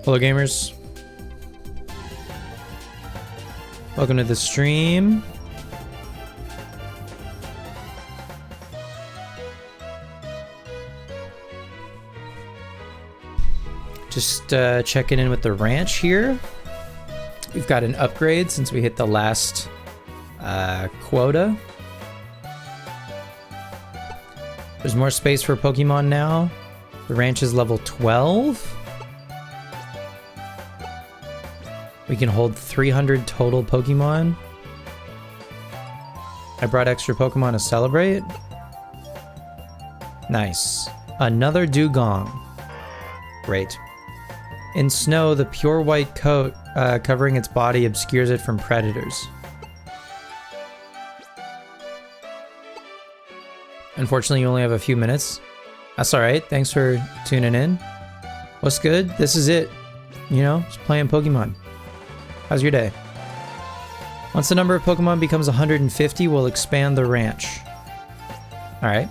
Hello gamers. Welcome to the stream. Just checking in with the ranch here. We've got an upgrade since we hit the last quota. There's more space for Pokemon now. The ranch is level 12. We can hold 300 total Pokemon. I brought extra Pokemon to celebrate. Nice. Another Dugong. Great. In snow, the pure white coat covering its body obscures it from predators. Unfortunately, you only have a few minutes. That's alright. Thanks for tuning in. What's good? This is it. You know, just playing Pokemon. How's your day? Once the number of Pokemon becomes 150, we'll expand the ranch. Alright.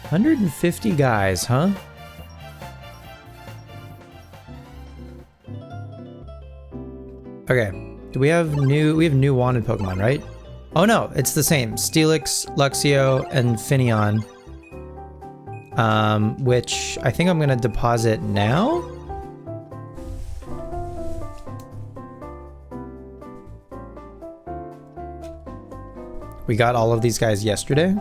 150 guys, huh? Okay. Do we have new wanted Pokemon, right? Oh no, it's the same. Steelix, Luxio, and Finneon. Which I think I'm gonna deposit now. We got all of these guys yesterday.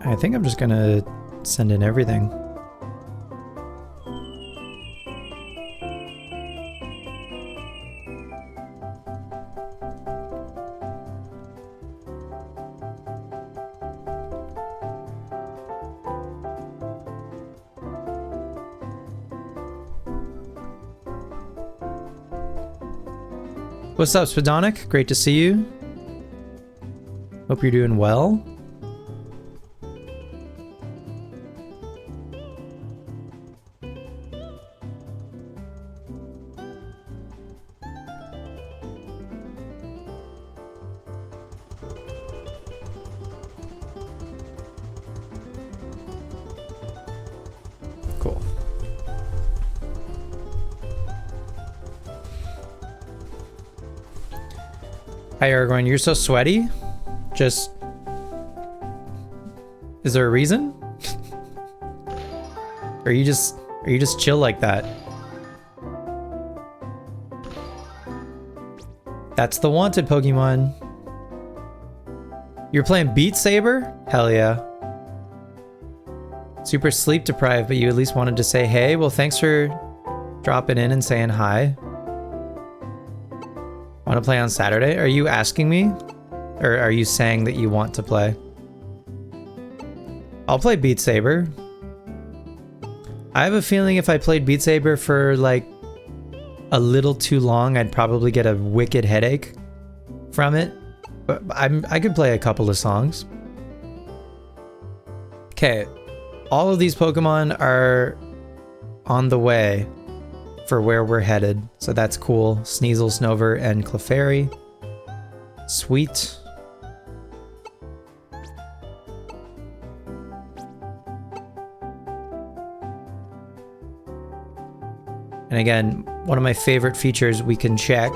I think I'm just gonna send in everything. What's up, Spadonic? Great to see you. Hope you're doing well. Hi Aragorn, you're so sweaty? Just... Is there a reason? Or are you just chill like that? That's the wanted Pokemon. You're playing Beat Saber? Hell yeah. Super sleep deprived, but you at least wanted to say hey. Well, thanks for dropping in and saying hi. Want to play on Saturday? Are you asking me? Or are you saying that you want to play? I'll play Beat Saber. I have a feeling if I played Beat Saber for like a little too long, I'd probably get a wicked headache from it. But I could play a couple of songs. Okay, all of these Pokemon are on the way for where we're headed, so that's cool. Sneasel, Snover, and Clefairy. Sweet. And again, one of my favorite features, we can check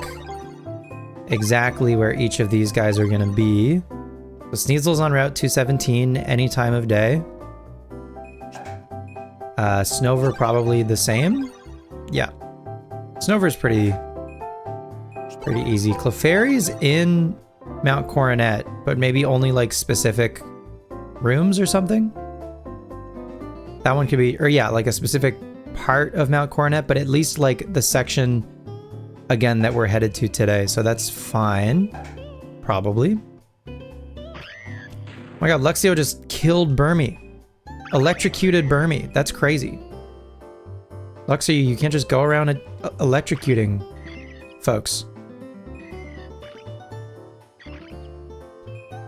exactly where each of these guys are going to be. So Sneasel's on Route 217 any time of day. Snover probably the same. Yeah. Snover's pretty easy. Clefairy's in Mount Coronet, but maybe only like specific rooms or something. That one could be, or yeah, like a specific part of Mount Coronet, but at least like the section, again, that we're headed to today. So that's fine, probably. Oh my god, Luxio just killed Burmy. Electrocuted Burmy. That's crazy. Luxio, you can't just go around electrocuting folks.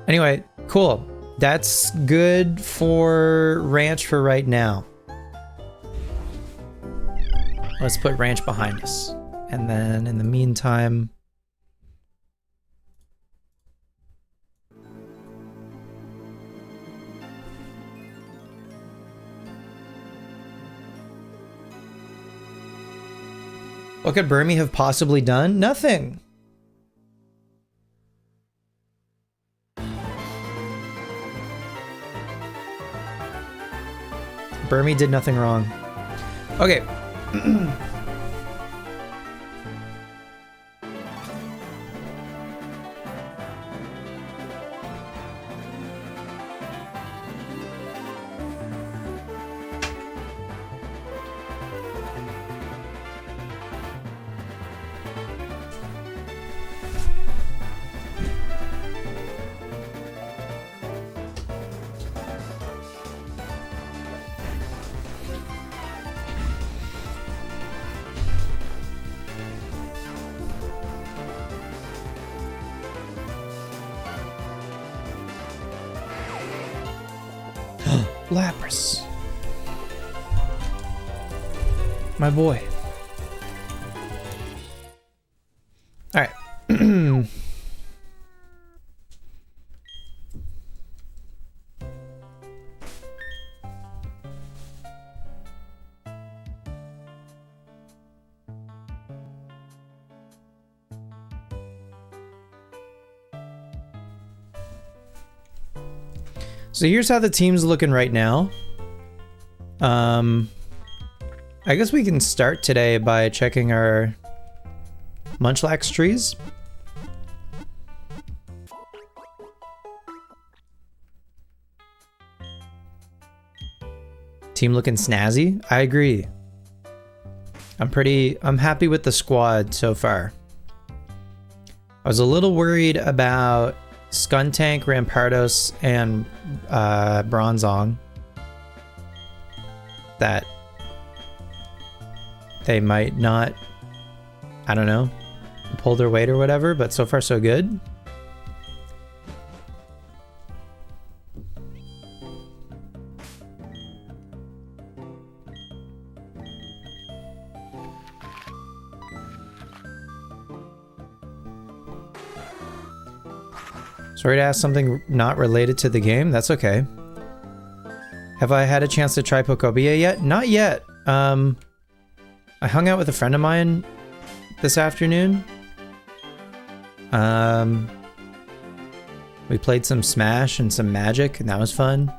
Anyway, cool. That's good for Ranch for right now. Let's put Ranch behind us. And then in the meantime... what could Burmy have possibly done? Nothing. Burmy did nothing wrong. Okay. Lapras. My boy. Alright. So here's how the team's looking right now. I guess we can start today by checking our Munchlax trees. Team looking snazzy. I agree. I'm happy with the squad so far. I was a little worried about Skuntank, Rampardos, and Bronzong. That they might not, I don't know, pull their weight or whatever, but so far so good. Sorry to ask something not related to the game. That's okay. Have I had a chance to try Pokobia yet? Not yet. I hung out with a friend of mine this afternoon. We played some Smash and some Magic, and that was fun.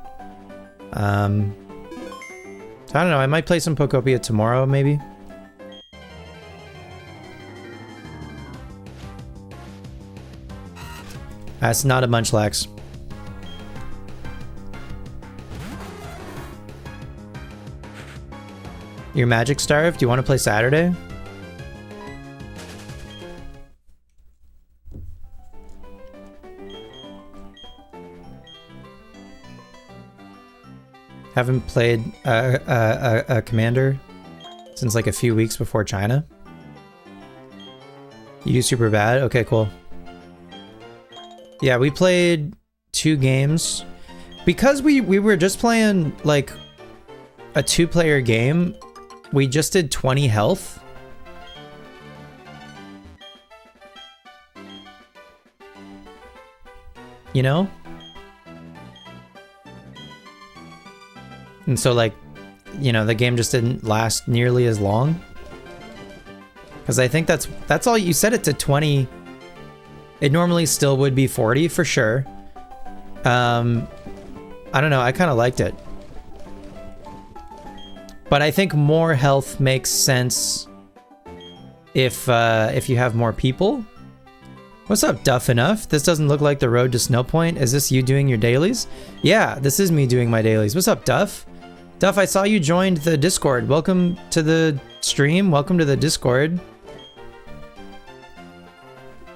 So I don't know. I might play some Pokopia tomorrow, maybe. That's not a Munchlax. You're Magic starved? Do you want to play Saturday? Haven't played a Commander since like a few weeks before China. You do super bad? Okay, cool. Yeah, we played 2 games. Because we were just playing like a 2-player game, we just did 20 health. You know? And so like, you know, the game just didn't last nearly as long. Because I think that's all you set it to 20. It normally still would be 40 for sure. I don't know, I kind of liked it. But I think more health makes sense if you have more people. What's up, Duff Enough? This doesn't look like the road to Snowpoint. Is this you doing your dailies? Yeah, this is me doing my dailies. What's up, Duff? Duff, I saw you joined the Discord. Welcome to the stream. Welcome to the Discord.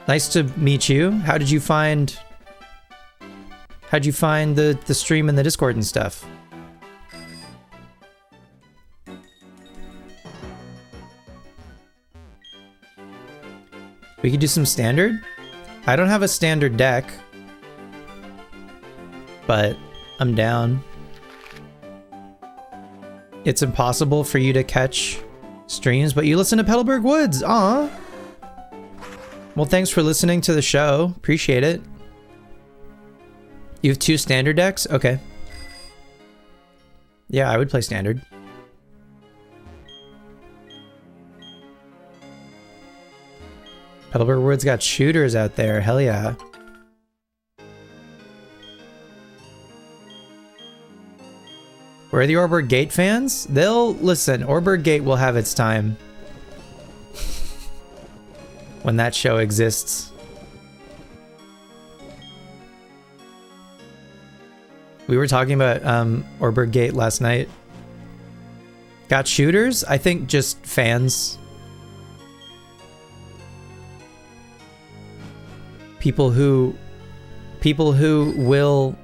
Nice to meet you. How'd you find the stream and the Discord and stuff? We could do some standard? I don't have a standard deck, but I'm down. It's impossible for you to catch streams, but you listen to Petalburg Woods. Aw. Well, thanks for listening to the show. Appreciate it. You have 2 standard decks? Okay. Yeah, I would play standard. Petalburg Woods got shooters out there. Hell yeah. Where are the Orberg Gate fans? They'll listen. Orberg Gate will have its time when that show exists. We were talking about Orberg Gate last night. Got shooters? I think just fans. People who will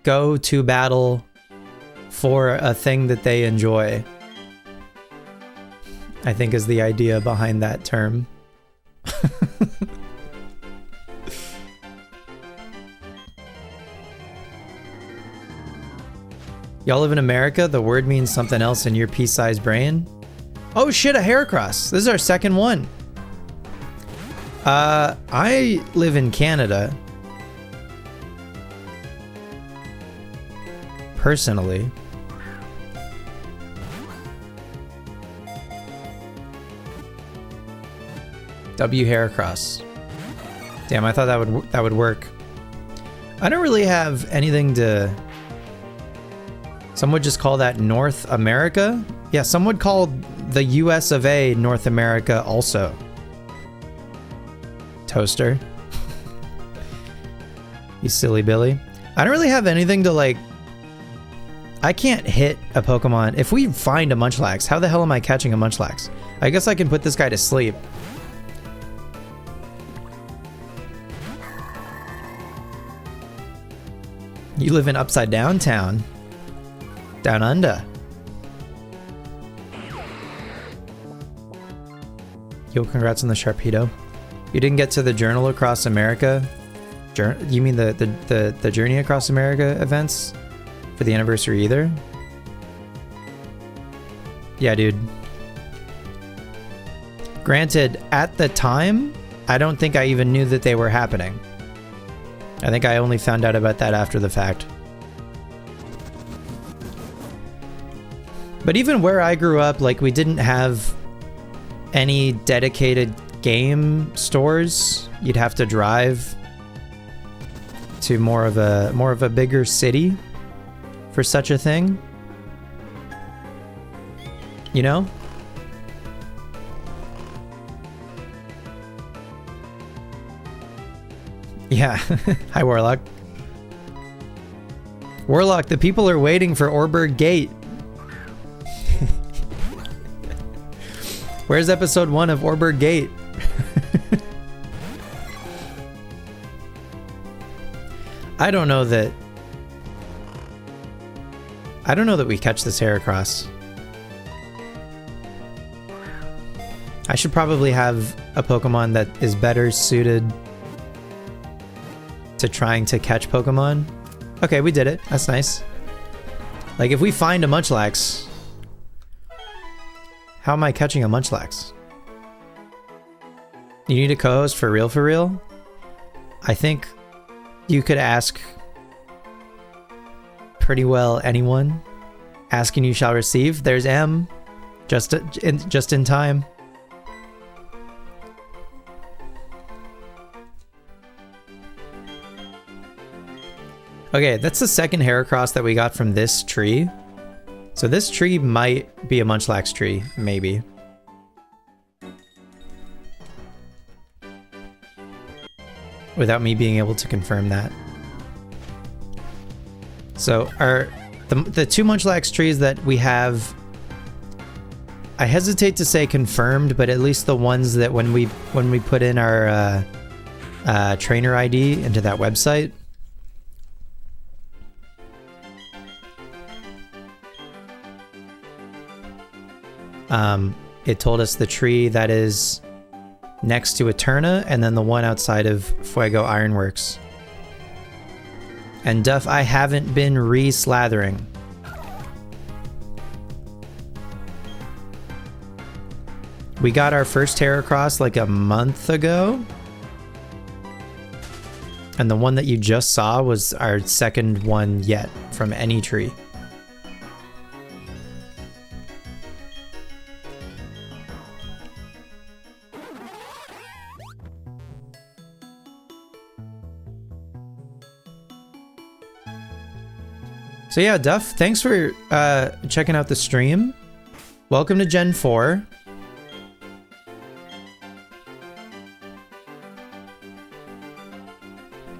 go to battle for a thing that they enjoy, I think, is the idea behind that term. Y'all live in America? The word means something else in your pea-sized brain? Oh shit, a Heracross. This is our second one. I live in Canada. Personally. W Heracross. Damn, I thought that would work. I don't really have anything to... Some would just call that North America? Yeah, some would call the US of A North America also. Toaster. You silly Billy. I don't really have anything to like... I can't hit a Pokemon. If we find a Munchlax, how the hell am I catching a Munchlax? I guess I can put this guy to sleep. You live in Upside Down Town. Down under. Yo, congrats on the Sharpedo. You didn't get to the Journal Across America? You mean the Journey Across America events for the anniversary either? Yeah, dude. Granted, at the time, I don't think I even knew that they were happening. I think I only found out about that after the fact. But even where I grew up, like, we didn't have any dedicated game stores. You'd have to drive to more of a bigger city for such a thing. You know? Yeah. Hi, Warlock. Warlock, the people are waiting for Orberg Gate. Where's episode 1 of Orberg Gate? I don't know that we catch this Heracross. I should probably have a Pokemon that is better suited to trying to catch Pokemon. Okay, we did it. That's nice. Like, if we find a Munchlax, how am I catching a Munchlax? You need a co-host for real, for real? I think you could ask pretty well anyone. Asking you shall receive. There's M. Just in time. Okay, that's the second Heracross that we got from this tree. So this tree might be a Munchlax tree, maybe. Without me being able to confirm that. So The 2 Munchlax trees that we have, I hesitate to say confirmed, but at least the ones that when we put in our trainer ID into that website, it told us the tree that is next to Eterna and then the one outside of Fuego Ironworks. And Duff, I haven't been re-slathering. We got our first Heracross like a month ago. And the one that you just saw was our second one yet from any tree. So yeah, Duff, thanks for checking out the stream. Welcome to Gen 4.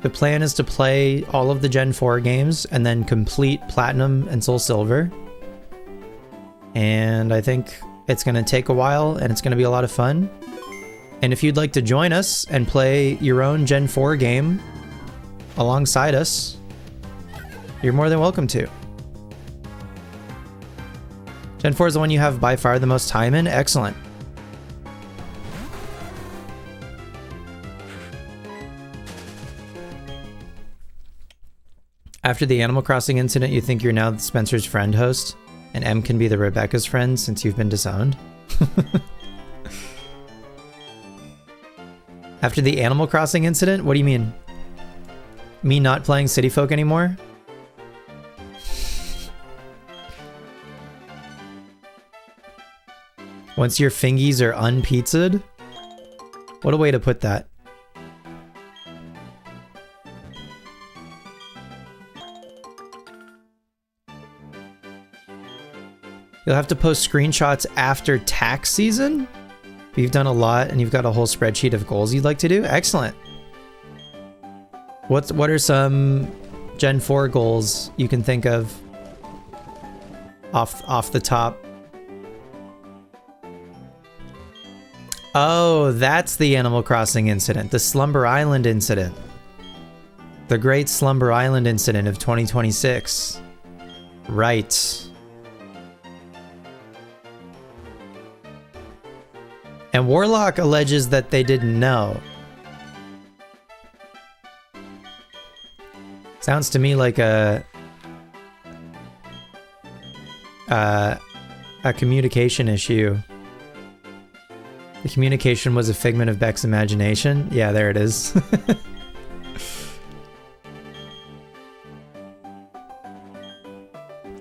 The plan is to play all of the Gen 4 games and then complete Platinum and Soul Silver. And I think it's going to take a while and it's going to be a lot of fun. And if you'd like to join us and play your own Gen 4 game alongside us, you're more than welcome to. Gen 4 is the one you have by far the most time in. Excellent. After the Animal Crossing incident, you think you're now Spencer's friend host, and M can be the Rebecca's friend since you've been disowned? After the Animal Crossing incident? What do you mean? Me not playing City Folk anymore? Once your fingies are unpizzaed? What a way to put that. You'll have to post screenshots after tax season? You've done a lot and you've got a whole spreadsheet of goals you'd like to do? Excellent. What are some Gen 4 goals you can think of off the top? Oh, that's the Animal Crossing incident, the Slumber Island incident. The Great Slumber Island incident of 2026. Right. And Warlock alleges that they didn't know. Sounds to me like a communication issue. The communication was a figment of Beck's imagination. Yeah, there it is.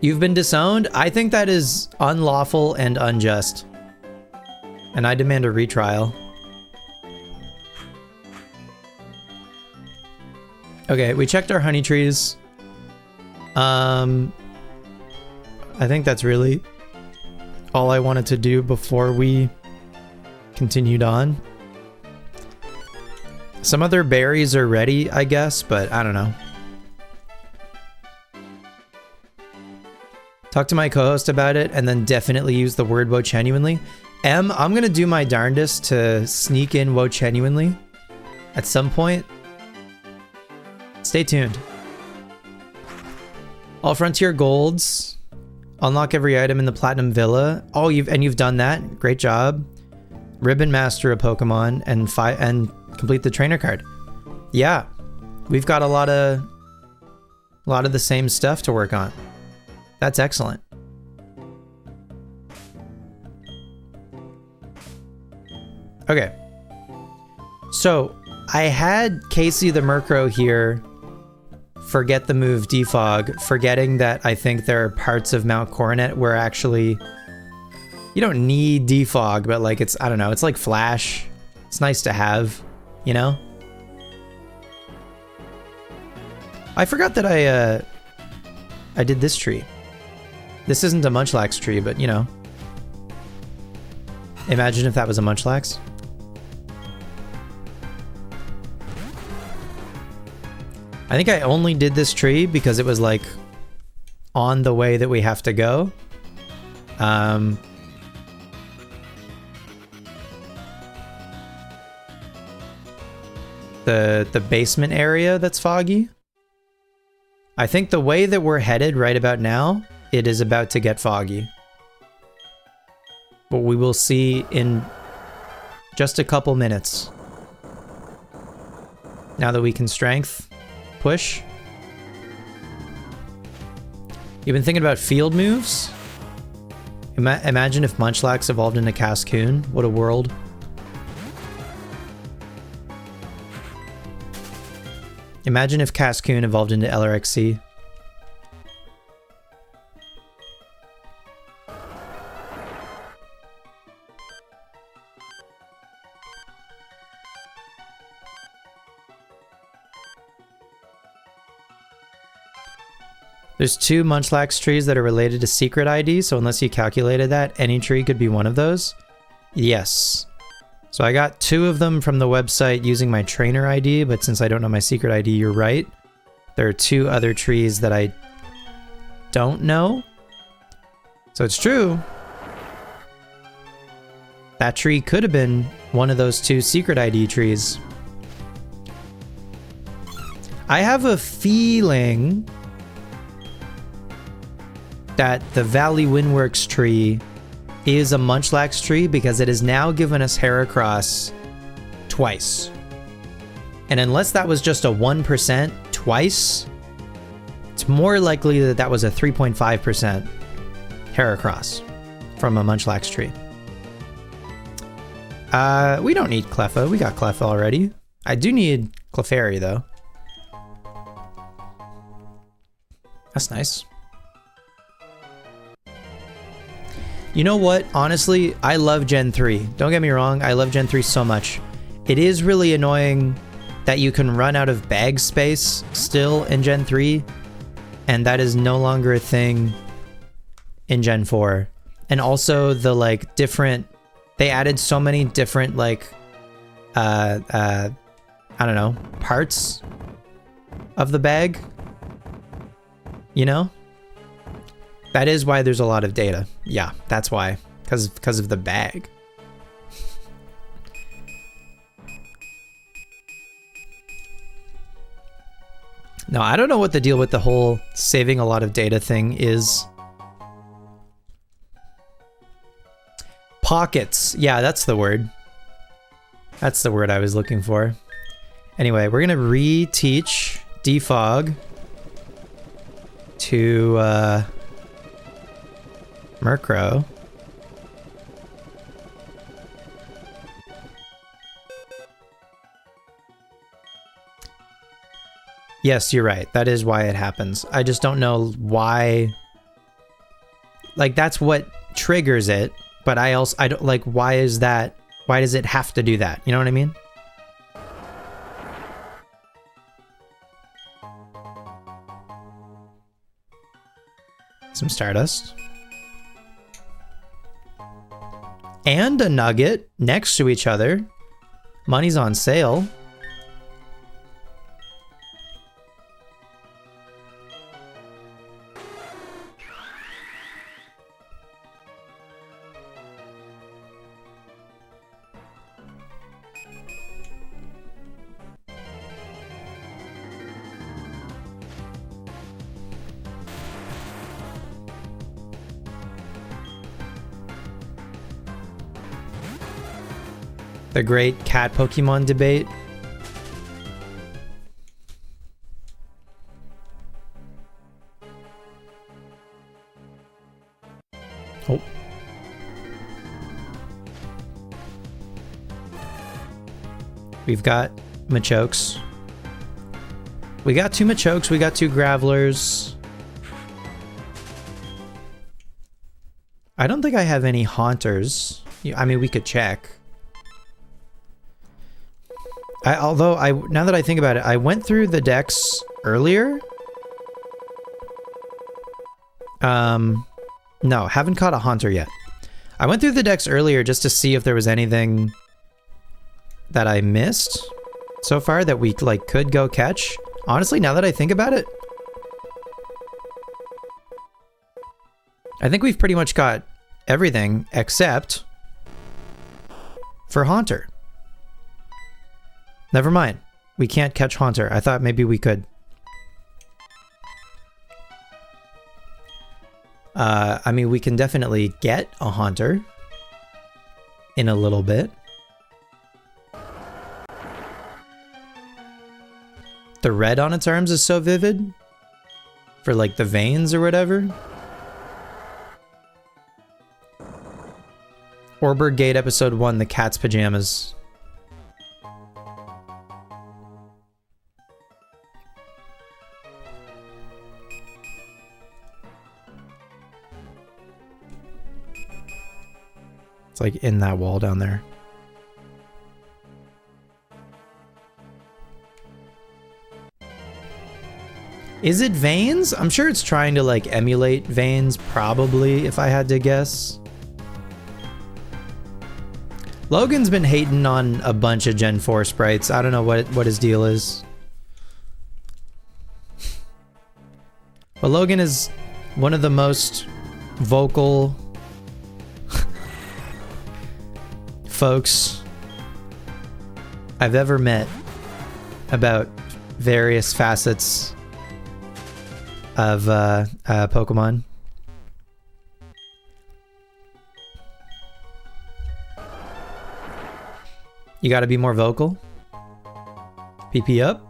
You've been disowned? I think that is unlawful and unjust. And I demand a retrial. Okay, we checked our honey trees. I think that's really all I wanted to do before we continued on. Some other berries are ready, I guess, but I don't know. Talk to my co-host about it and then definitely use the word "wogenuinely." I'm gonna do my darndest to sneak in "wogenuinely" at some point. Stay tuned. All Frontier Golds. Unlock every item in the Platinum Villa. Oh, you've done that. Great job. Ribbon Master a Pokemon and complete the trainer card. Yeah, we've got a lot of the same stuff to work on. That's excellent. Okay. So I had Casey the Murkrow here forget the move Defog, forgetting that I think there are parts of Mount Coronet where actually you don't need Defog, but like it's, I don't know, it's like Flash. It's nice to have, you know? I forgot that I did this tree. This isn't a Munchlax tree, but you know. Imagine if that was a Munchlax. I think I only did this tree because it was like on the way that we have to go. The basement area that's foggy. I think the way that we're headed right about now, it is about to get foggy. But we will see in just a couple minutes. Now that we can strength push. You've been thinking about field moves? Imagine if Munchlax evolved into Cascoon. What a world. Imagine if Cascoon evolved into LRXC. There's 2 Munchlax trees that are related to secret ID, so unless you calculated that, any tree could be one of those. Yes. So I got 2 of them from the website using my trainer ID, but since I don't know my secret ID, you're right. There are 2 other trees that I don't know. So it's true. That tree could have been one of those 2 secret ID trees. I have a feeling that the Valley Windworks tree is a Munchlax tree because it has now given us Heracross twice. And unless that was just a 1% twice, it's more likely that that was a 3.5% Heracross from a Munchlax tree. We don't need Cleffa. We got Cleffa already. I do need Clefairy though. That's nice. You know what? Honestly, I love Gen 3. Don't get me wrong, I love Gen 3 so much. It is really annoying that you can run out of bag space still in Gen 3, and that is no longer a thing in Gen 4. And also the like different, they added so many different like, I don't know, parts of the bag, you know? That is why there's a lot of data. Yeah, that's why. Because of the bag. No, I don't know what the deal with the whole saving a lot of data thing is. Pockets. Yeah, that's the word. That's the word I was looking for. Anyway, we're going to reteach Defog to Murkrow. Yes, you're right. That is why it happens. I just don't know why. Like, that's what triggers it, but I don't like, why is that? Why does it have to do that? You know what I mean? Some Stardust. And a Nugget next to each other. Money's on sale. The great cat Pokemon debate. Oh. We've got Machokes. We got 2 Machokes, we got 2 Gravelers. I don't think I have any Haunters. I mean, we could check. Although, now that I think about it, I went through the decks earlier. No, haven't caught a Haunter yet. I went through the decks earlier just to see if there was anything that I missed so far that we like could go catch. Honestly, now that I think about it, I think we've pretty much got everything except for Haunter. Never mind. We can't catch Haunter. I thought maybe we could. I mean, we can definitely get a Haunter in a little bit. The red on its arms is so vivid. For like the veins or whatever. Orberg Gate episode 1, The Cat's Pajamas. It's like in that wall down there. Is it veins? I'm sure it's trying to like emulate veins, probably, if I had to guess. Logan's been hating on a bunch of Gen 4 sprites. I don't know what his deal is. But Logan is one of the most vocal folks I've ever met about various facets of Pokemon. You gotta be more vocal. PP up.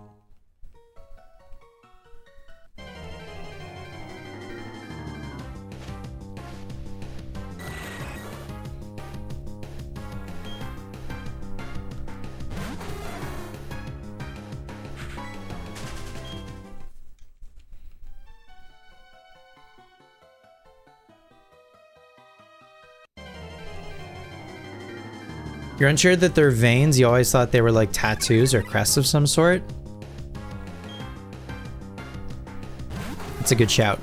You're unsure that they're veins? You always thought they were like tattoos or crests of some sort? It's a good shout.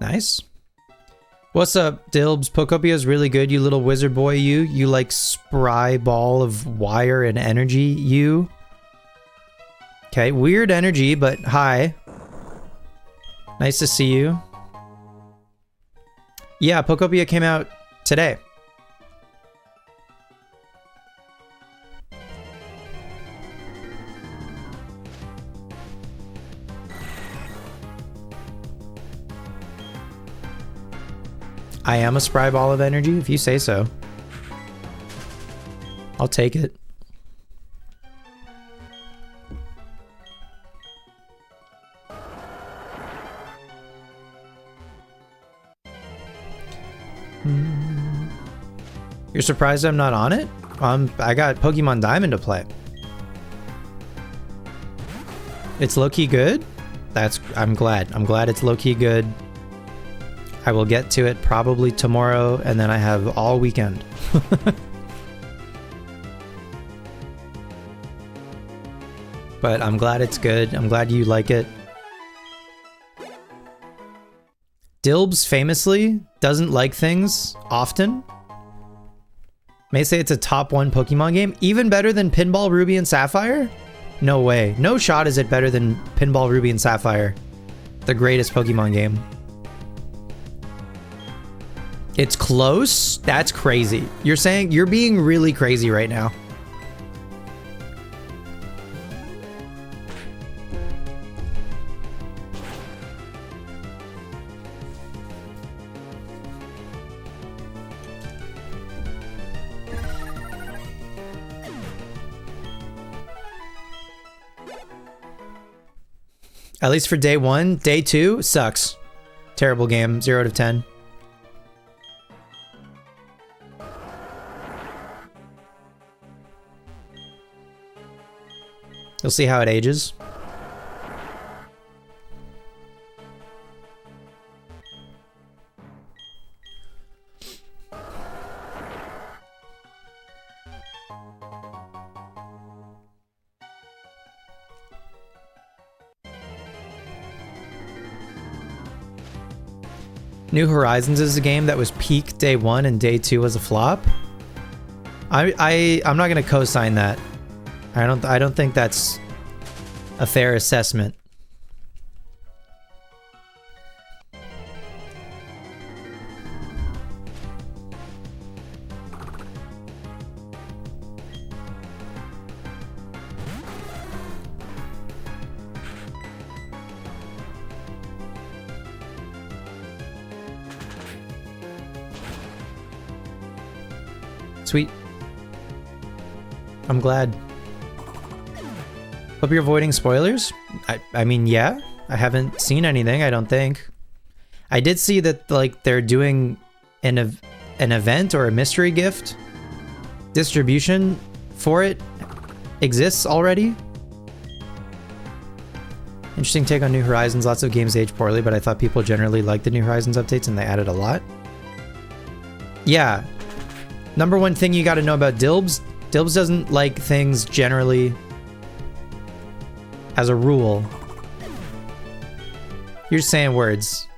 Nice. What's up, Dilbs? Pokopia is really good, you little wizard boy, you. You like spry ball of wire and energy, you. Okay, weird energy, but hi. Nice to see you. Yeah, Pokopia came out today. I am a spry ball of energy, if you say so. I'll take it. You're surprised I'm not on it? I got Pokemon Diamond to play. It's low-key good? I'm glad. I'm glad it's low-key good. I will get to it probably tomorrow, and then I have all weekend. But I'm glad it's good. I'm glad you like it. Dilbs famously doesn't like things often. May say it's a top 1 Pokemon game. Even better than Pinball Ruby and Sapphire? No way. No shot is it better than Pinball Ruby and Sapphire. The greatest Pokemon game. It's close? That's crazy. You're saying you're being really crazy right now. At least for day 1. Day 2 sucks. Terrible game. 0 out of 10. You'll see how it ages. New Horizons is a game that was peak day 1 and day 2 was a flop. I'm not gonna co-sign that. I don't think that's a fair assessment. Sweet. I'm glad. Hope you're avoiding spoilers. I mean, yeah. I haven't seen anything, I don't think. I did see that, like, they're doing an event or a mystery gift. Distribution for it exists already. Interesting take on New Horizons. Lots of games age poorly, but I thought people generally liked the New Horizons updates and they added a lot. Yeah. Number one thing you gotta know about Dilbs, Dilbs doesn't like things generally as a rule. You're just saying words.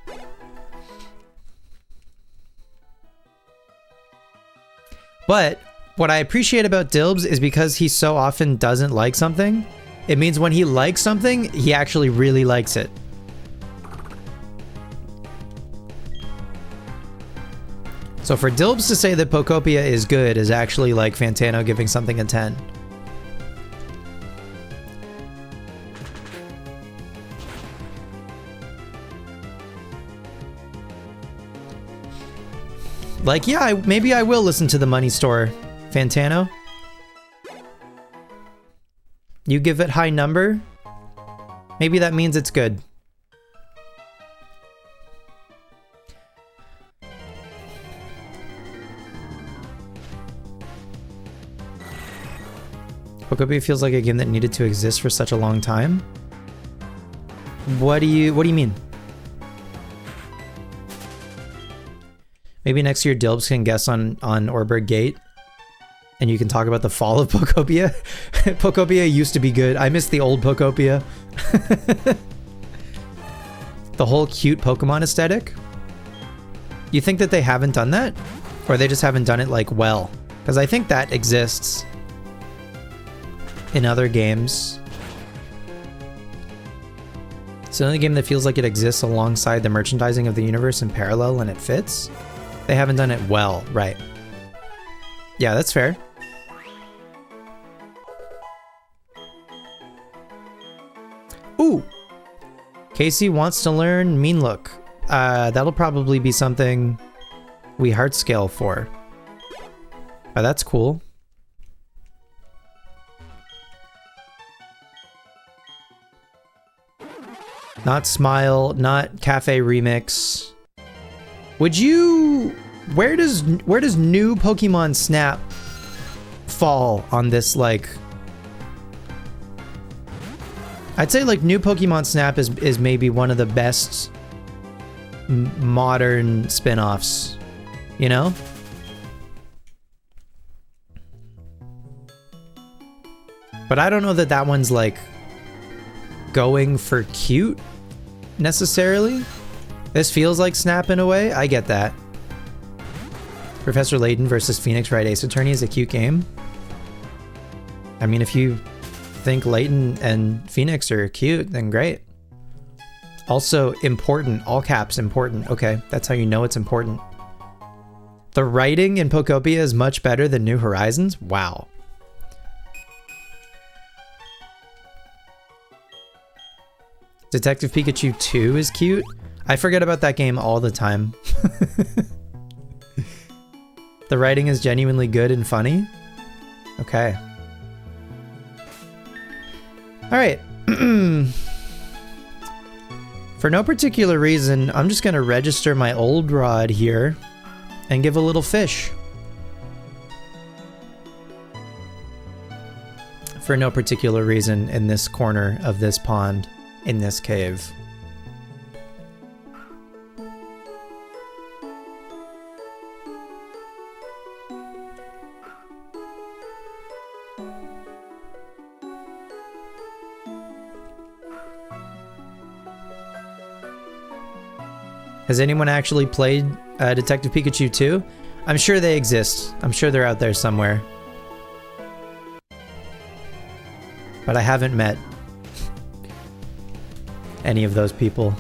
But what I appreciate about Dilbs is because he so often doesn't like something, it means when he likes something, he actually really likes it. So for Dilbs to say that Pokopia is good is actually like Fantano giving something a 10. Like, yeah, maybe I will listen to the Money Store, Fantano. You give it high number, maybe that means it's good. Pokopia feels like a game that needed to exist for such a long time. What do you mean? Maybe next year Dilbs can guest on Orberg Gate and you can talk about the fall of Pokopia. Pokopia used to be good. I miss the old Pokopia. The whole cute Pokemon aesthetic. You think that they haven't done that? Or they just haven't done it like well? Because I think that exists in other games. It's the only game that feels like it exists alongside the merchandising of the universe in parallel and it fits. They haven't done it well, right? Yeah, that's fair. Ooh! Casey wants to learn Mean Look. That'll probably be something we heart scale for. Oh, that's cool. Not Smile, not Cafe Remix. Would you... Where does new Pokemon Snap fall on this, like... I'd say, like, new Pokemon Snap is maybe one of the best modern spin-offs, you know? But I don't know that that one's, like, going for cute, necessarily. This feels like Snap in a way. I get that. Professor Layton versus Phoenix Wright Ace Attorney is a cute game. I mean, if you think Layton and Phoenix are cute, then great. Also important, all caps, important. Okay, that's how you know it's important. The writing in Pokopia is much better than New Horizons? Wow. Detective Pikachu 2 is cute. I forget about that game all the time. The writing is genuinely good and funny. Okay. All right. For no particular reason, I'm just gonna register my old rod here and give a little fish. For no particular reason in this corner of this pond, in this cave. Has anyone actually played Detective Pikachu 2? I'm sure they exist. I'm sure they're out there somewhere. But I haven't met any of those people.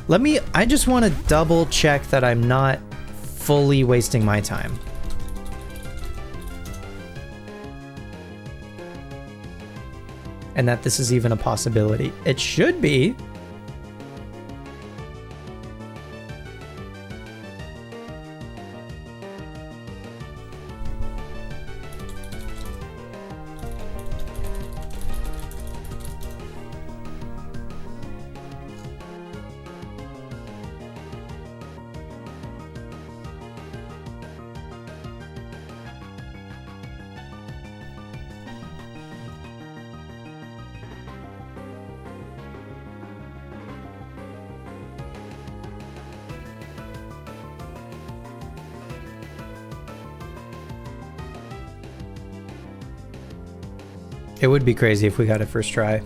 I just want to double check that I'm not fully wasting my time. And that this is even a possibility. It should be. It would be crazy if we got it first try.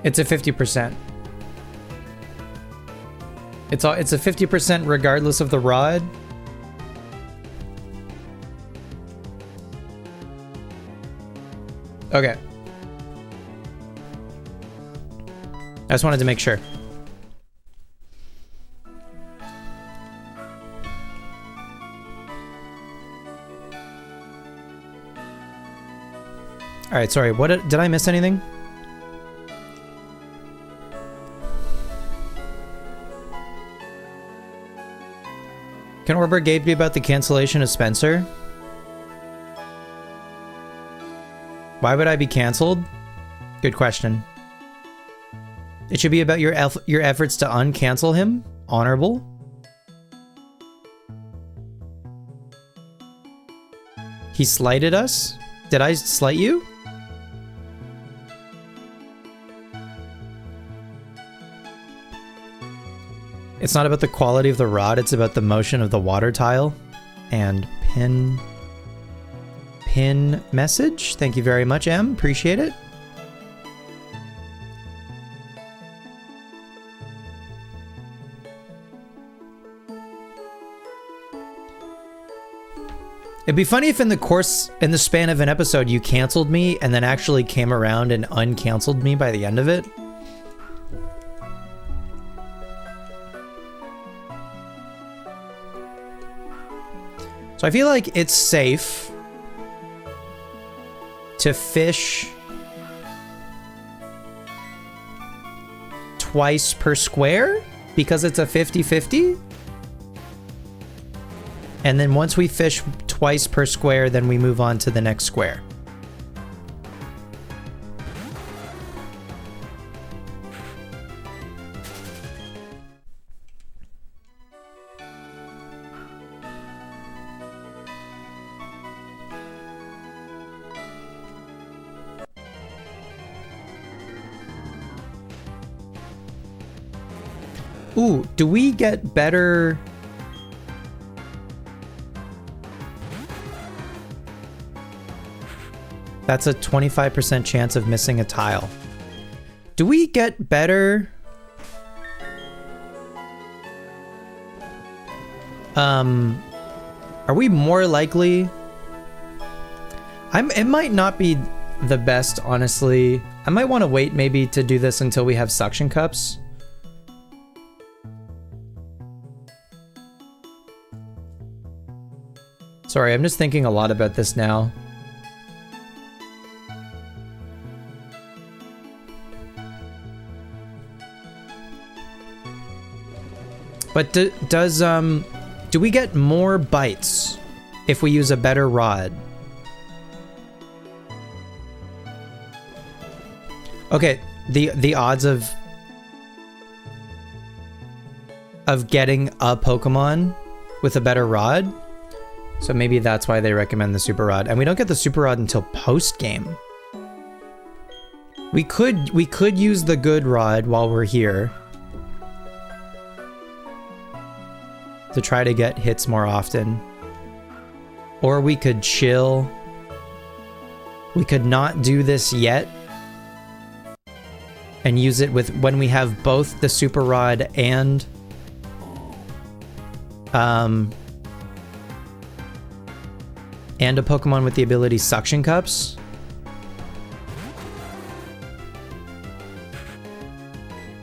It's a 50%. It's a 50% regardless of the rod. Okay. I just wanted to make sure. All right, sorry. What did I miss anything? Can Orber Gabe be about the cancellation of Spencer? Why would I be canceled? Good question. It should be about your efforts to uncancel him. Honorable. He slighted us? Did I slight you? It's not about the quality of the rod, it's about the motion of the water tile. And pin message. Thank you very much, M. Appreciate it. It'd be funny if in the span of an episode you canceled me and then actually came around and uncanceled me by the end of it. So I feel like it's safe to fish twice per square because it's a 50-50. And then once we fish twice per square, then we move on to the next square. Ooh, do we get better... That's a 25% chance of missing a tile. Do we get better... Are we more likely... It might not be the best, honestly. I might want to wait maybe to do this until we have suction cups. Sorry, I'm just thinking a lot about this now. But do we get more bites if we use a better rod? Okay, the odds of getting a Pokemon with a better rod. So maybe that's why they recommend the Super Rod. And we don't get the Super Rod until post-game. We could use the good rod while we're here to try to get hits more often. Or we could chill. We could not do this yet and use it with when we have both the Super Rod and a Pokemon with the ability Suction Cups.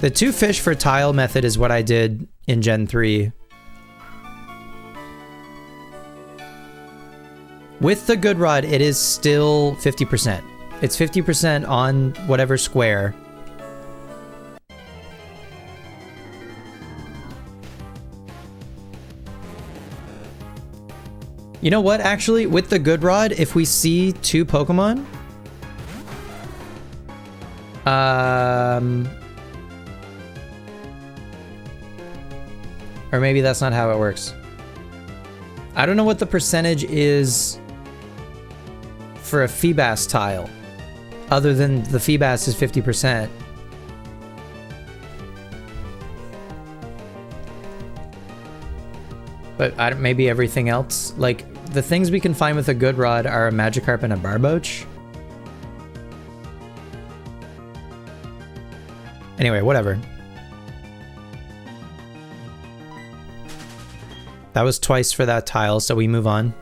The 2 fish for tile method is what I did in Gen 3. With the good rod, it is still 50%. It's 50% on whatever square. You know what, actually, with the good rod, if we see 2 Pokemon... Or maybe that's not how it works. I don't know what the percentage is for a Feebas tile, other than the Feebas is 50%. But maybe everything else, like the things we can find with a good rod are a Magikarp and a Barboach. Anyway, whatever. That was twice for that tile, so we move on.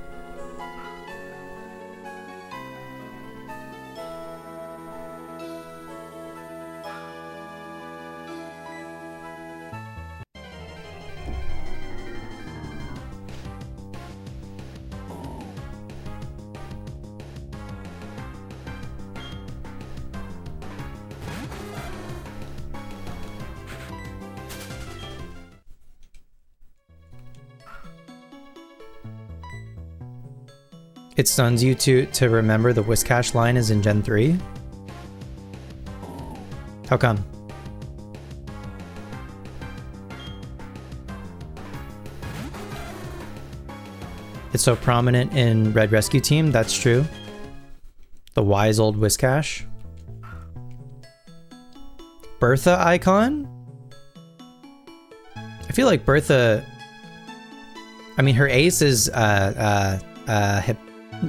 It stuns you to remember the Whiscash line is in Gen 3? How come? It's so prominent in Red Rescue Team, that's true. The wise old Whiscash. Bertha icon? I feel like Bertha... I mean, her ace is,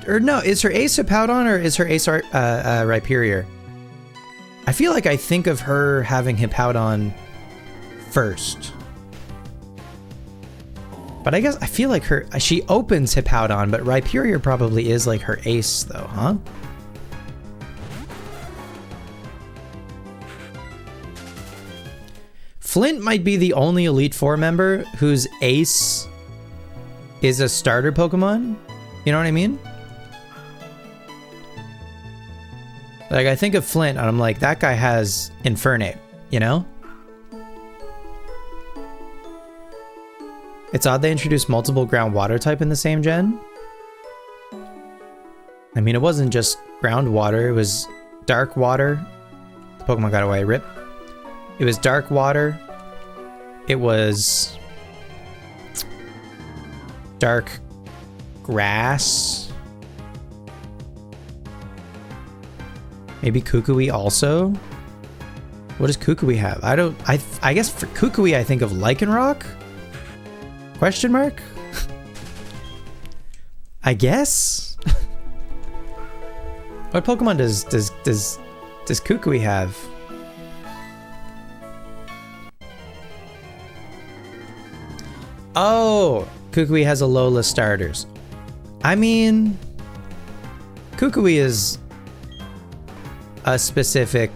or no, is her ace Hippowdon or is her ace Rhyperior? I feel like I think of her having Hippowdon first. But I guess I feel like she opens Hippowdon, but Rhyperior probably is like her ace though, huh? Flint might be the only Elite Four member whose ace is a starter Pokemon. You know what I mean? Like, I think of Flint and I'm like, that guy has Infernape, you know? It's odd they introduced multiple ground water type in the same gen. I mean, it wasn't just ground water, it was dark water. The Pokemon got away, rip. It was dark water. It was dark grass. Maybe Kukui also? What does Kukui have? I guess for Kukui I think of Lycanroc? Question mark? I guess? What Pokemon does Kukui have? Oh, Kukui has Alola starters. I mean, Kukui is a specific...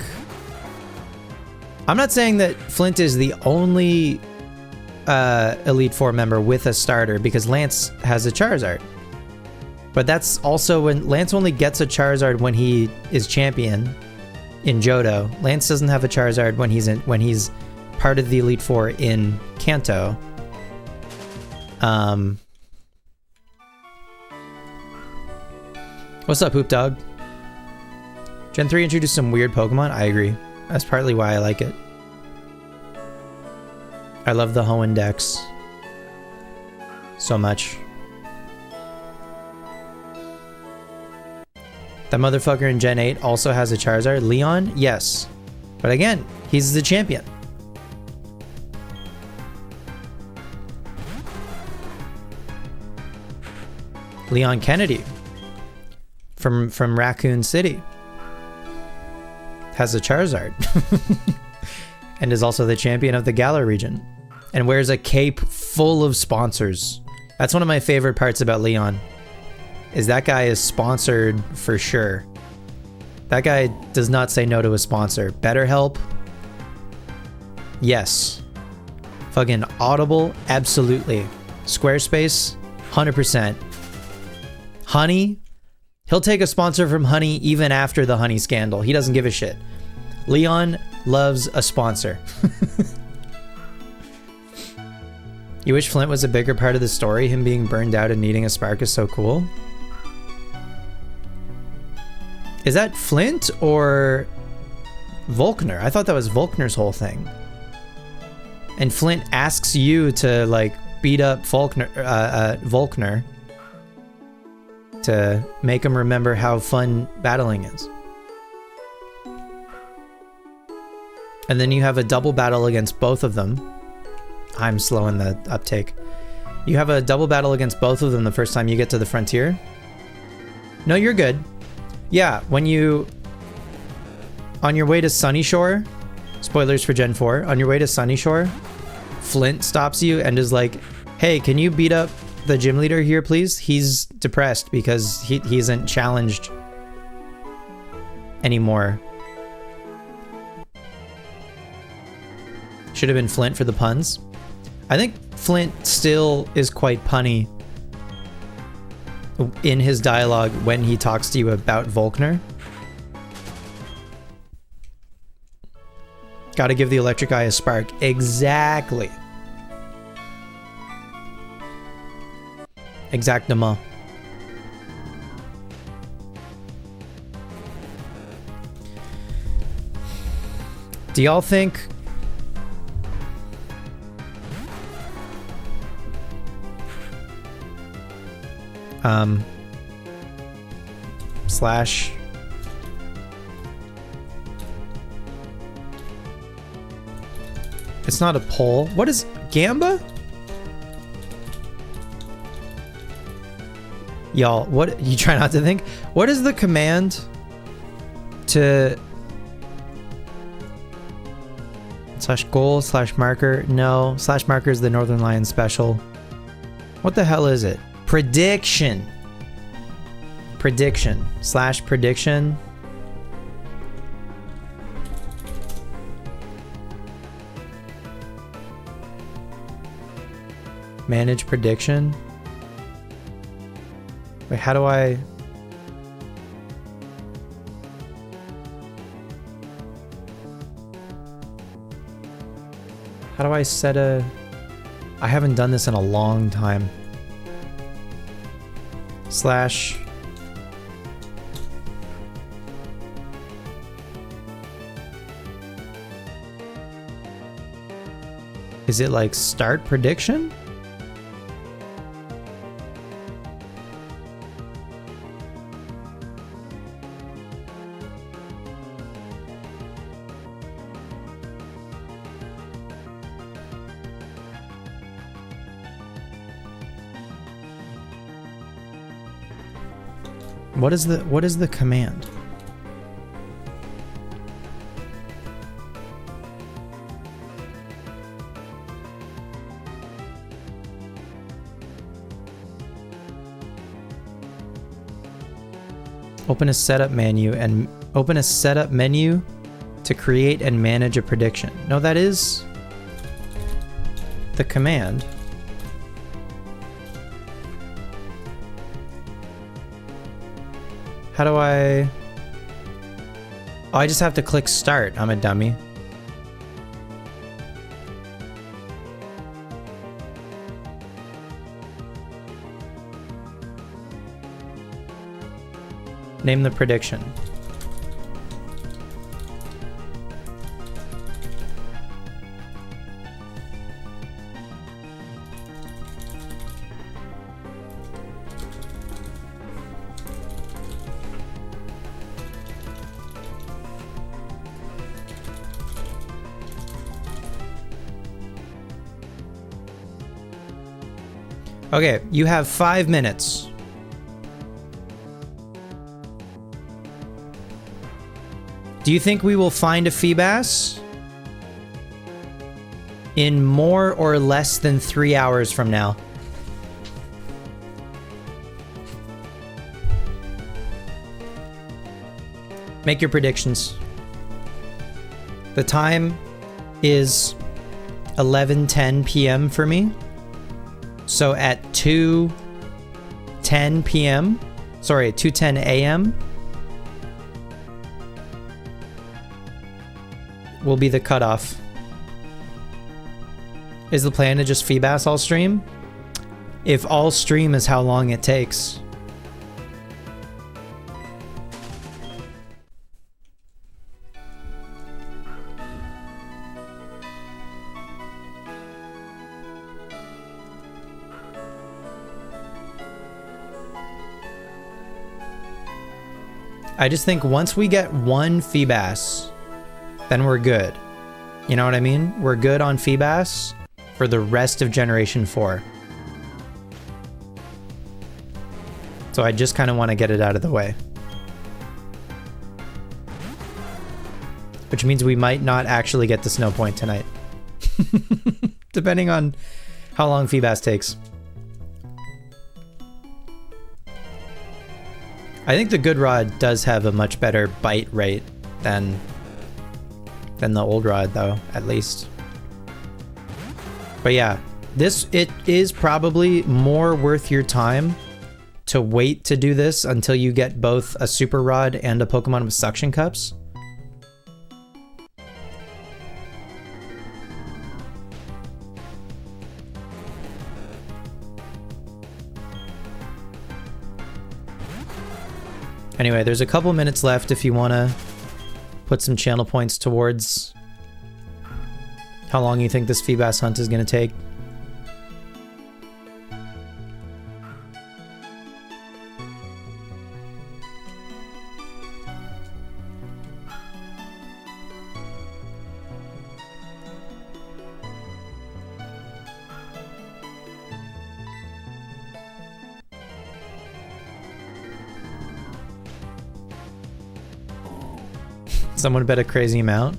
I'm not saying that Flint is the only Elite Four member with a starter, because Lance has a Charizard. But that's also when Lance only gets a Charizard when he is champion in Johto. Lance doesn't have a Charizard when he's part of the Elite Four in Kanto. What's up, Poop Dog? Gen 3 introduced some weird Pokemon. I agree. That's partly why I like it. I love the Hoenn Dex so much. That motherfucker in Gen 8 also has a Charizard. Leon? Yes. But again, he's the champion. Leon Kennedy from Raccoon City has a Charizard and is also the champion of the Galar region and wears a cape full of sponsors. That's one of my favorite parts about Leon, is that guy is sponsored for sure. That guy does not say no to a sponsor. BetterHelp? Yes. Fucking Audible? Absolutely. Squarespace? 100%. Honey? He'll take a sponsor from Honey even after the Honey scandal. He doesn't give a shit. Leon loves a sponsor. You wish Flint was a bigger part of the story? Him being burned out and needing a spark is so cool. Is that Flint or Volkner? I thought that was Volkner's whole thing. And Flint asks you to like beat up Volkner to make him remember how fun battling is. And then you have a double battle against both of them. I'm slow in the uptake. You have a double battle against both of them the first time you get to the frontier. No, you're good. Yeah, when you... On your way to Sunyshore, spoilers for Gen 4, on your way to Sunyshore, Flint stops you and is like, hey, can you beat up the gym leader here, please? He's depressed because he isn't challenged anymore. Should have been Flint for the puns. I think Flint still is quite punny in his dialogue when he talks to you about Volkner. Gotta give the electric eye a spark. Exactly. Exactement. Do y'all think slash it's not a poll. What is Gamba? Y'all, what you try not to think? What is the command to slash goal slash marker? No, slash marker is the Northern Lions special. What the hell is it? Prediction. Prediction slash prediction. Manage prediction. Wait, how do I... How do I set a... I haven't done this in a long time. Slash... Is it like start prediction? What is the command? Open a setup menu and open a setup menu to create and manage a prediction. No, that is the command. How do I... Oh, I just have to click start. I'm a dummy. Name the prediction. Okay, you have 5 minutes. Do you think we will find a Feebas in more or less than 3 hours from now? Make your predictions. The time is 11:10 p.m. for me. So at 2:10 p.m., sorry, 2:10 a.m. will be the cutoff. Is the plan to just Feebas all stream? If all stream is how long it takes. I just think once we get one Feebas, then we're good. You know what I mean? We're good on Feebas for the rest of Generation 4. So I just kind of want to get it out of the way. Which means we might not actually get the Snow Point tonight. Depending on how long Feebas takes. I think the good rod does have a much better bite rate than the old rod, though, at least. But yeah, it is probably more worth your time to wait to do this until you get both a super rod and a Pokemon with suction cups. Anyway, there's a couple minutes left if you want to put some channel points towards how long you think this Feebas hunt is going to take. Someone bet a crazy amount.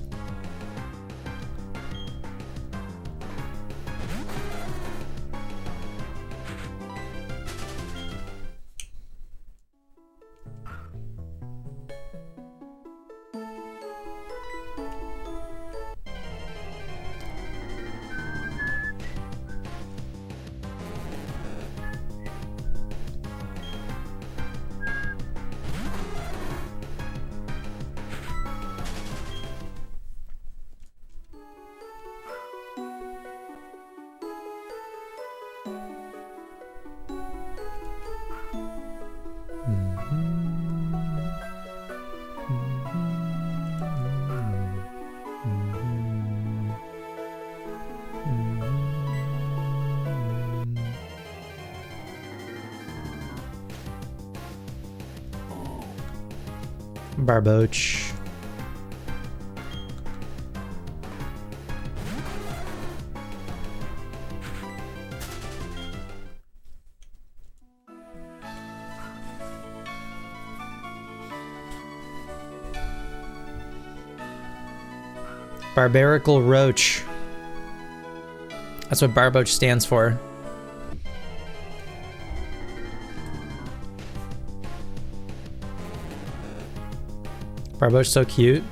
Barboach. Barbarical Roach. That's what Barboach stands for. Barboach so cute.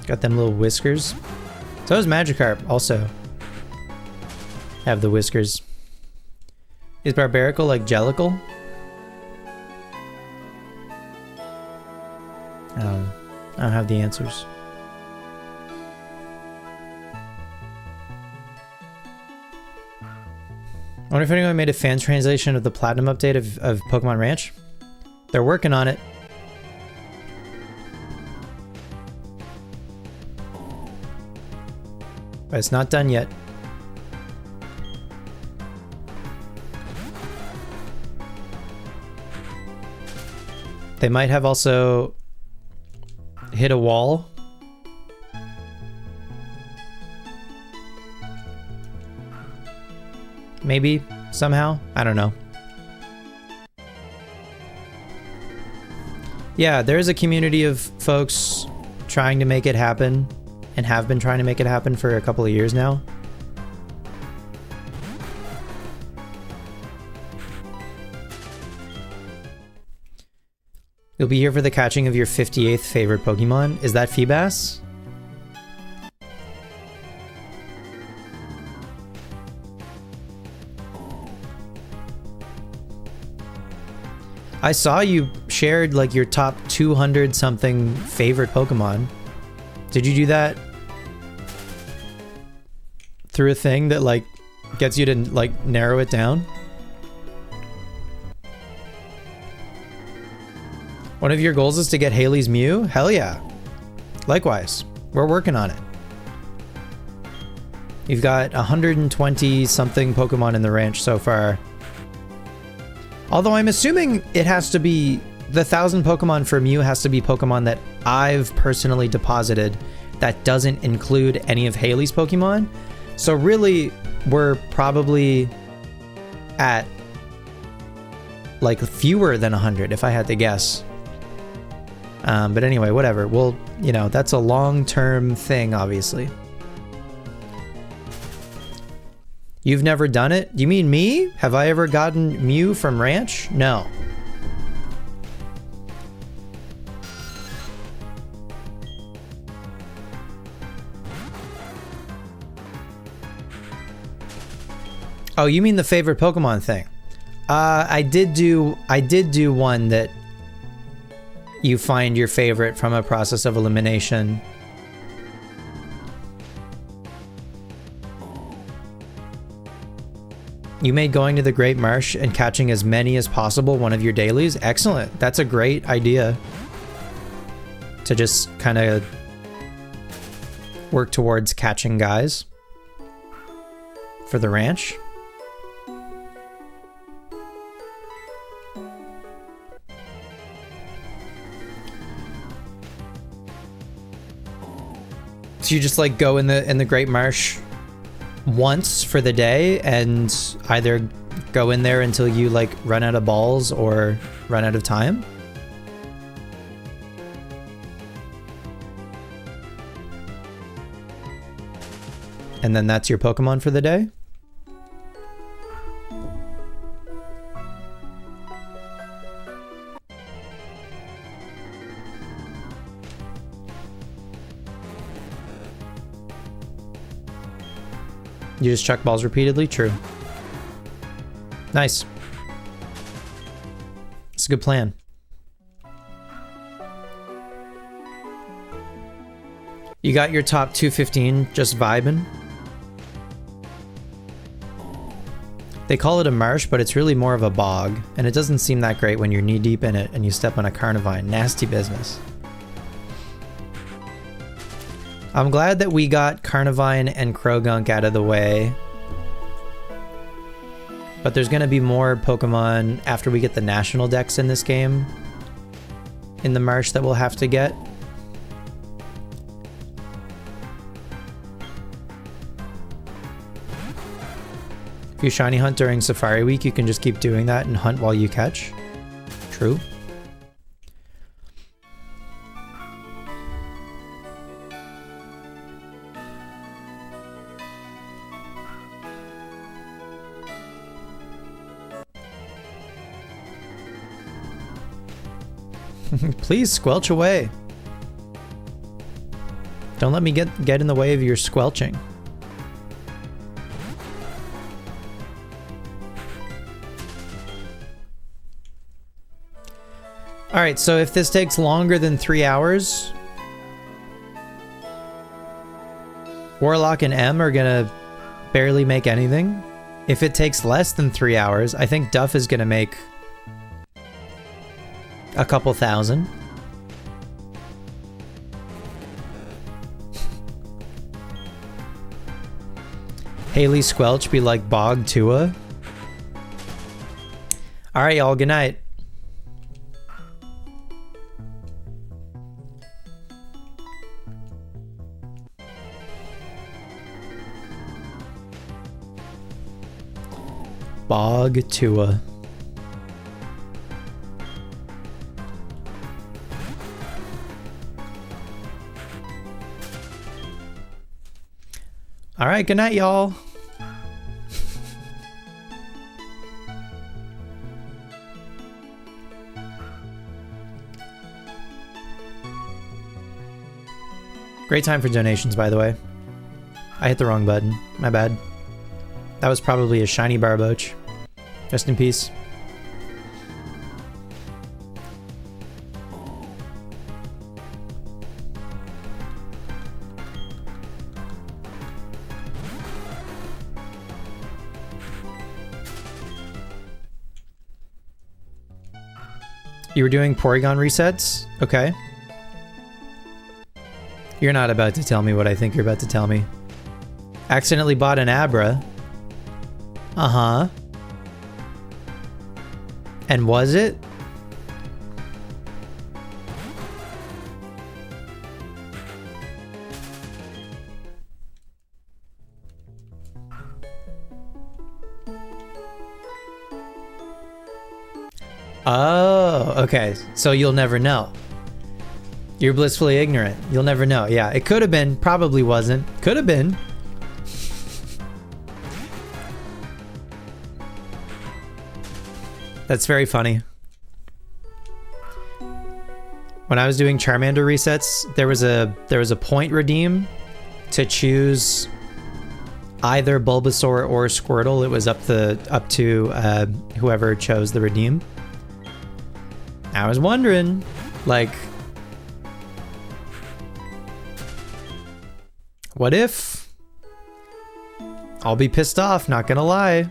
Got them little whiskers. So is Magikarp also. Have the whiskers. Is Barbarical like Jellicle? I don't have the answers. I wonder if anyone made a fan translation of the Platinum update of Pokemon Ranch. They're working on it. But it's not done yet. They might have also hit a wall. Maybe, somehow. I don't know. Yeah, there's a community of folks trying to make it happen and have been trying to make it happen for a couple of years now. You'll be here for the catching of your 58th favorite Pokemon. Is that Feebas? I saw you shared like your top 200 something favorite Pokemon. Did you do that through a thing that like gets you to like narrow it down? One of your goals is to get Haley's Mew? Hell yeah. Likewise. We're working on it. You've got 120 something Pokemon in the ranch so far. Although I'm assuming it has to be, the 1,000 Pokemon for Mew has to be Pokemon that I've personally deposited that doesn't include any of Haley's Pokemon. So really, we're probably at like fewer than 100 if I had to guess. But anyway, whatever. Well, you know, that's a long-term thing, obviously. You've never done it? You mean me? Have I ever gotten Mew from Ranch? No. Oh, you mean the favorite Pokemon thing? I did do one that you find your favorite from a process of elimination. You made going to the Great Marsh and catching as many as possible one of your dailies. Excellent. That's a great idea. To just kind of work towards catching guys for the ranch. So you just like go in the Great Marsh once for the day and either go in there until you like run out of balls or run out of time? And then that's your Pokemon for the day? You just chuck balls repeatedly? True. Nice. It's a good plan. You got your top 215 just vibing? They call it a marsh, but it's really more of a bog, and it doesn't seem that great when you're knee deep in it and you step on a Carnivine. Nasty business. I'm glad that we got Carnivine and Croagunk out of the way. But there's going to be more Pokemon after we get the national dex in this game. In the marsh that we'll have to get. If you shiny hunt during Safari Week, you can just keep doing that and hunt while you catch. True. Please squelch away. Don't let me get in the way of your squelching. All right, so if this takes longer than 3 hours, Warlock and M are gonna barely make anything. If it takes less than 3 hours, I think Duff is gonna make a couple thousand. Haley Squelch be like Bog Tua. All right, y'all, good night. Bog Tua. All right, good night, y'all. Great time for donations, by the way. I hit the wrong button. My bad. That was probably a shiny Barboach. Rest in peace. You were doing Porygon resets? Okay. You're not about to tell me what I think you're about to tell me. Accidentally bought an Abra. Uh-huh. And was it? Oh, okay. So you'll never know. You're blissfully ignorant. You'll never know. Yeah, it could have been. Probably wasn't. Could have been. That's very funny. When I was doing Charmander resets, there was a point redeem to choose either Bulbasaur or Squirtle. It was up to whoever chose the redeem. I was wondering, like, what if? I'll be pissed off, not gonna lie.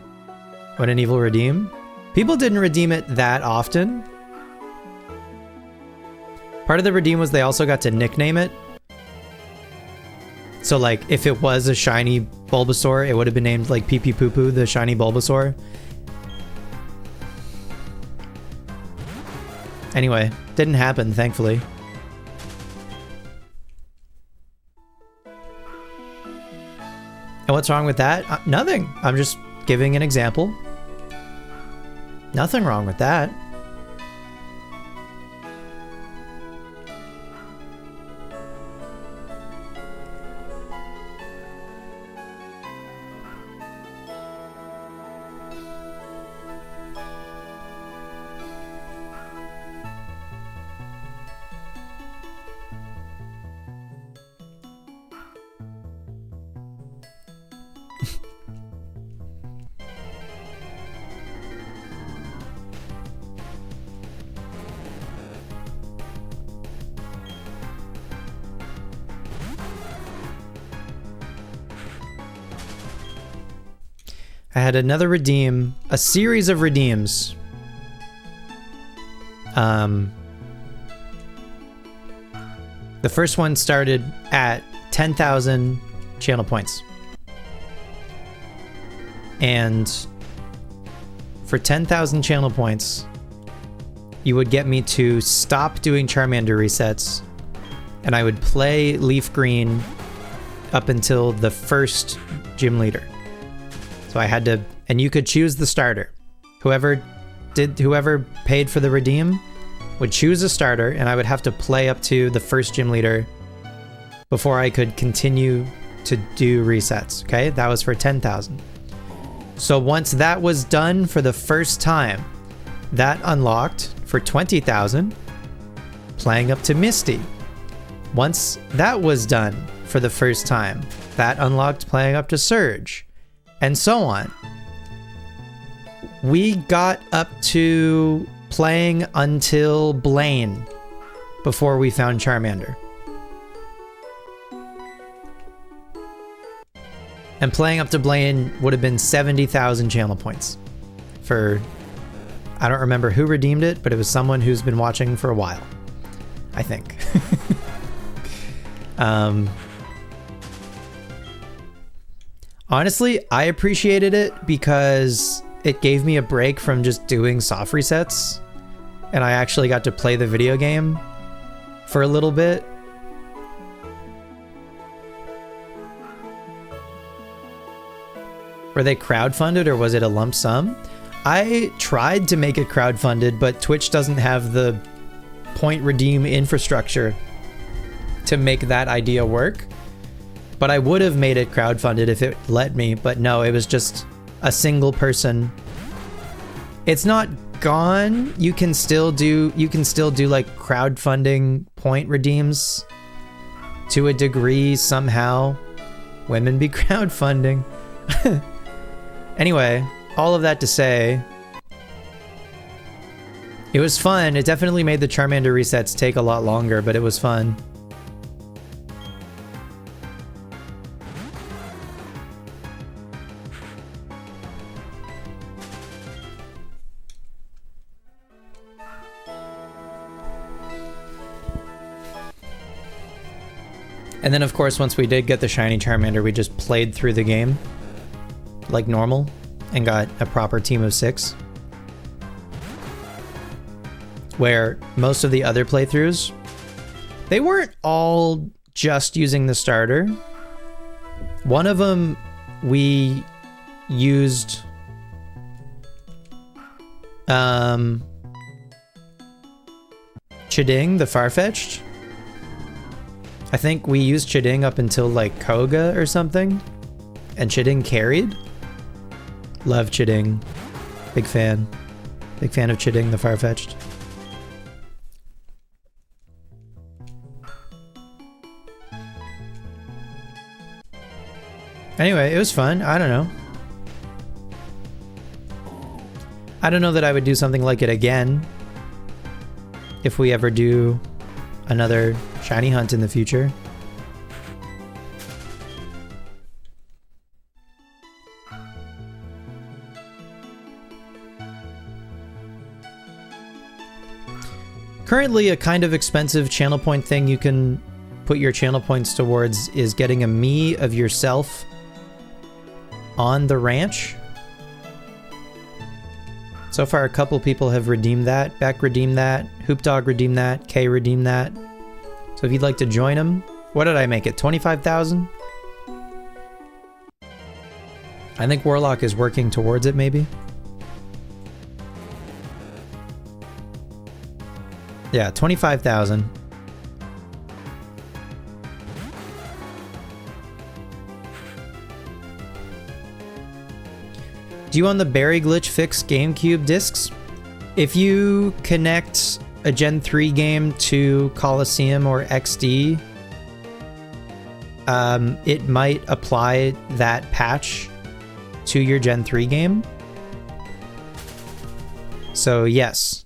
What an evil redeem. People didn't redeem it that often. Part of the redeem was they also got to nickname it. So like, if it was a shiny Bulbasaur, it would have been named like Pee Pee Poo Poo, the shiny Bulbasaur. Anyway, didn't happen, thankfully. And what's wrong with that? Nothing. I'm just giving an example. Nothing wrong with that. I had another redeem, a series of redeems. The first one started at 10,000 channel points. And for 10,000 channel points, you would get me to stop doing Charmander resets, and I would play Leaf Green up until the first gym leader. So I had to, and you could choose the starter. Whoever paid for the redeem would choose a starter, and I would have to play up to the first gym leader before I could continue to do resets. Okay, that was for 10,000. So once that was done for the first time, that unlocked for 20,000. playing up to Misty. Once that was done for the first time, that unlocked playing up to Surge, and so on. We got up to playing until Blaine before we found Charmander. And playing up to Blaine would have been 70,000 channel points for, I don't remember who redeemed it, but it was someone who's been watching for a while, I think. Honestly, I appreciated it because it gave me a break from just doing soft resets, and I actually got to play the video game for a little bit. Were they crowdfunded or was it a lump sum? I tried to make it crowdfunded, but Twitch doesn't have the point redeem infrastructure to make that idea work. But I would have made it crowdfunded if it let me, but no, it was just a single person. It's not gone. You can still do like crowdfunding point redeems to a degree somehow. Women be crowdfunding. Anyway, all of that to say, it was fun. It definitely made the Charmander resets take a lot longer, but it was fun. And then, of course, once we did get the shiny Charmander, we just played through the game like normal and got a proper team of 6. Where most of the other playthroughs, they weren't all just using the starter. One of them, we used Chiding, the Farfetch'd. I think we used Chiding up until like Koga or something, and Chiding carried. Love Chiding. Big fan. Big fan of Chiding, the Farfetch'd. Anyway, it was fun. I don't know. I don't know that I would do something like it again if we ever do another shiny hunt in the future. Currently, a kind of expensive channel point thing you can put your channel points towards is getting a Mii of yourself on the ranch. So far, a couple people have redeemed that. Beck redeemed that. Hoopdog redeemed that. Kay redeemed that. So if you'd like to join them, what did I make it? 25,000? I think Warlock is working towards it, maybe. Yeah, 25,000. Do you want the Berry Glitch fix GameCube discs? If you connect a Gen 3 game to Coliseum or XD, it might apply that patch to your Gen 3 game. So yes.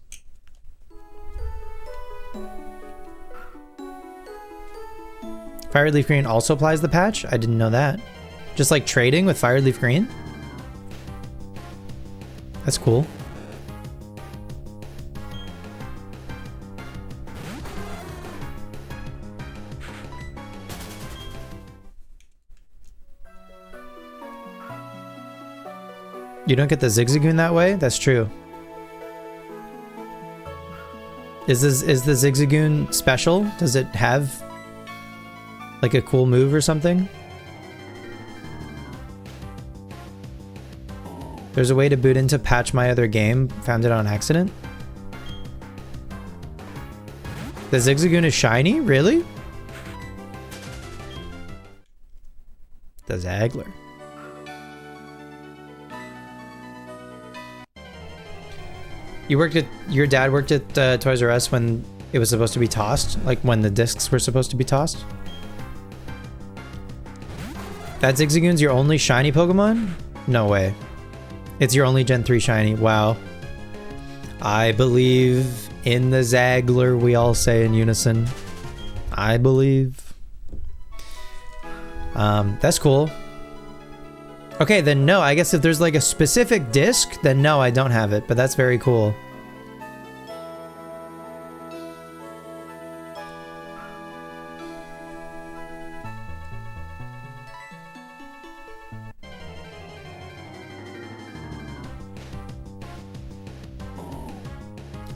Fire Leaf Green also applies the patch? I didn't know that. Just like trading with Fire Leaf Green? That's cool. You don't get the Zigzagoon that way? That's true. Is the Zigzagoon special? Does it have like a cool move or something? There's a way to boot into Patch My Other Game. Found it on accident. The Zigzagoon is shiny? Really? The Zagler. Your dad worked at Toys R Us when it was supposed to be tossed, like when the discs were supposed to be tossed. That Zigzagoon's your only shiny Pokemon? No way. It's your only Gen 3 shiny. Wow. I believe in the Zagler, we all say in unison. I believe. That's cool. Okay, then no, I guess if there's like a specific disc, then no, I don't have it, but that's very cool.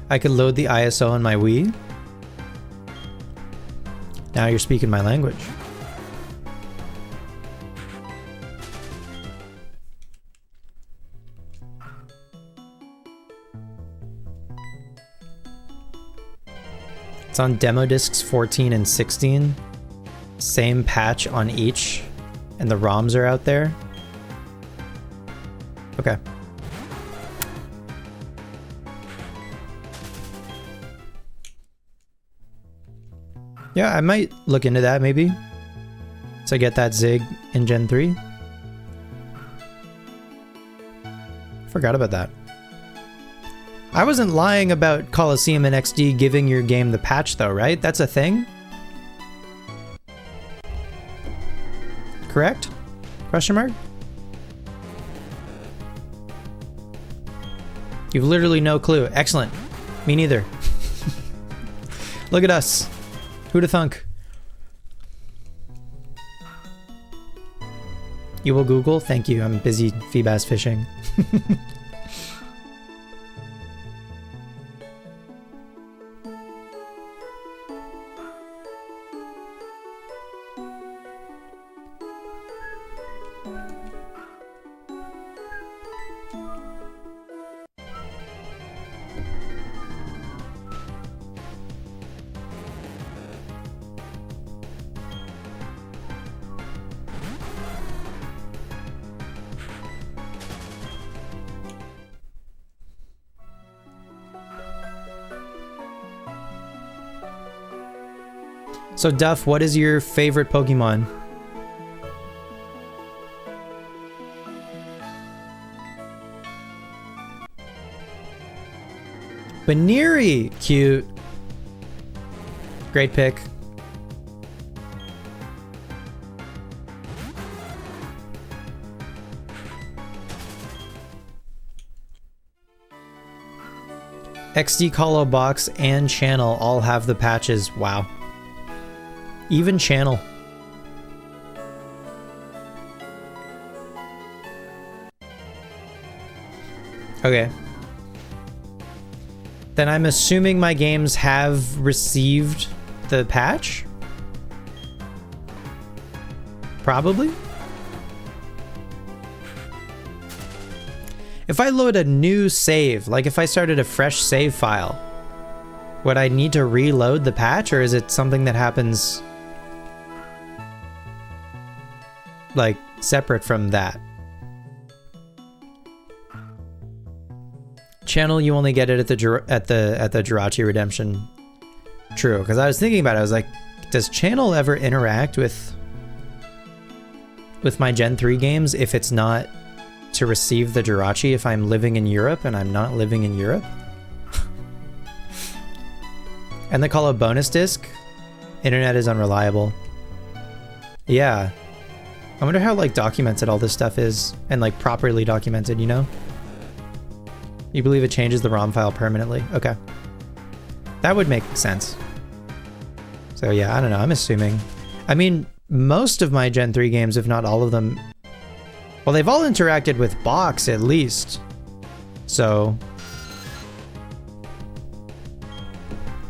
I could load the ISO on my Wii. Now you're speaking my language. It's on demo discs 14 and 16. Same patch on each, and the ROMs are out there. Okay. Yeah, I might look into that maybe. So get that Zig in Gen 3. Forgot about that. I wasn't lying about Coliseum and XD giving your game the patch though, right? That's a thing? Correct? Question mark? You've literally no clue. Excellent. Me neither. Look at us. Who'da thunk? You will Google? Thank you. I'm busy Feebas fishing. So Duff, what is your favorite Pokemon? Baneri! Cute. Great pick. XD Colo Box and Channel all have the patches. Wow. Even Channel. Okay. Then I'm assuming my games have received the patch? Probably? If I load a new save, like if I started a fresh save file, would I need to reload the patch, or is it something that happens like separate from that? Channel, you only get it at the Jirachi Redemption. True, because I was thinking about it. I was like, does Channel ever interact with my Gen 3 games if it's not to receive the Jirachi if I'm living in Europe and I'm not living in Europe? And they call it bonus disc. Internet is unreliable. Yeah. I wonder how like documented all this stuff is, and like properly documented, you know? You believe it changes the ROM file permanently? Okay. That would make sense. So yeah, I don't know, I'm assuming. I mean, most of my Gen 3 games, if not all of them, well, they've all interacted with Box at least. So.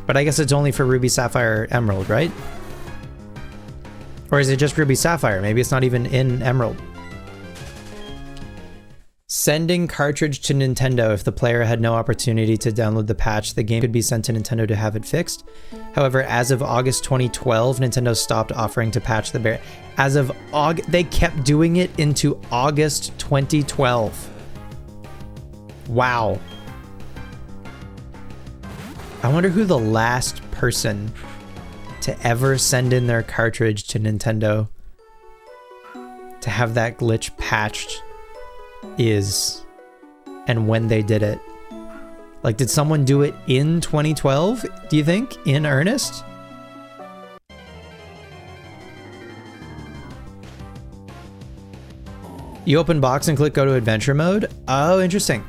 But I guess it's only for Ruby, Sapphire, Emerald, right? Or is it just Ruby Sapphire? Maybe it's not even in Emerald. Sending cartridge to Nintendo. If the player had no opportunity to download the patch, the game could be sent to Nintendo to have it fixed. However, as of August 2012, Nintendo stopped offering to patch the bear. As of August, they kept doing it into August 2012. Wow. I wonder who the last person to ever send in their cartridge to Nintendo to have that glitch patched is, and when they did it. Like, did someone do it in 2012, do you think? In earnest? You open box and click go to adventure mode? Oh, interesting.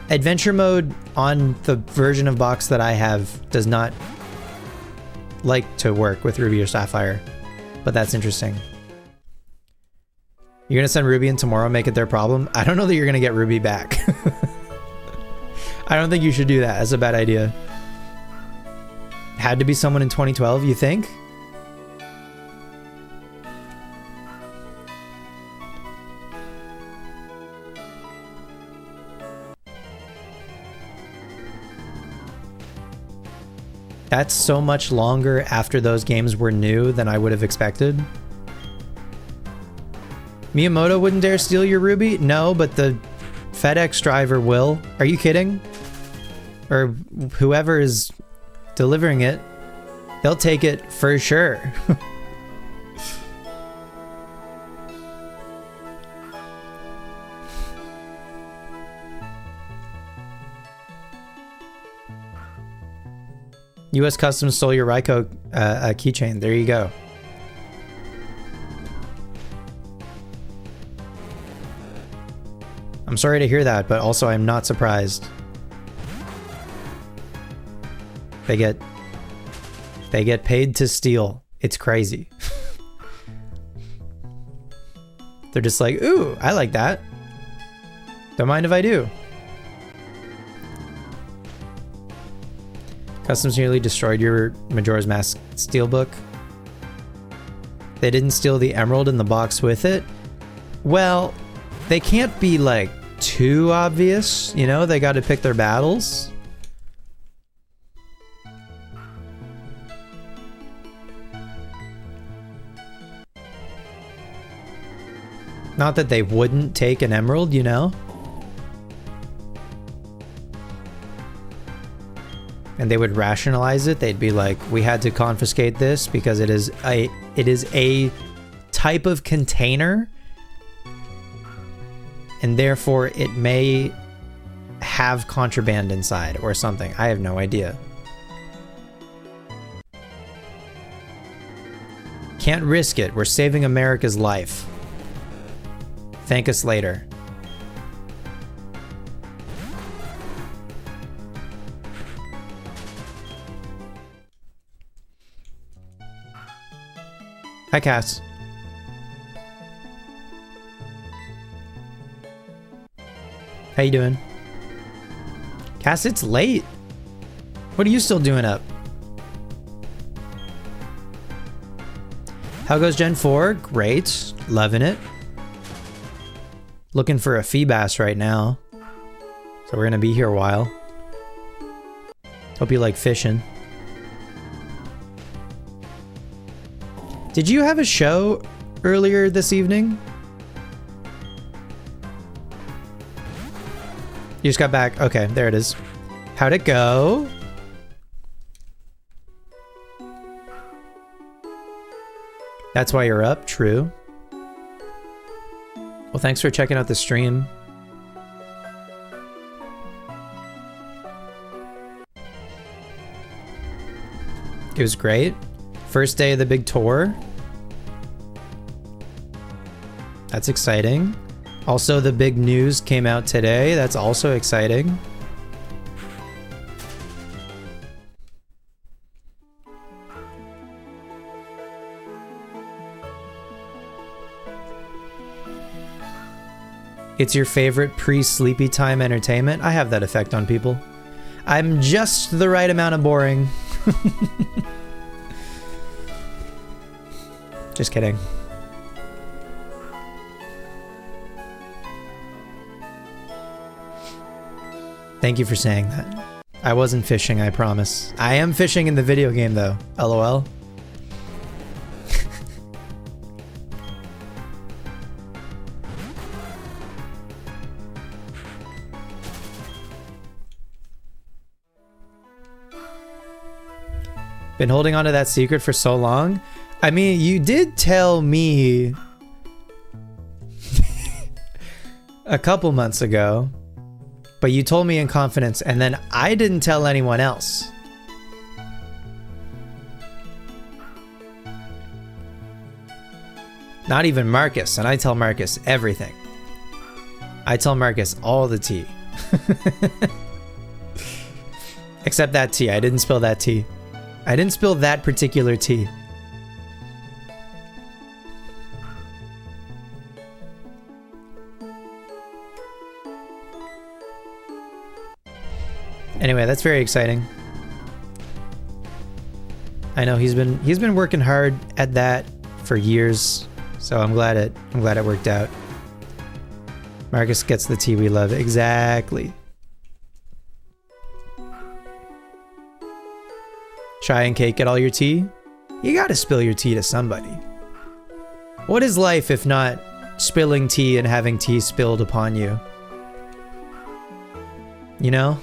Adventure mode on the version of box that I have does not like to work with Ruby or Sapphire, but that's interesting. You're gonna send Ruby in tomorrow, make it their problem? I don't know that you're gonna get Ruby back. I don't think you should do that. That's a bad idea. Had to be someone in 2012, you think? That's so much longer after those games were new than I would have expected. Miyamoto wouldn't dare steal your Ruby? No, but the FedEx driver will. Are you kidding? Or whoever is delivering it, they'll take it for sure. US Customs stole your Raiko keychain. There you go. I'm sorry to hear that, but also I'm not surprised. They get paid to steal. It's crazy. They're just like, ooh, I like that. Don't mind if I do. Customs nearly destroyed your Majora's Mask steelbook. They didn't steal the emerald in the box with it. Well, they can't be like too obvious, you know? They got to pick their battles. Not that they wouldn't take an emerald, you know? And they would rationalize it. They'd be like, we had to confiscate this because it is a type of container, and therefore it may have contraband inside or something. I have no idea. Can't risk it. We're saving America's life. Thank us later. Hi, Cass. How you doing? Cass, it's late. What are you still doing up? How goes Gen 4? Great. Loving it. Looking for a Feebas right now. So we're gonna be here a while. Hope you like fishing. Did you have a show earlier this evening? You just got back? Okay, there it is. How'd it go? That's why you're up? True. Well, thanks for checking out the stream. It was great. First day of the big tour. That's exciting. Also, the big news came out today. That's also exciting. It's your favorite pre-sleepy time entertainment? I have that effect on people. I'm just the right amount of boring. Just kidding. Thank you for saying that. I wasn't fishing, I promise. I am fishing in the video game though. LOL. Been holding on to that secret for so long. I mean, you did tell me a couple months ago, but you told me in confidence, and then I didn't tell anyone else. Not even Marcus, and I tell Marcus everything. I tell Marcus all the tea. Except that tea. I didn't spill that tea. I didn't spill that particular tea. Anyway, that's very exciting. I know he's been working hard at that for years, so I'm glad it worked out. Marcus gets the tea we love. Exactly. Shy and Cake, get all your tea? You gotta spill your tea to somebody. What is life if not spilling tea and having tea spilled upon you? You know?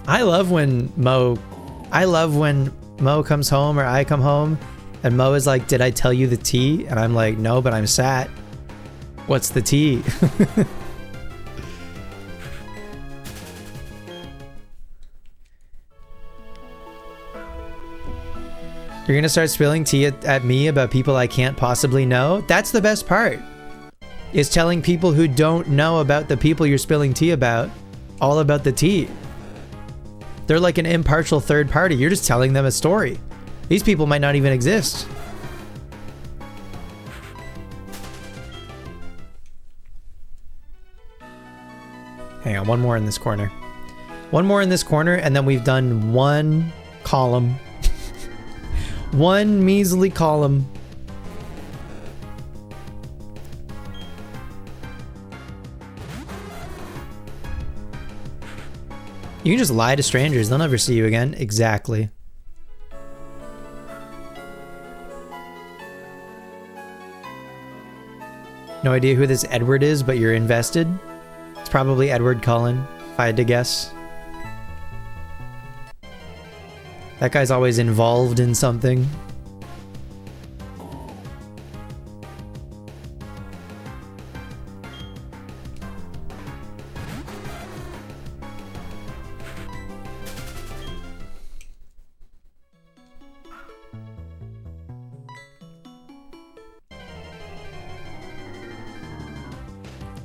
I love when Mo comes home or I come home and Mo is like, did I tell you the tea? And I'm like, no, but I'm sat. What's the tea? You're gonna start spilling tea at me about people I can't possibly know? That's the best part. Is telling people who don't know about the people you're spilling tea about all about the tea. They're like an impartial third party. You're just telling them a story. These people might not even exist. Hang on, one more in this corner. One more in this corner, and then we've done one column. One measly column. You can just lie to strangers. They'll never see you again. Exactly. No idea who this Edward is, but you're invested. It's probably Edward Cullen, if I had to guess. That guy's always involved in something.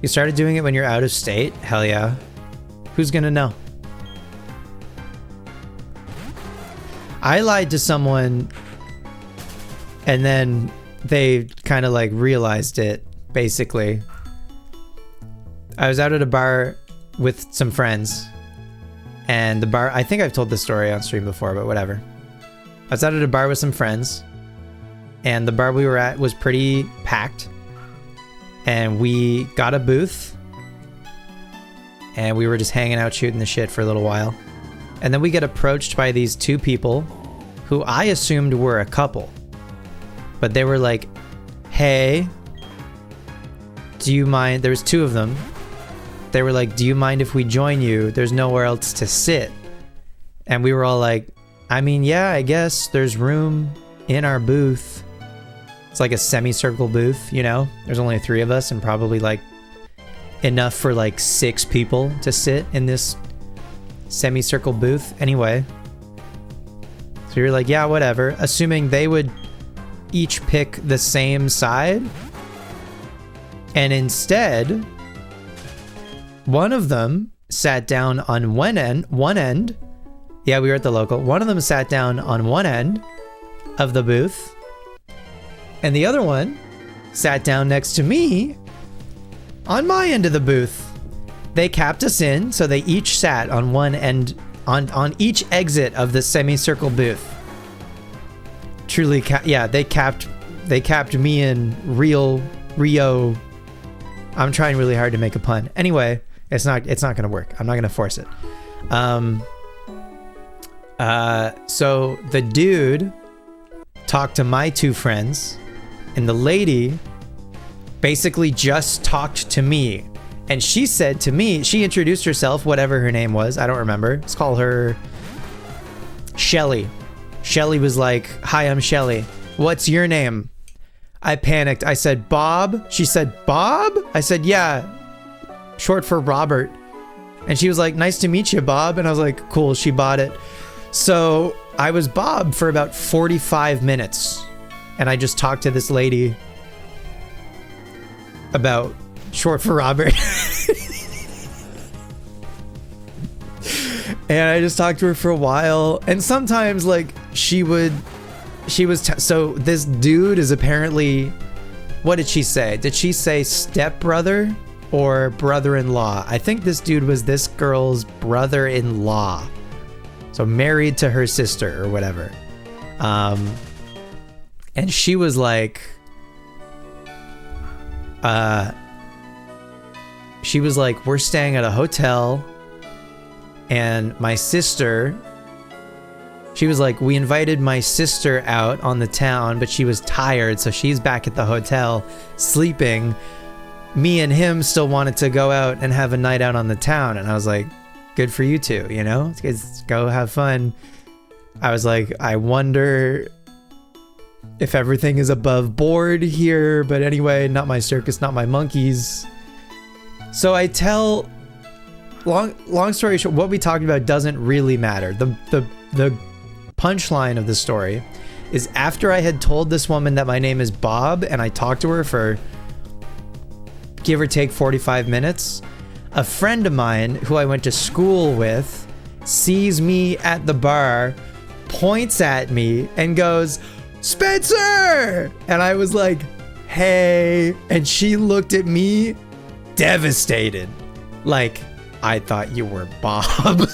You started doing it when you're out of state? Hell yeah. Who's gonna know? I lied to someone and then they kind of like realized it, basically. I was out at a bar with some friends and the bar, I think I've told this story on stream before, but whatever. I was out at a bar with some friends and the bar we were at was pretty packed. And we got a booth and we were just hanging out shooting the shit for a little while. And then we get approached by these two people who I assumed were a couple. But they were like, hey, do you mind? There was two of them. They were like, do you mind if we join you? There's nowhere else to sit. And we were all like, I mean, yeah, I guess there's room in our booth. It's like a semicircle booth, you know? There's only three of us and probably like enough for like 6 people to sit in this semicircle booth. Anyway. So you're like, yeah, whatever. Assuming they would each pick the same side. And instead, one of them sat down on one end. Yeah, we were at the local. One of them sat down on one end of the booth. And the other one sat down next to me on my end of the booth. They capped us in, so they each sat on one end, on each exit of the semicircle booth. Truly, yeah, they capped me in Rio. I'm trying really hard to make a pun. Anyway, it's not gonna work. I'm not gonna force it. So the dude talked to my two friends. And the lady basically just talked to me And she said to me, she introduced herself, whatever her name was, I don't remember. Let's call her Shelly. Shelly was like, "Hi, I'm Shelly. What's your name?" I panicked. I said, "Bob." She said, "Bob?" I said, "Yeah, short for Robert." And she was like, "Nice to meet you, Bob." And I was like, "Cool." She bought it. So I was Bob for about 45 minutes. And I just talked to this lady about short for Robert. And I just talked to her for a while. And sometimes, like, so this dude is apparently, what did she say? Did she say stepbrother or brother-in-law? I think this dude was this girl's brother-in-law. So married to her sister or whatever. And she was like, we're staying at a hotel, and my sister, she was like, we invited my sister out on the town, but she was tired, so she's back at the hotel sleeping. Me and him still wanted to go out and have a night out on the town, and I was like, good for you two, you know? Let's go have fun. I was like, I wonder if everything is above board here, but anyway, not my circus, not my monkeys. So I tell, long story short, what we talked about doesn't really matter. The punchline of the story is, after I had told this woman that my name is Bob and I talked to her for give or take 45 minutes, a friend of mine who I went to school with sees me at the bar, points at me and goes, "Spencer!" And I was like, "Hey." And she looked at me devastated. Like, I thought you were Bob.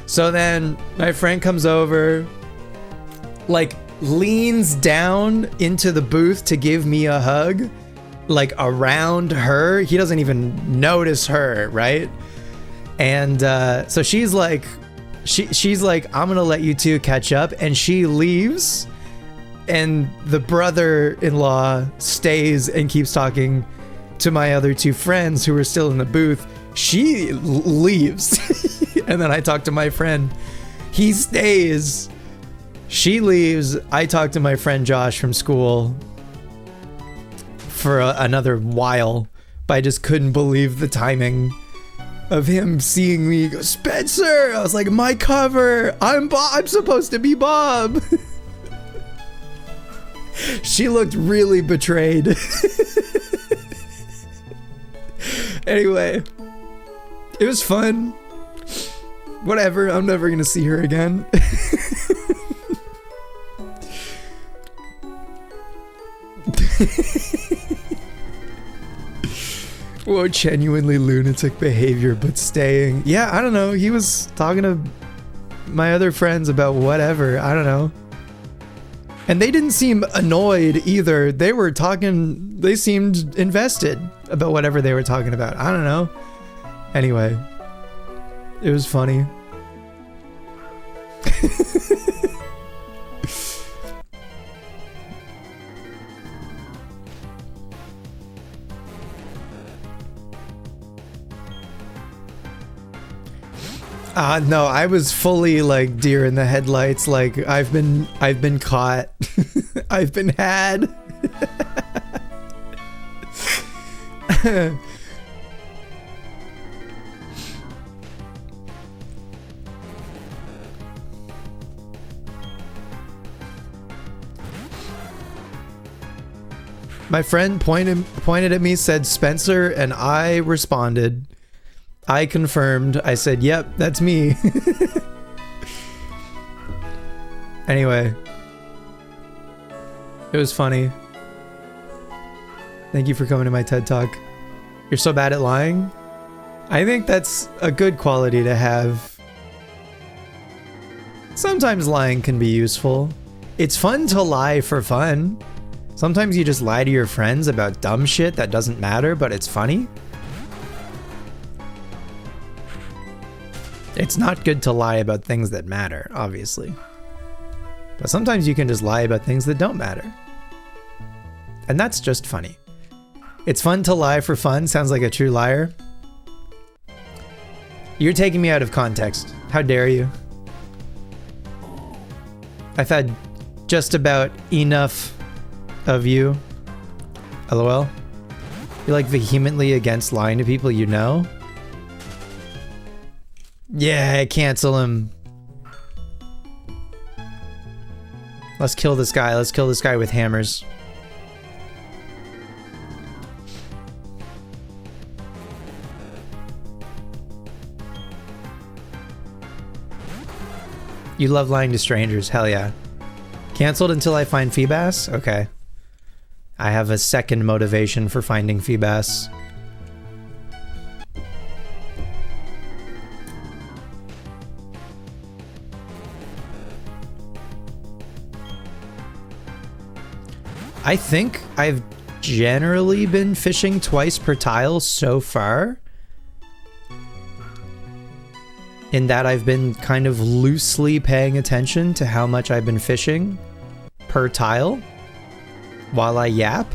So then my friend comes over, like, leans down into the booth to give me a hug, like around her. He doesn't even notice her, right? And so she's like, she's like, "I'm gonna let you two catch up," and she leaves, and the brother-in-law stays and keeps talking to my other two friends who were still in the booth. She leaves. And then I talk to my friend. He stays. She leaves. I talk to my friend Josh from school for another while, but I just couldn't believe the timing of him seeing me go, "Spencer!" I was like, "My cover! I'm supposed to be Bob!" She looked really betrayed. Anyway, it was fun. Whatever, I'm never gonna see her again. Whoa, genuinely lunatic behavior, but staying. Yeah, I don't know. He was talking to my other friends about whatever. I don't know. And they didn't seem annoyed either. They were talking, they seemed invested about whatever they were talking about. I don't know. Anyway, it was funny. No, I was fully like deer in the headlights. Like, I've been caught. I've been had. My friend pointed at me, said Spencer, and I responded. I confirmed. I said, "Yep, that's me." Anyway, it was funny. Thank you for coming to my TED Talk. You're so bad at lying? I think that's a good quality to have. Sometimes lying can be useful. It's fun to lie for fun. Sometimes you just lie to your friends about dumb shit that doesn't matter, but it's funny. It's not good to lie about things that matter, obviously. But sometimes you can just lie about things that don't matter. And that's just funny. It's fun to lie for fun. Sounds like a true liar. You're taking me out of context. How dare you? I've had just about enough of you. LOL. You're like vehemently against lying to people you know? Yeah, cancel him. Let's kill this guy. Let's kill this guy with hammers. You love lying to strangers. Hell yeah. Cancelled until I find Feebas? Okay. I have a second motivation for finding Feebas. I think I've generally been fishing twice per tile so far. In that I've been kind of loosely paying attention to how much I've been fishing per tile while I yap.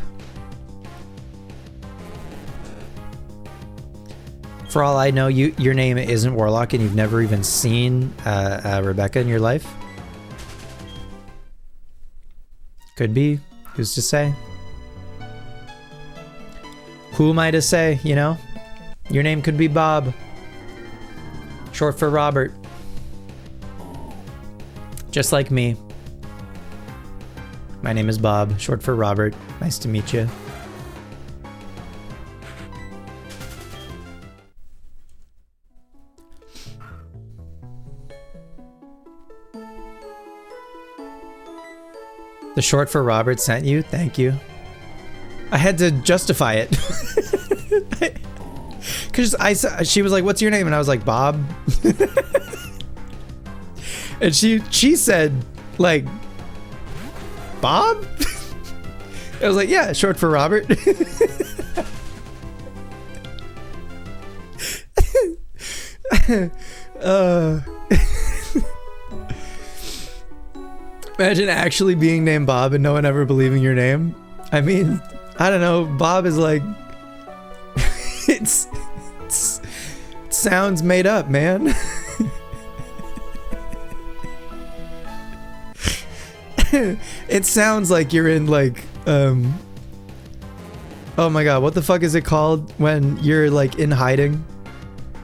For all I know, your name isn't Warlock and you've never even seen Rebecca in your life. Could be. Who's to say? Who am I to say, you know? Your name could be Bob. Short for Robert. Just like me. My name is Bob, short for Robert. Nice to meet you. The short for Robert sent you? Thank you. I had to justify it. Because she was like, what's your name? And I was like, Bob. And she said, like, Bob? I was like, yeah, short for Robert. Imagine actually being named Bob and no one ever believing your name. I mean, I don't know. Bob is like, it sounds made up, man. It sounds like you're in like, oh my god, what the fuck is it called when you're like in hiding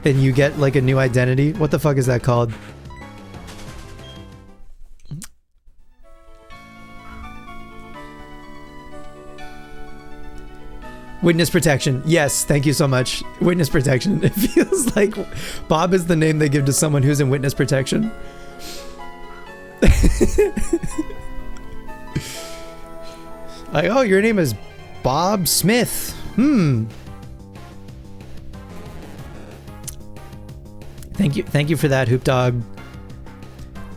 and you get like a new identity? What the fuck is that called? Witness protection. Yes, thank you so much. Witness protection. It feels like Bob is the name they give to someone who's in witness protection. Like, oh, your name is Bob Smith. Thank you for that, Hoop Dog.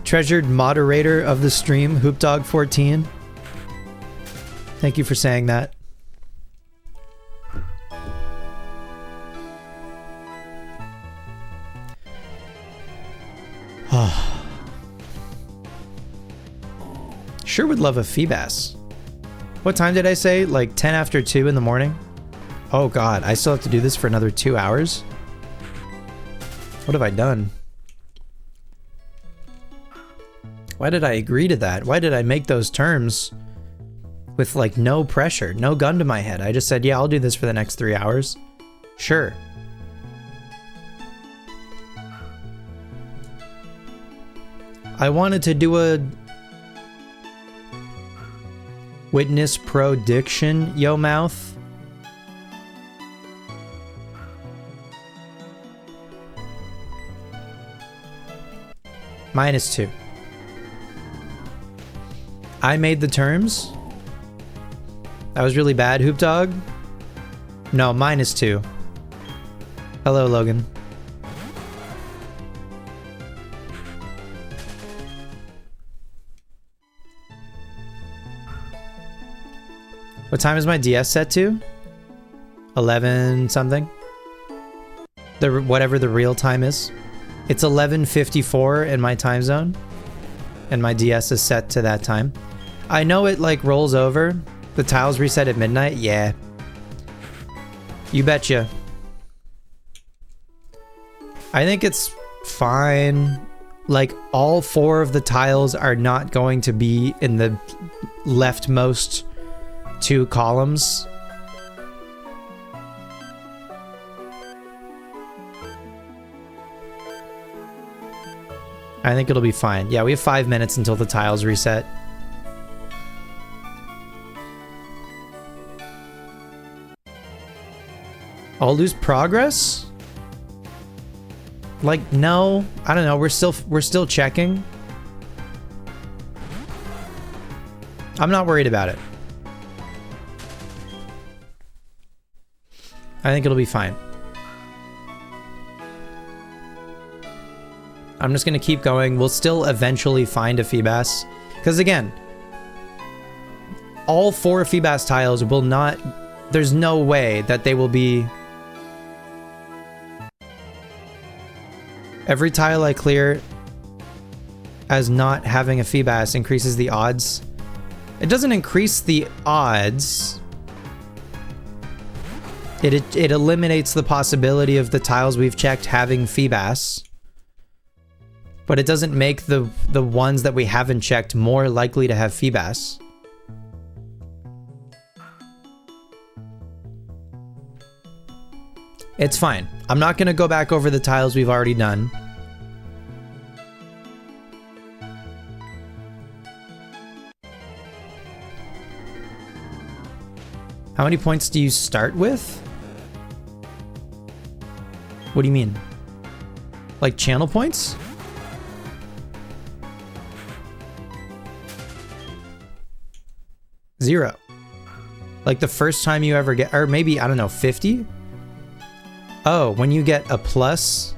Treasured moderator of the stream, Hoop Dog 14. Thank you for saying that. Sure would love a Feebas. What time did I say? Like 10 after 2 in the morning? Oh god, I still have to do this for another 2 hours? What have I done? Why did I agree to that? Why did I make those terms with like no pressure, no gun to my head? I just said, yeah, I'll do this for the next 3 hours. Sure. I wanted to do a witness prediction, yo mouth. -2. I made the terms. That was really bad, Hoop Dog. No, -2. Hello, Logan. What time is my DS set to? 11 something? Whatever the real time is. It's 11:54 in my time zone. And my DS is set to that time. I know it like rolls over. The tiles reset at midnight, yeah. You betcha. I think it's fine. Like, all 4 of the tiles are not going to be in the leftmost 2 columns. I think it'll be fine. Yeah, we have 5 minutes until the tiles reset. I'll lose progress? Like, no. I don't know. We're still checking. I'm not worried about it. I think it'll be fine. I'm just gonna keep going. We'll still eventually find a Feebas. Because again, all 4 Feebas tiles will not... There's no way that they will be... Every tile I clear as not having a Feebas increases the odds. It doesn't increase the odds. It eliminates the possibility of the tiles we've checked having Feebas. But it doesn't make the ones that we haven't checked more likely to have Feebas. It's fine. I'm not going to go back over the tiles we've already done. How many points do you start with? What do you mean? Like channel points? Zero. Like the first time you ever get, or maybe, I don't know, 50? Oh, when you get a plus,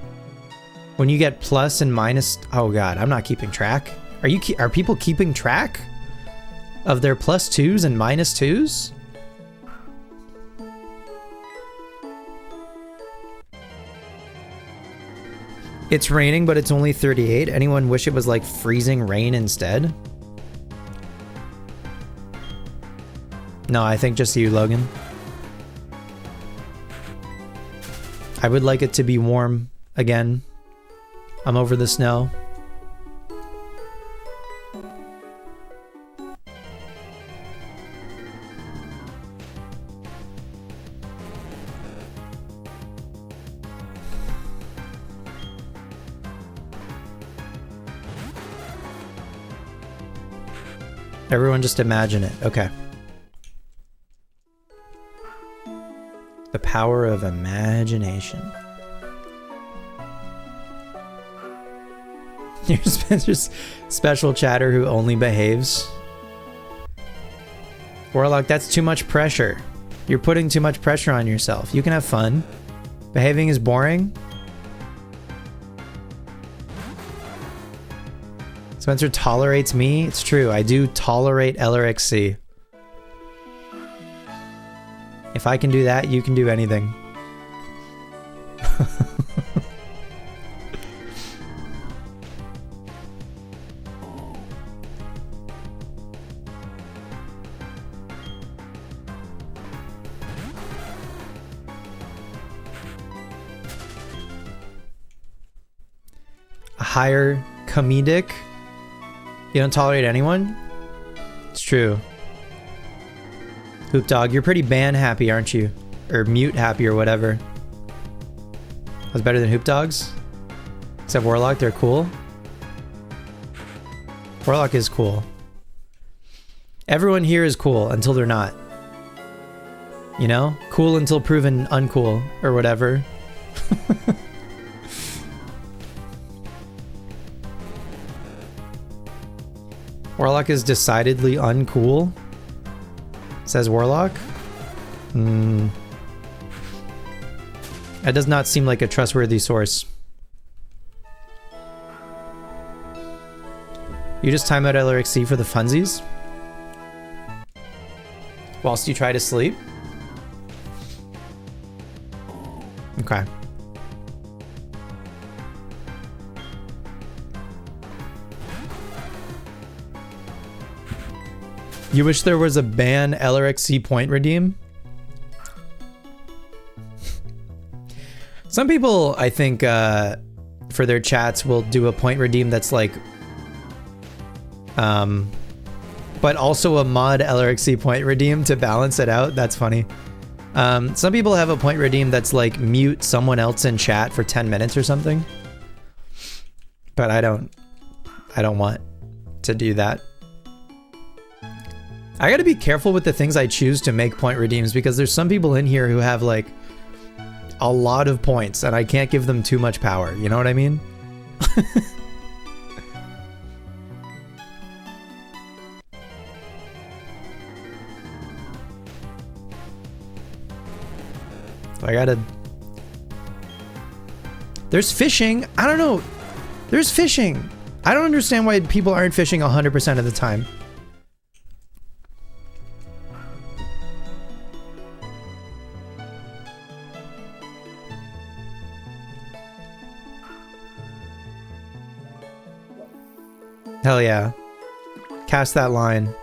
when you get plus and minus, oh god, I'm not keeping track. Are people keeping track of their plus 2s and minus 2s? It's raining, but it's only 38. Anyone wish it was like freezing rain instead? No, I think just you, Logan. I would like it to be warm again. I'm over the snow. Everyone just imagine it. Okay. The power of imagination. Here's Spencer's special chatter who only behaves. Warlock, that's too much pressure. You're putting too much pressure on yourself. You can have fun. Behaving is boring. Spencer tolerates me. It's true. I do tolerate LRXC. If I can do that, you can do anything. A higher comedic. You don't tolerate anyone? It's true. Hoop Dog, you're pretty ban happy, aren't you? Or mute happy or whatever. That's better than Hoop Dogs? Except Warlock, they're cool. Warlock is cool. Everyone here is cool until they're not. You know? Cool until proven uncool or whatever. Warlock is decidedly uncool. Says Warlock. That does not seem like a trustworthy source. You just time out LRXC for the funsies? Whilst you try to sleep? Okay. You wish there was a ban LRXC point redeem? Some people, I think, for their chats will do a point redeem that's like, but also a mod LRXC point redeem to balance it out. That's funny. Some people have a point redeem that's like mute someone else in chat for 10 minutes or something. But I don't want to do that. I gotta be careful with the things I choose to make point redeems because there's some people in here who have like a lot of points and I can't give them too much power. You know what I mean? I gotta... There's fishing. I don't know. There's fishing. I don't understand why people aren't fishing 100% of the time. Hell yeah. Cast that line.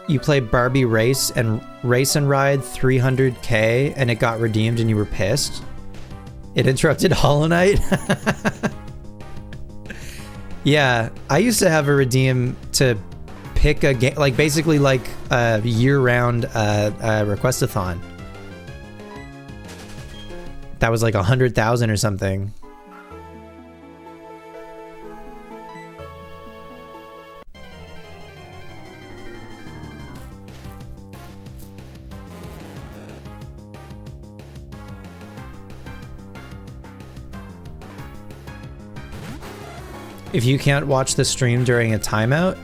You play Barbie Race and Ride 300k and it got redeemed and you were pissed? It interrupted Hollow Knight? Yeah, I used to have a redeem to pick a game, like basically like a year-round requestathon. That was like 100,000 or something. If you can't watch the stream during a timeout,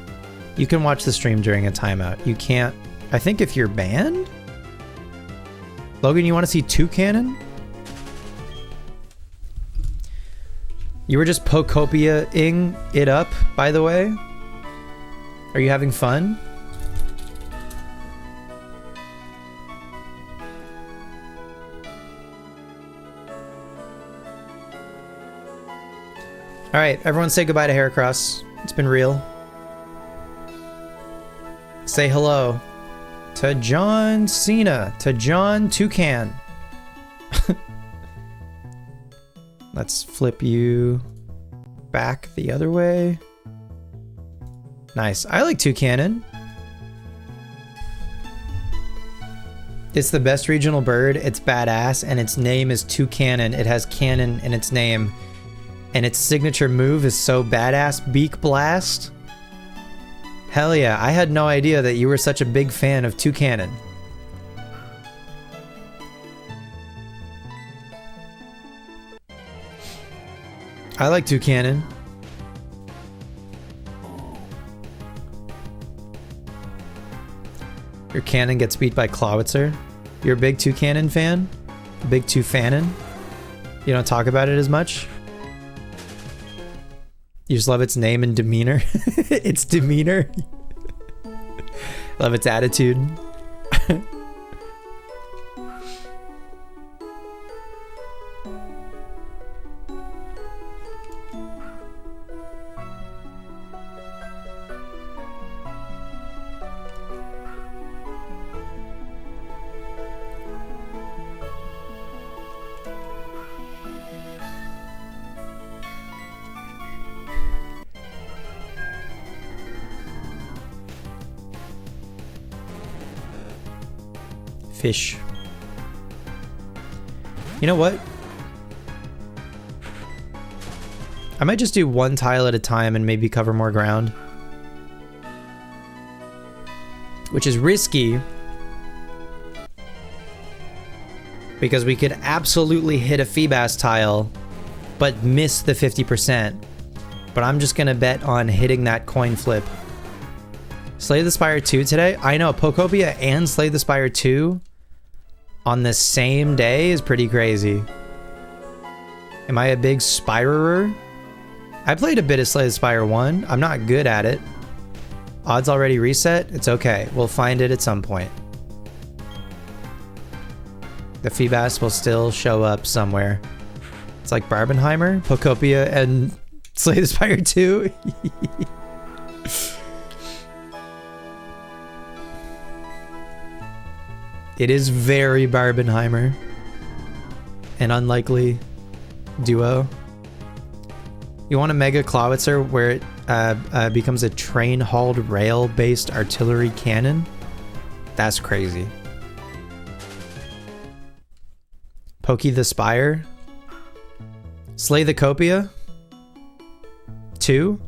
you can watch the stream during a timeout. You can't, I think if you're banned? Logan, you want to see Toucanon? You were just Pokopia-ing it up, by the way? Are you having fun? All right, everyone say goodbye to Heracross. It's been real. Say hello to John Cena, to John Toucan. Let's flip you back the other way. Nice. I like Toucanon. It's the best regional bird. It's badass, and its name is Toucanon. It has cannon in its name. And its signature move is so badass, Beak Blast. Hell yeah, I had no idea that you were such a big fan of Toucanon. I like Toucanon. Your cannon gets beat by Clawitzer. You're a big Toucanon fan? Big Toufanon? You don't talk about it as much? You just love its name and demeanor. Its demeanor. Love its attitude. Fish. You know what? I might just do one tile at a time and maybe cover more ground. Which is risky. Because we could absolutely hit a Feebas tile, but miss the 50%. But I'm just gonna bet on hitting that coin flip. Slay the Spire 2 today? I know, Pokopia and Slay the Spire 2 on the same day is pretty crazy. Am I a big Spirerer? I played a bit of Slay the Spire 1. I'm not good at it. Odds already reset? It's okay. We'll find it at some point. The Feebas will still show up somewhere. It's like Barbenheimer, Pokopia, and Slay the Spire 2. It is very Barbenheimer. An unlikely duo. You want a Mega Clawitzer where it becomes a train-hauled rail-based artillery cannon? That's crazy. Pokey the Spire. Slay the Copia. 2.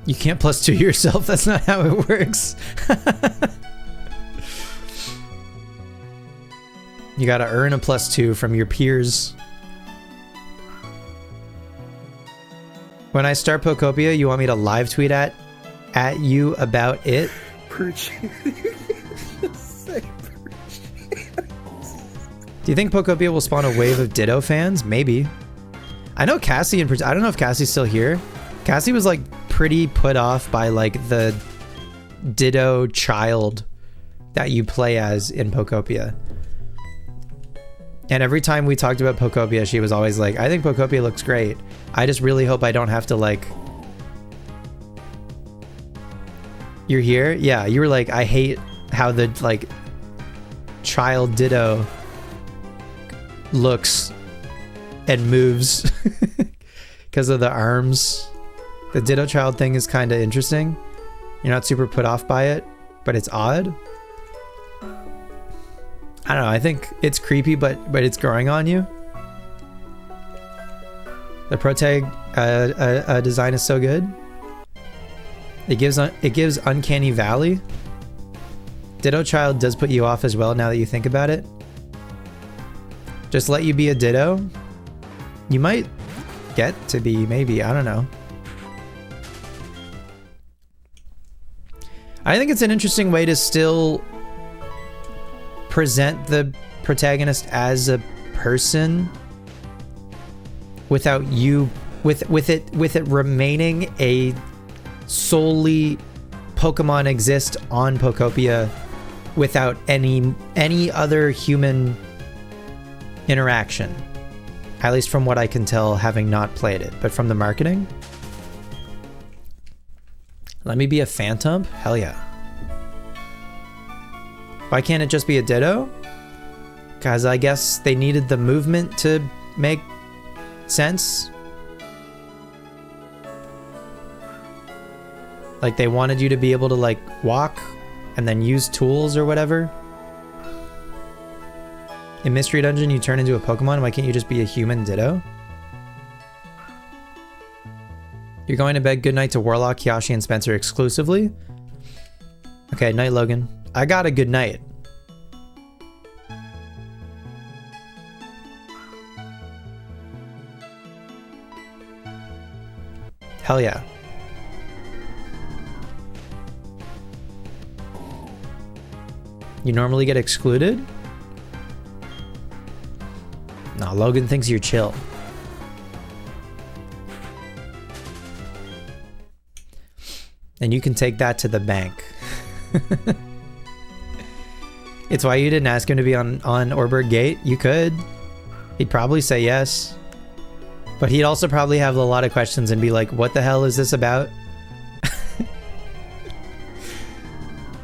You can't +2 yourself. That's not how it works. You gotta earn a +2 from your peers. When I start Pokopia, you want me to live tweet at you about it? Do you think Pokopia will spawn a wave of Ditto fans? Maybe. I know Cassie, I don't know if Cassie's still here. Cassie was like pretty put off by like the Ditto child that you play as in Pokopia. And every time we talked about Pokopia, she was always like, I think Pokopia looks great. I just really hope I don't have to like... You're here? Yeah, you were like, I hate how the like child Ditto looks and moves because of the arms. The Ditto child thing is kind of interesting. You're not super put off by it, but it's odd. I don't know, I think it's creepy, but it's growing on you. The Protag design is so good. It gives Uncanny Valley. Ditto child does put you off as well now that you think about it. Just let you be a Ditto. You might get to be, maybe, I don't know. I think it's an interesting way to still present the protagonist as a person without you with it remaining a solely Pokemon exist on Pokopia without any other human interaction. At least from what I can tell, having not played it, but from the marketing. Let me be a Phantump? Hell yeah. Why can't it just be a Ditto? Because I guess they needed the movement to make sense. Like they wanted you to be able to like walk and then use tools or whatever. In Mystery Dungeon, you turn into a Pokemon. Why can't you just be a human Ditto? You're going to bed. Good night to Warlock, Kyashi, and Spencer exclusively. Okay, night, Logan. I got a good night. Hell yeah. You normally get excluded? No, Logan thinks you're chill. And you can take that to the bank. It's why you didn't ask him to be on Orberg Gate. You could. He'd probably say yes. But he'd also probably have a lot of questions and be like, what the hell is this about?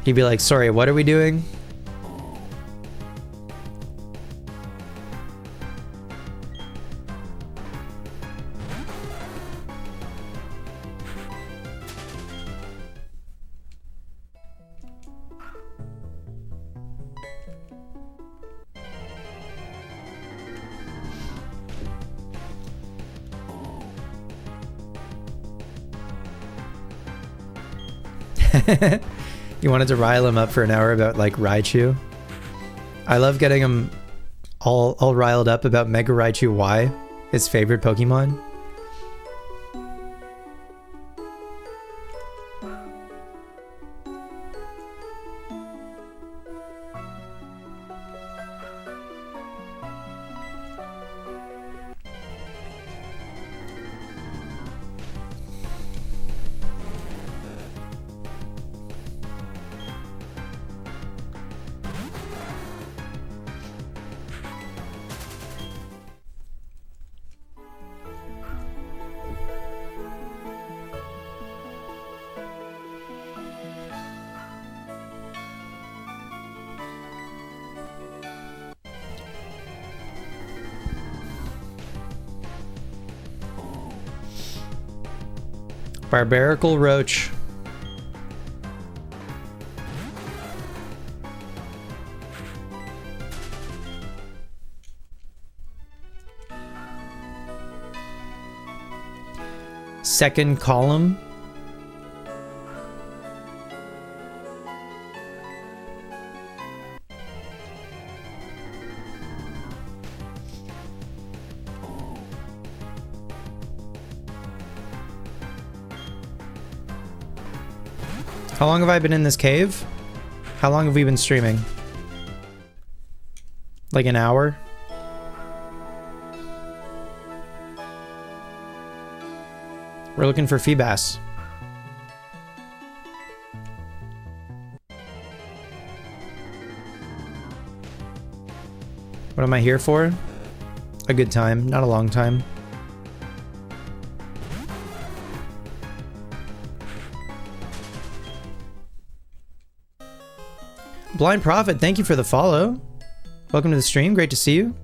He'd be like, sorry, what are we doing? You wanted to rile him up for an hour about like Raichu. I love getting him all riled up about Mega Raichu Y, his favorite Pokemon. Barbarical Roach. Second column. How long have I been in this cave? How long have we been streaming? Like an hour? We're looking for Feebas. What am I here for? A good time, not a long time. Blind Prophet, thank you for the follow. Welcome to the stream, great to see you.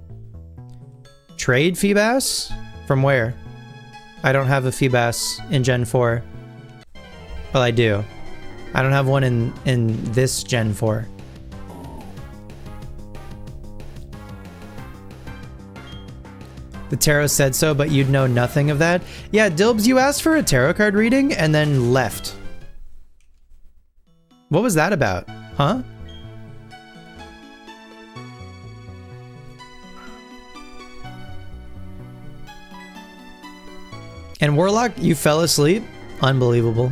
Trade Feebas? From where? I don't have a Feebas in Gen 4. Well, I do. I don't have one in this Gen 4. The tarot said so, but you'd know nothing of that. Yeah, Dilbs, you asked for a tarot card reading and then left. What was that about? Huh? And Warlock, you fell asleep? Unbelievable.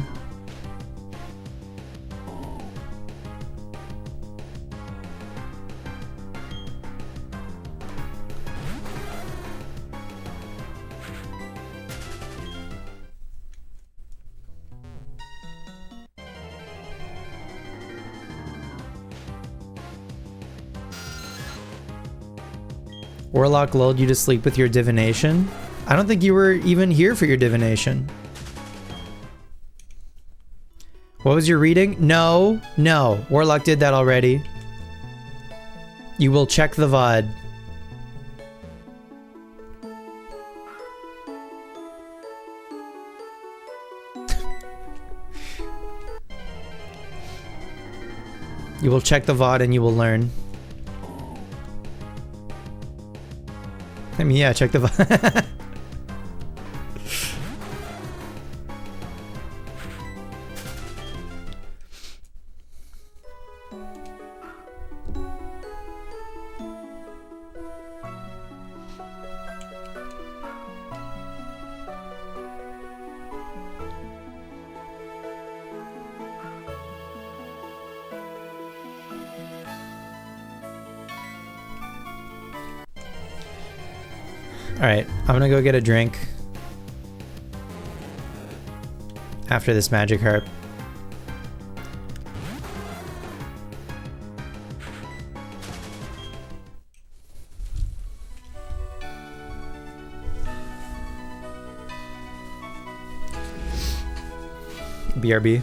Warlock lulled you to sleep with your divination? I don't think you were even here for your divination. What was your reading? No, no. Warlock did that already. You will check the VOD. You will check the VOD and you will learn. I mean, yeah, check the VOD. Alright, I'm gonna go get a drink after this magic harp. BRB.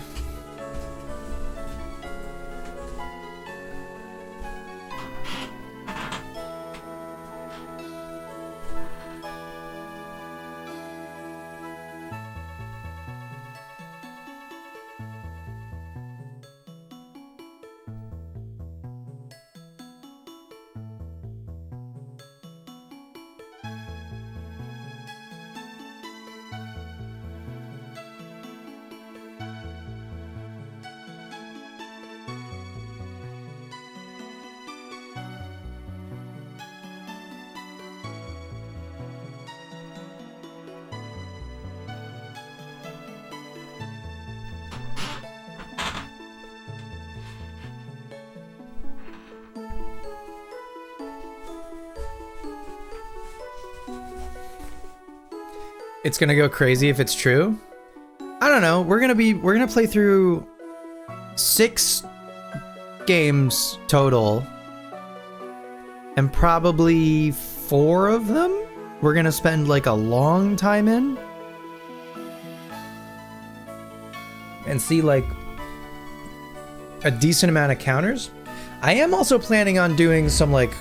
It's gonna go crazy if it's true. I don't know. We're gonna play through 6 games total, and probably 4 of them we're gonna spend like a long time in and see like a decent amount of counters. I am also planning on doing some like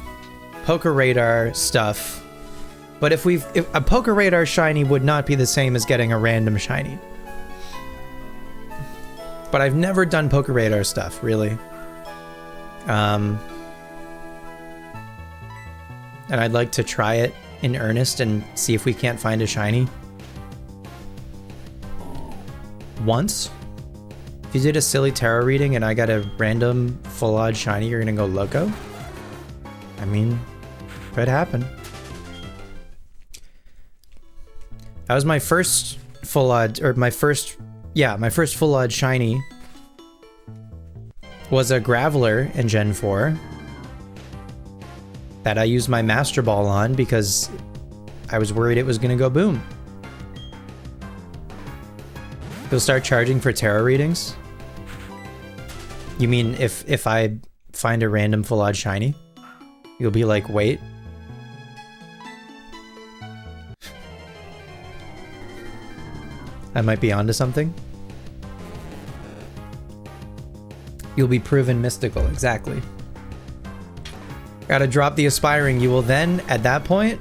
Poker Radar stuff. But if a Poker Radar shiny would not be the same as getting a random shiny. But I've never done Poké Radar stuff, really. And I'd like to try it in earnest and see if we can't find a shiny. Once. If you did a silly tarot reading and I got a random full odd shiny, you're gonna go loco? I mean, could happen. That was my first full odd, or my first full odd shiny was a Graveler in Gen 4 that I used my Master Ball on because I was worried it was gonna go boom. You'll start charging for tarot readings? You mean if I find a random full odd shiny? You'll be like, wait. I might be onto something. You'll be proven mystical, exactly. Gotta drop the aspiring. You will then, at that point,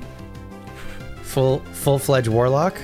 full-fledged warlock.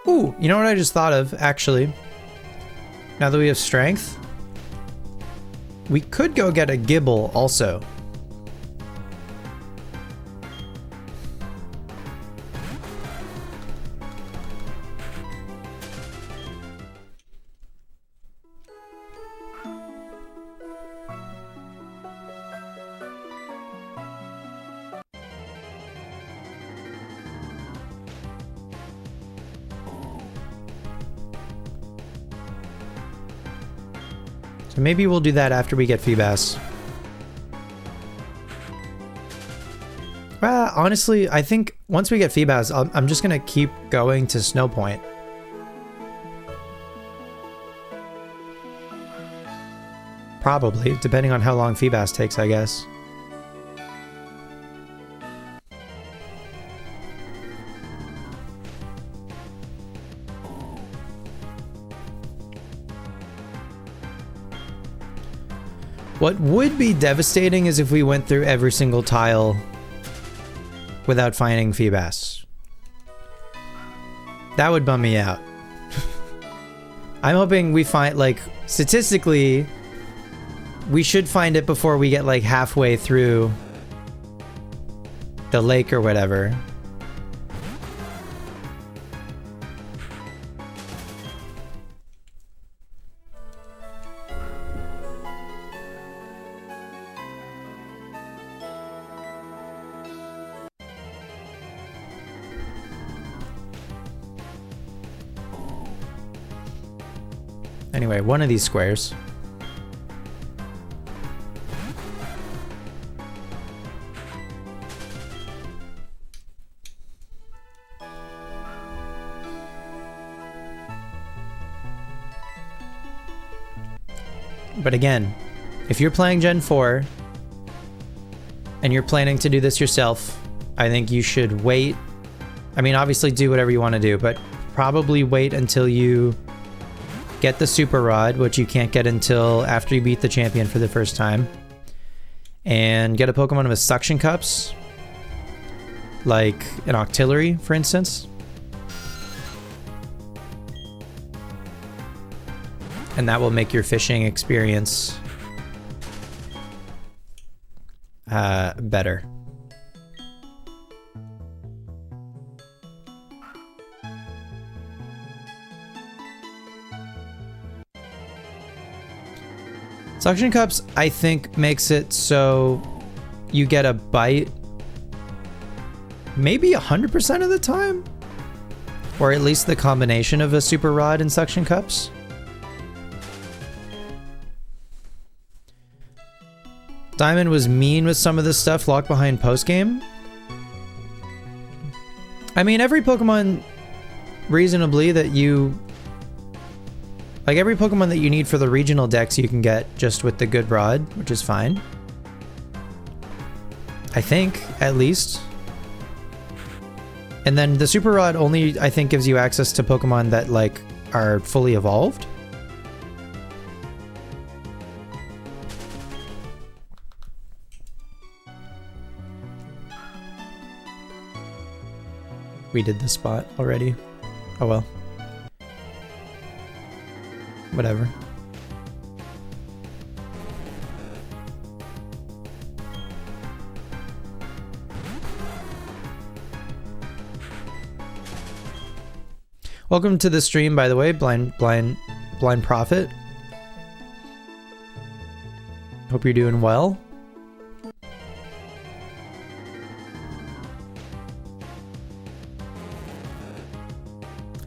Ooh, you know what I just thought of, actually? Now that we have strength, we could go get a Gible also. So maybe we'll do that after we get Feebas. Well, honestly, I think once we get Feebas, I'm just gonna keep going to Snowpoint. Probably, depending on how long Feebas takes, I guess. What would be devastating is if we went through every single tile without finding Feebas. That would bum me out. I'm hoping we find, like, statistically, we should find it before we get, like, halfway through the lake or whatever. Anyway, one of these squares. But again, if you're playing Gen 4 and you're planning to do this yourself, I think you should wait. I mean, obviously do whatever you want to do, but probably wait until you get the Super Rod, which you can't get until after you beat the champion for the first time. And get a Pokemon with suction cups, like an Octillery, for instance. And that will make your fishing experience better. Suction cups, I think, makes it so you get a bite maybe 100% of the time, or at least the combination of a Super Rod and suction cups. Diamond was mean with some of this stuff locked behind post-game. I mean, every Pokemon reasonably that you... Like, every Pokemon that you need for the regional decks you can get just with the good rod, which is fine. I think, at least. And then the Super Rod only, I think, gives you access to Pokemon that, like, are fully evolved. We did this spot already. Oh well. Whatever. Welcome to the stream, by the way, Blind Prophet. Hope you're doing well.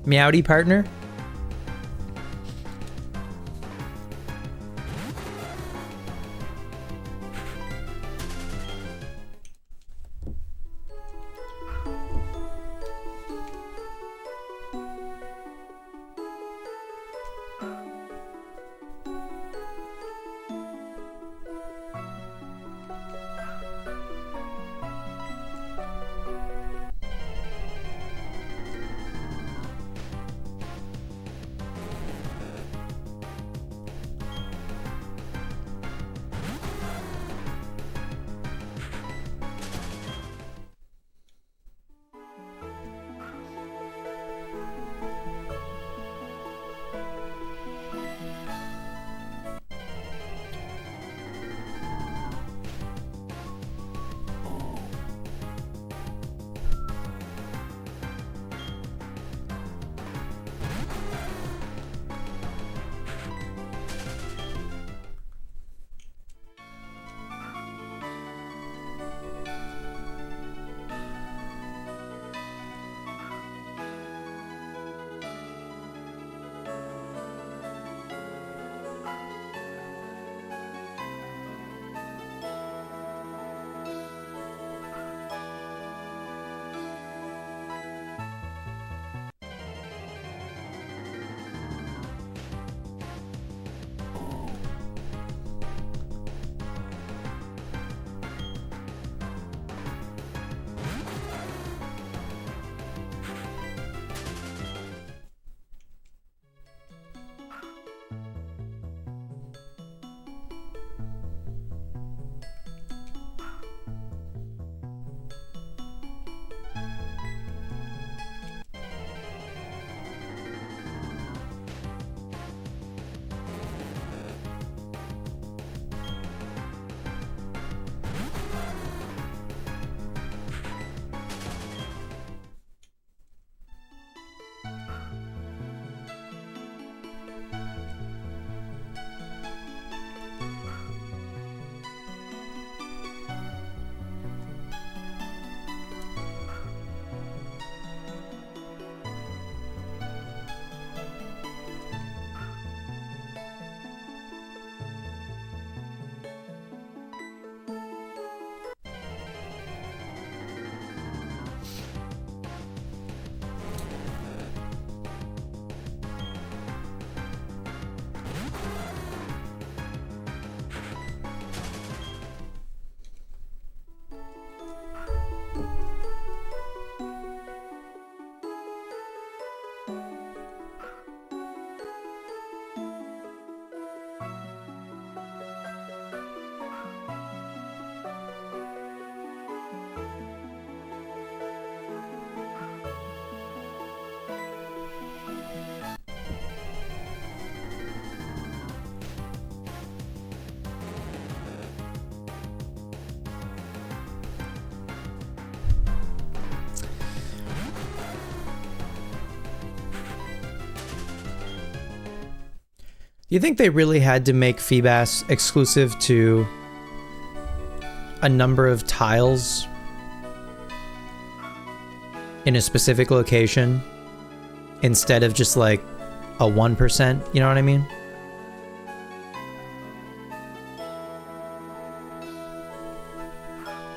Meowdy partner. Do you think they really had to make Feebas exclusive to a number of tiles in a specific location instead of just like a 1%? You know what I mean?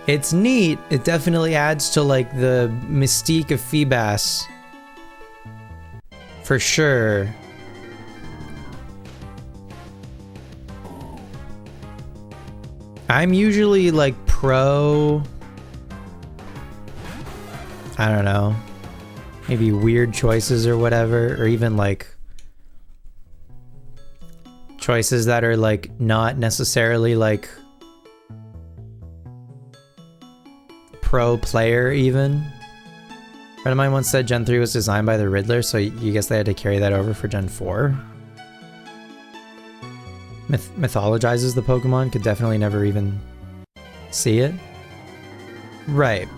It's neat. It definitely adds to like the mystique of Feebas. For sure. I'm usually like pro, I don't know, maybe weird choices or whatever, or even like choices that are like not necessarily like pro player even. A friend of mine once said Gen 3 was designed by the Riddler, so you guess they had to carry that over for Gen 4. Mythologizes the Pokemon, could definitely never even see it. Right.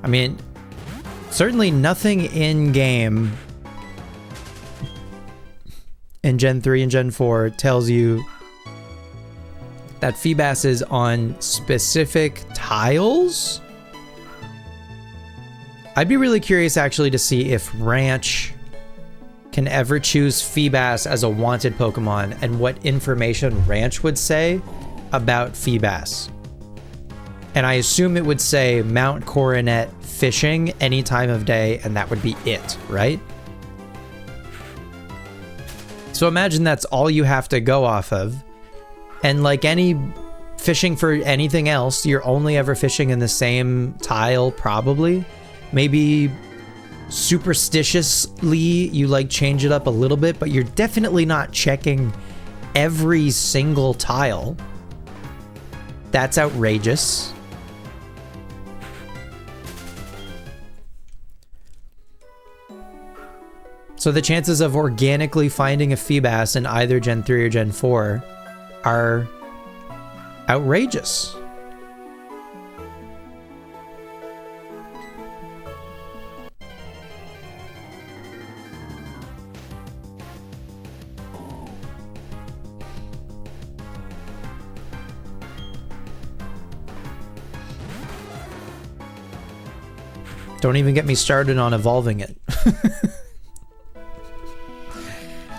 I mean, certainly nothing in game in Gen 3 and Gen 4 tells you that Feebas is on specific tiles. I'd be really curious actually to see if Ranch can ever choose Feebas as a wanted Pokemon and what information Ranch would say about Feebas. And I assume it would say Mount Coronet fishing any time of day, and that would be it, right? So imagine that's all you have to go off of. And like any fishing for anything else, you're only ever fishing in the same tile, probably. Maybe superstitiously you like change it up a little bit, but you're definitely not checking every single tile. That's outrageous. So the chances of organically finding a Feebas in either Gen 3 or Gen 4 are outrageous. Don't even get me started on evolving it.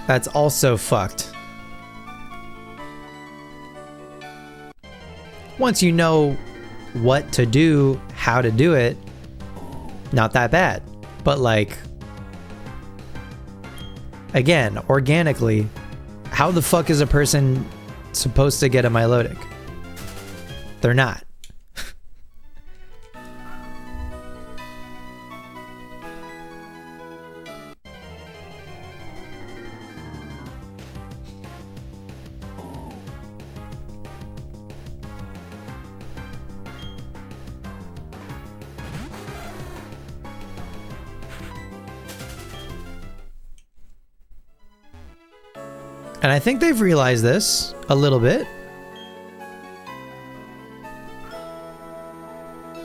That's also fucked. Once you know what to do, how to do it, not that bad. But like, again, organically, how the fuck is a person supposed to get a Milotic? They're not. And I think they've realized this a little bit.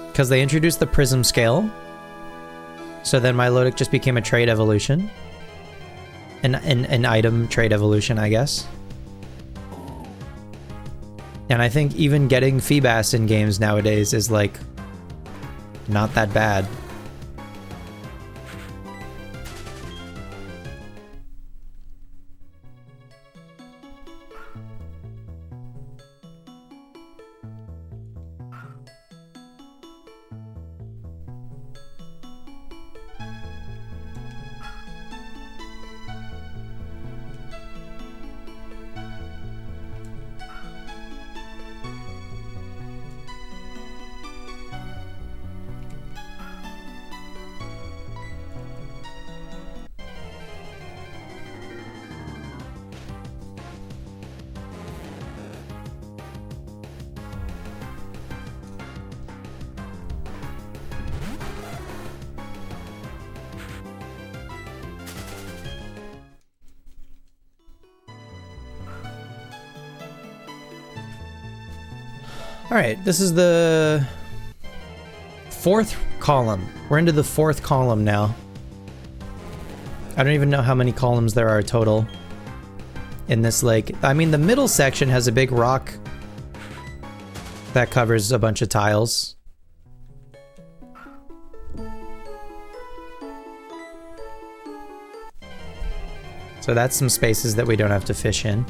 Because they introduced the Prism scale. So then Milotic just became a trait evolution. An item trait evolution, I guess. And I think even getting Feebas in games nowadays is like not that bad. All right, this is the Fourth column. We're into the fourth column now. I don't even know how many columns there are total in this lake. I mean, the middle section has a big rock that covers a bunch of tiles. So that's some spaces that we don't have to fish in.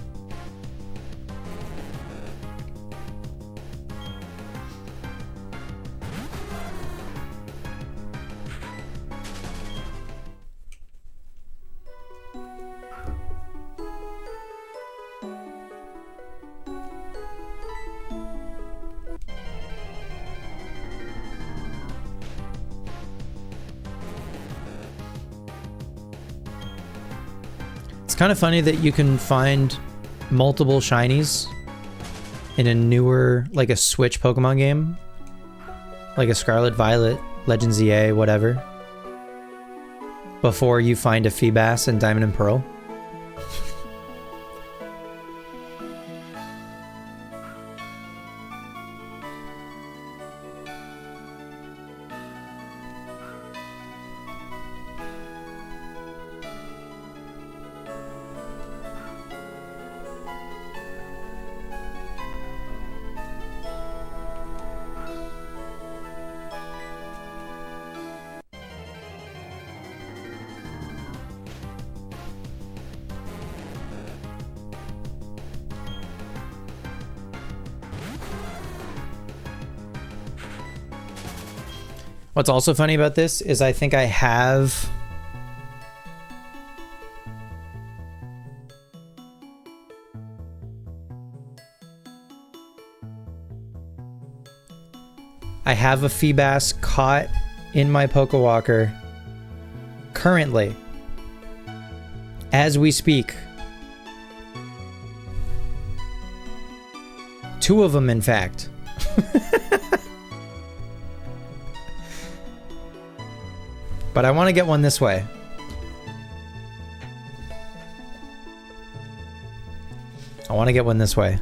Kind of funny that you can find multiple shinies in a newer, like a Switch Pokemon game, like a Scarlet Violet, Legends EA, whatever, before you find a Feebas in Diamond and Pearl. What's also funny about this is I think I have a Feebas caught in my Pokewalker currently as we speak. 2 of them, in fact. But I want to get one this way. I want to get one this way.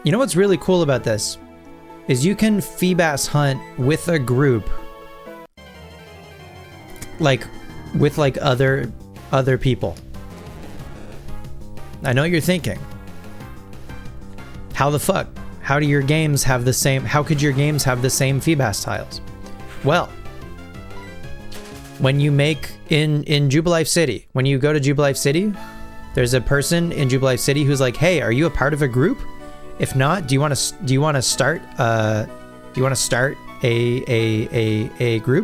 You know what's really cool about this is you can Feebas hunt with a group, like with like other people. I know what you're thinking. How the fuck? How do your games have the same? How could your games have the same Feebas tiles? Well, when you make in Jubilife City, when you go to Jubilife City, there's a person in Jubilife City who's like, "Hey, are you a part of a group? If not, do you want to start a group?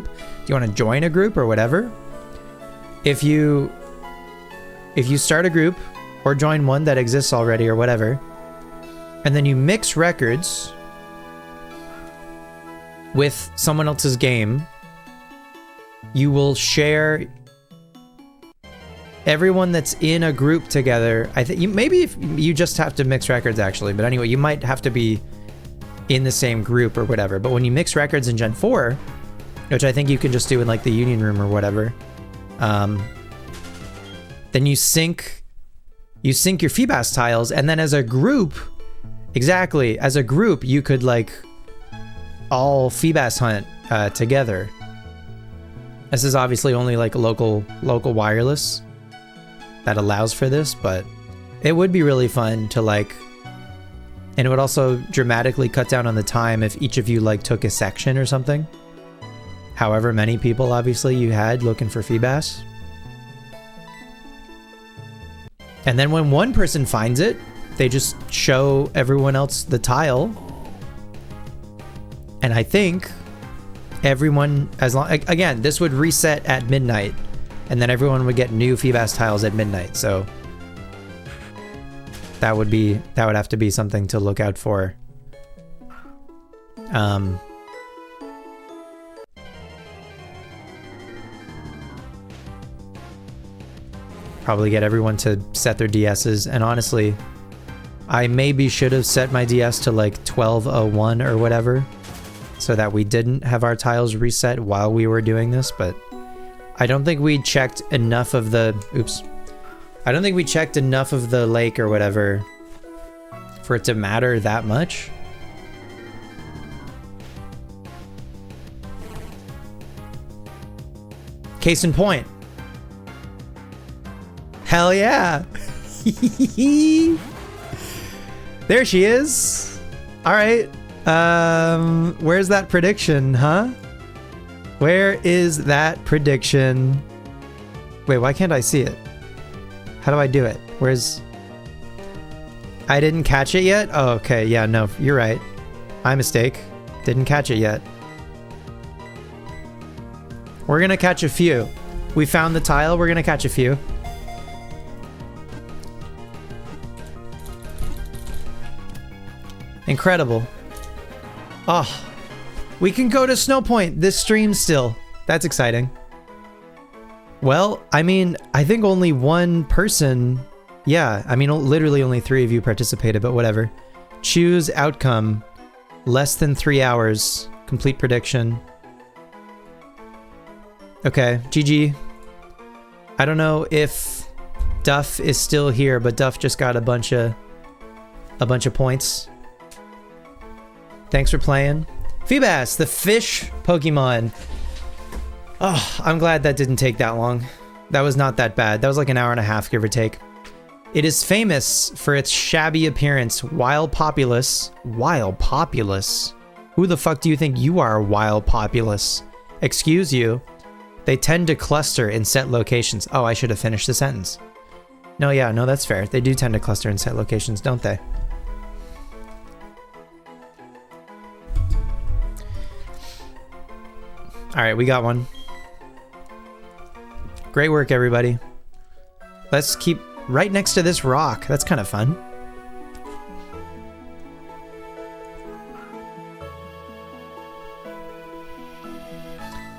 Do you want to join a group or whatever?" If you start a group or join one that exists already or whatever, and then you mix records with someone else's game, you will share everyone that's in a group together. I think maybe if you just have to mix records actually, but anyway, you might have to be in the same group or whatever. But when you mix records in Gen 4, which I think you can just do in like the Union Room or whatever, then you sync your Feebas tiles, and then as a group, exactly, as a group, you could like all Feebas hunt together. This is obviously only like a local wireless that allows for this, but it would be really fun to like, and it would also dramatically cut down on the time if each of you like took a section or something. However many people obviously you had looking for Feebas. And then when one person finds it, they just show everyone else the tile. And I think everyone, as long, again, this would reset at midnight, and then everyone would get new Feebas tiles at midnight. So that would have to be something to look out for. Probably get everyone to set their DSs. And honestly, I maybe should have set my DS to like 1201 or whatever, so that we didn't have our tiles reset while we were doing this, but I don't think we checked enough of the... Oops. I don't think we checked enough of the lake or whatever for it to matter that much. Case in point. Hell yeah. There she is. All right. Where's that prediction, huh? Where is that prediction? Wait, why can't I see it? How do I do it? Where's... I didn't catch it yet? Oh, okay. Yeah, no, you're right. My mistake. Didn't catch it yet. We're gonna catch a few. We found the tile. We're gonna catch a few. Incredible. Oh, we can go to Snow Point this stream still. That's exciting. Well, I mean, I think only one person... Yeah, I mean, literally only 3 of you participated, but whatever. Choose outcome. Less than 3 hours. Complete prediction. Okay, GG. I don't know if Duff is still here, but Duff just got a bunch of points. Thanks for playing. Feebas, the fish Pokemon. Oh, I'm glad that didn't take that long. That was not that bad. That was like an hour and a half, give or take. It is famous for its shabby appearance. Wild Populous. Wild Populous? Who the fuck do you think you are, Wild Populous? Excuse you. They tend to cluster in set locations. Oh, I should have finished the sentence. No, yeah, no, that's fair. They do tend to cluster in set locations, don't they? All right, we got one. Great work, everybody. Let's keep right next to this rock. That's kind of fun.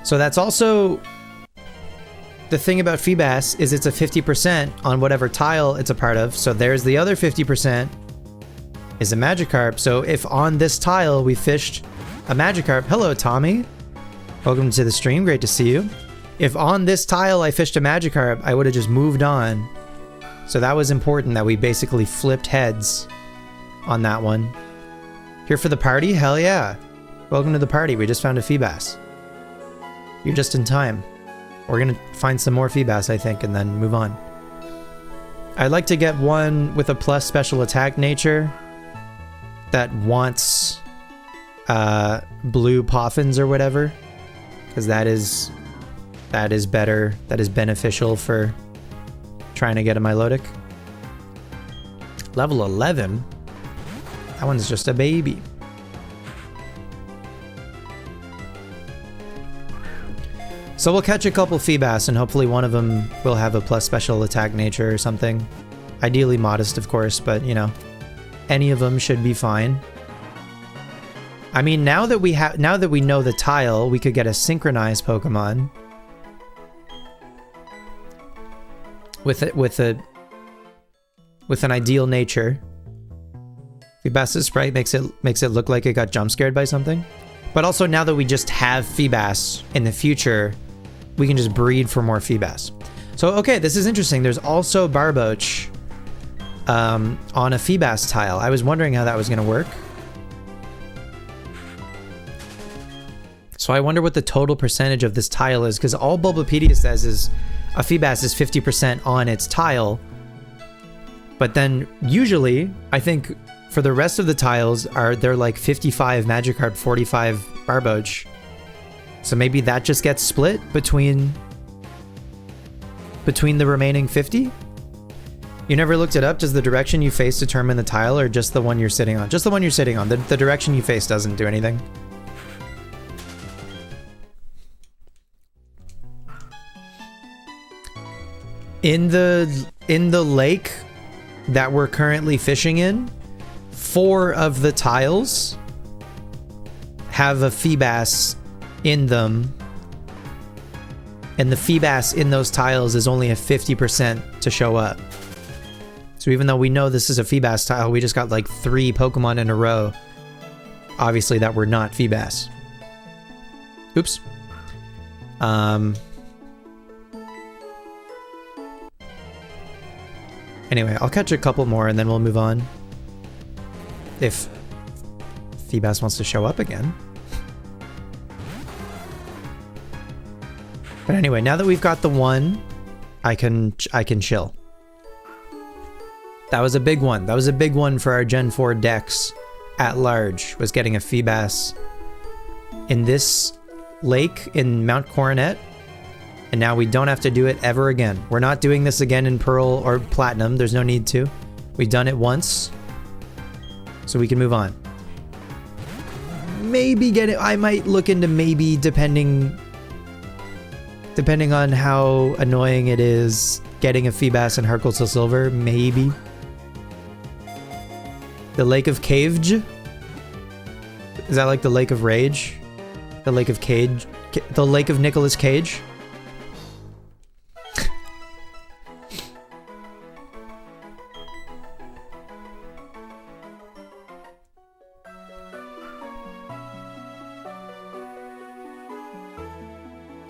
So that's also the thing about Feebas is it's a 50% on whatever tile it's a part of. So there's the other 50% is a Magikarp. So if on this tile we fished a Magikarp, hello Tommy. Welcome to the stream, great to see you. If on this tile I fished a Magikarp, I would have just moved on. So that was important that we basically flipped heads on that one. Here for the party? Hell yeah. Welcome to the party, we just found a Feebas. You're just in time. We're gonna find some more Feebas, I think, and then move on. I'd like to get one with a plus special attack nature that wants blue Poffins or whatever. Because that is better, that is beneficial for trying to get a Milotic. Level 11? That one's just a baby. So we'll catch a couple Feebas and hopefully one of them will have a plus special attack nature or something. Ideally modest, of course, but you know, any of them should be fine. I mean, now that we know the tile, we could get a synchronized Pokemon with an ideal nature. Feebas' sprite makes it look like it got jump scared by something. But also now that we just have Feebas in the future, we can just breed for more Feebas. So okay, this is interesting. There's also Barboach on a Feebas tile. I was wondering how that was going to work. So I wonder what the total percentage of this tile is, because all Bulbapedia says is a Feebas is 50% on its tile. But then usually, I think for the rest of the tiles, they're like 55 Magikarp, 45 Barboach. So maybe that just gets split between the remaining 50? You never looked it up? Does the direction you face determine the tile, or just the one you're sitting on? Just the one you're sitting on. The direction you face doesn't do anything. In the lake that we're currently fishing in, 4 of the tiles have a Feebas in them. And the Feebas in those tiles is only a 50% to show up. So even though we know this is a Feebas tile, we just got like 3 Pokemon in a row. Obviously that were not Feebas. Oops. Anyway, I'll catch a couple more and then we'll move on. If Feebas wants to show up again. But anyway, now that we've got the one, I can chill. That was a big one. That was a big one for our Gen 4 decks at large, was getting a Feebas in this lake in Mount Coronet. And now we don't have to do it ever again. We're not doing this again in Pearl or Platinum. There's no need to. We've done it once. So we can move on. Maybe get it. I might look into maybe depending on how annoying it is getting a Feebas and Harkle to Silver. Maybe. The Lake of Cage? Is that like the Lake of Rage? The Lake of Cage? The Lake of Nicolas Cage?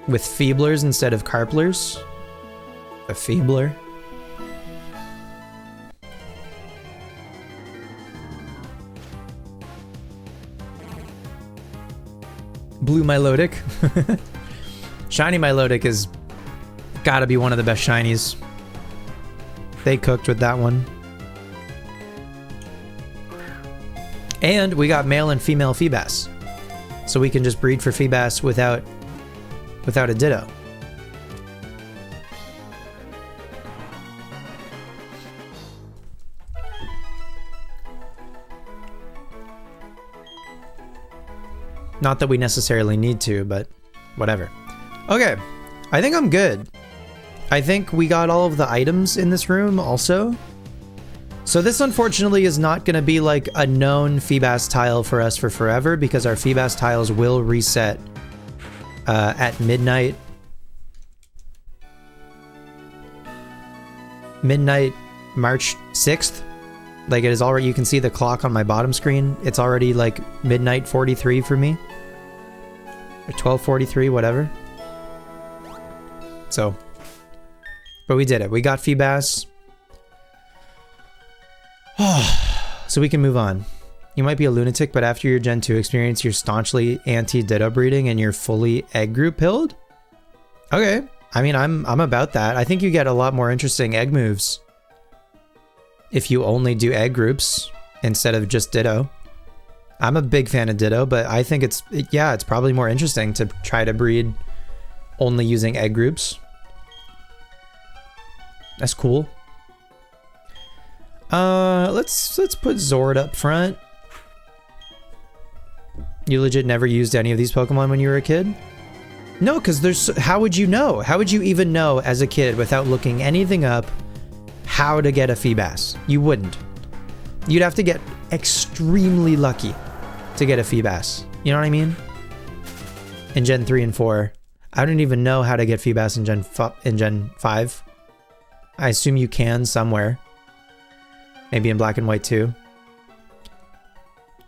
With Feeblers instead of Carplers? A Feebler? Blue Milotic. Shiny Milotic is gotta be one of the best shinies. They cooked with that one. And we got male and female Feebas. So we can just breed for Feebas without a Ditto. Not that we necessarily need to, but whatever. Okay, I think I'm good. I think we got all of the items in this room also. So this unfortunately is not going to be like a known Feebas tile for us for forever, because our Feebas tiles will reset at midnight. Midnight, March 6th. Like it is already, you can see the clock on my bottom screen. It's already like midnight 43 for me. Or 12:43, whatever. So, but we did it. We got Feebas. So we can move on. You might be a lunatic, but after your Gen 2 experience, you're staunchly anti-Ditto breeding and you're fully egg group pilled? Okay. I mean, I'm about that. I think you get a lot more interesting egg moves if you only do egg groups instead of just Ditto. I'm a big fan of Ditto, but I think it's probably more interesting to try to breed only using egg groups. That's cool. Let's put Zord up front. You legit never used any of these Pokemon when you were a kid? No, because how would you know? How would you even know as a kid without looking anything up how to get a Feebas? You wouldn't. You'd have to get extremely lucky to get a Feebas. You know what I mean? In Gen 3 and 4. I don't even know how to get Feebas in Gen 5. I assume you can somewhere. Maybe in Black and White too.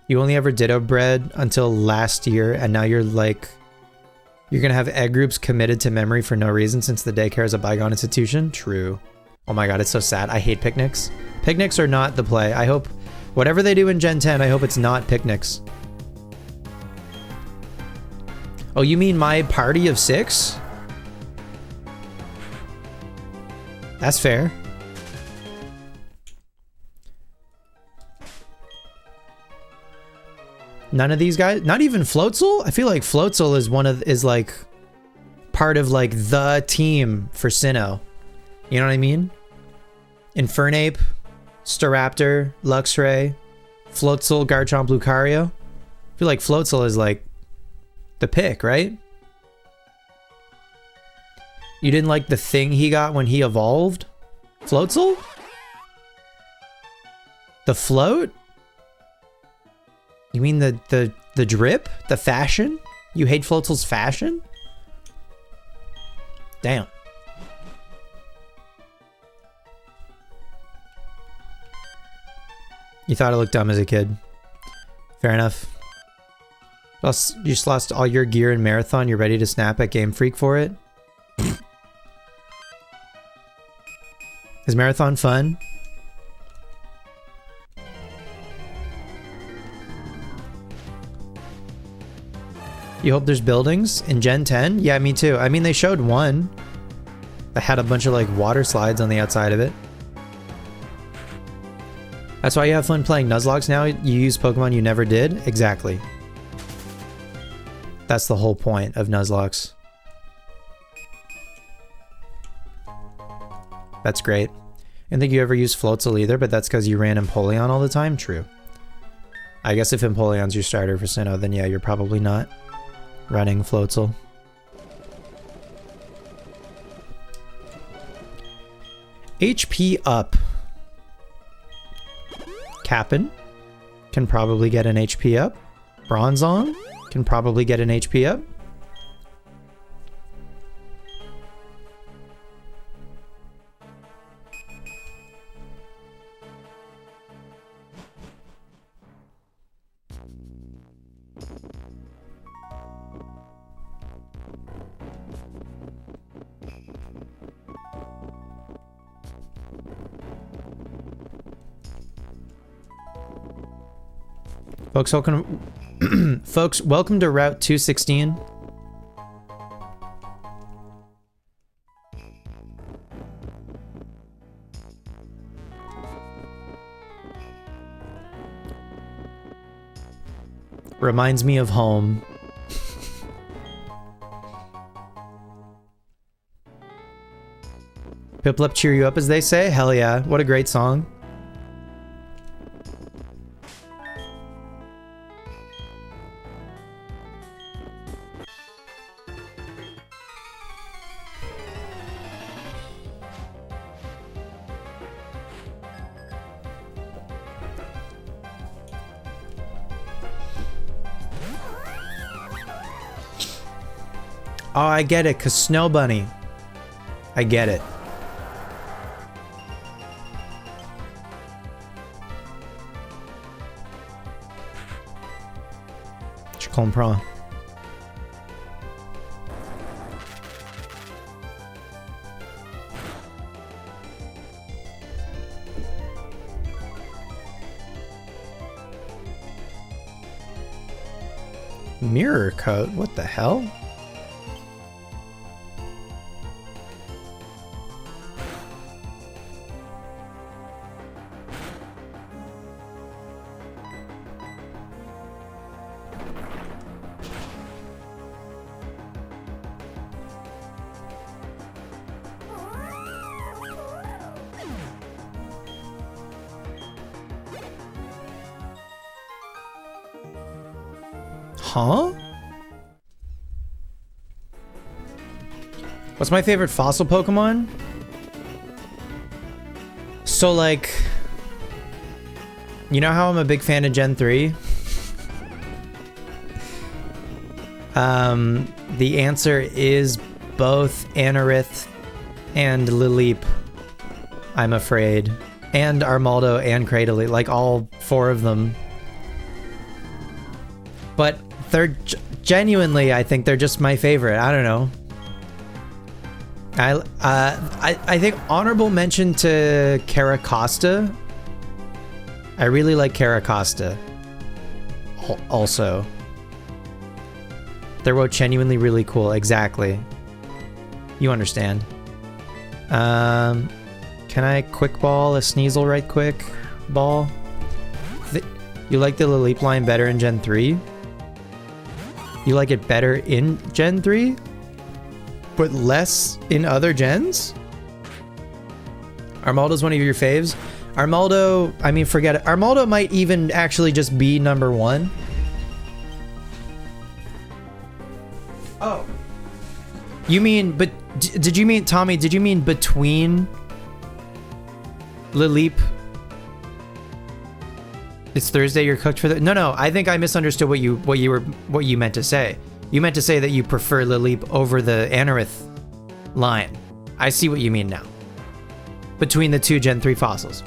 You only ever Ditto bred until last year, and now you're like... You're gonna have egg groups committed to memory for no reason since the daycare is a bygone institution? True. Oh my god, it's so sad. I hate picnics. Picnics are not the play. I hope... Whatever they do in Gen 10, I hope it's not picnics. Oh, you mean my party of 6? That's fair. None of these guys? Not even Floatzel? I feel like Floatzel is like part of like the team for Sinnoh. You know what I mean? Infernape, Staraptor, Luxray, Floatzel, Garchomp, Lucario. I feel like Floatzel is like the pick, right? You didn't like the thing he got when he evolved? Floatzel? The float? You mean the drip? The fashion? You hate Floatzel's fashion? Damn. You thought it looked dumb as a kid. Fair enough. Plus, you just lost all your gear in Marathon. You're ready to snap at Game Freak for it? Is Marathon fun? You hope there's buildings in Gen 10? Yeah, me too. I mean, they showed one that had a bunch of like water slides on the outside of it. That's why you have fun playing Nuzlocke now? You use Pokemon you never did? Exactly. That's the whole point of Nuzlocke. That's great. I didn't think you ever used Floatzel either, but that's because you ran Empoleon all the time? True. I guess if Empoleon's your starter for Sinnoh, then yeah, you're probably not running Floatzel. HP up. Kapp'n can probably get an HP up. Bronzong can probably get an HP up. Folks, welcome to Route 216. Reminds me of home. Piplup cheer you up, as they say? Hell yeah, what a great song. Oh, I get it, cause Snow Bunny. I get it. Je comprends. Mirror coat? What the hell? Huh? What's my favorite fossil Pokemon? So like, you know how I'm a big fan of Gen 3? The answer is both Anorith and Lileep, I'm afraid. And Armaldo and Cradily, like all four of them. But they're genuinely, I think they're just my favorite. I don't know. I think honorable mention to Caracosta. I really like Caracosta. Also, they're both genuinely really cool. Exactly. You understand. Can I quick ball a Sneasel right quick? Ball. You like the Lileep line better in Gen 3? You like it better in Gen 3? But less in other gens? Armaldo's one of your faves? Armaldo, I mean, forget it. Armaldo might even actually just be number one. Oh. You mean, but did you mean, Tommy, did you mean between Lileep? It's Thursday, you're cooked for the... No, I think I misunderstood what you meant to say. You meant to say that you prefer Lileep over the Anorith line. I see what you mean now. Between the two Gen 3 fossils.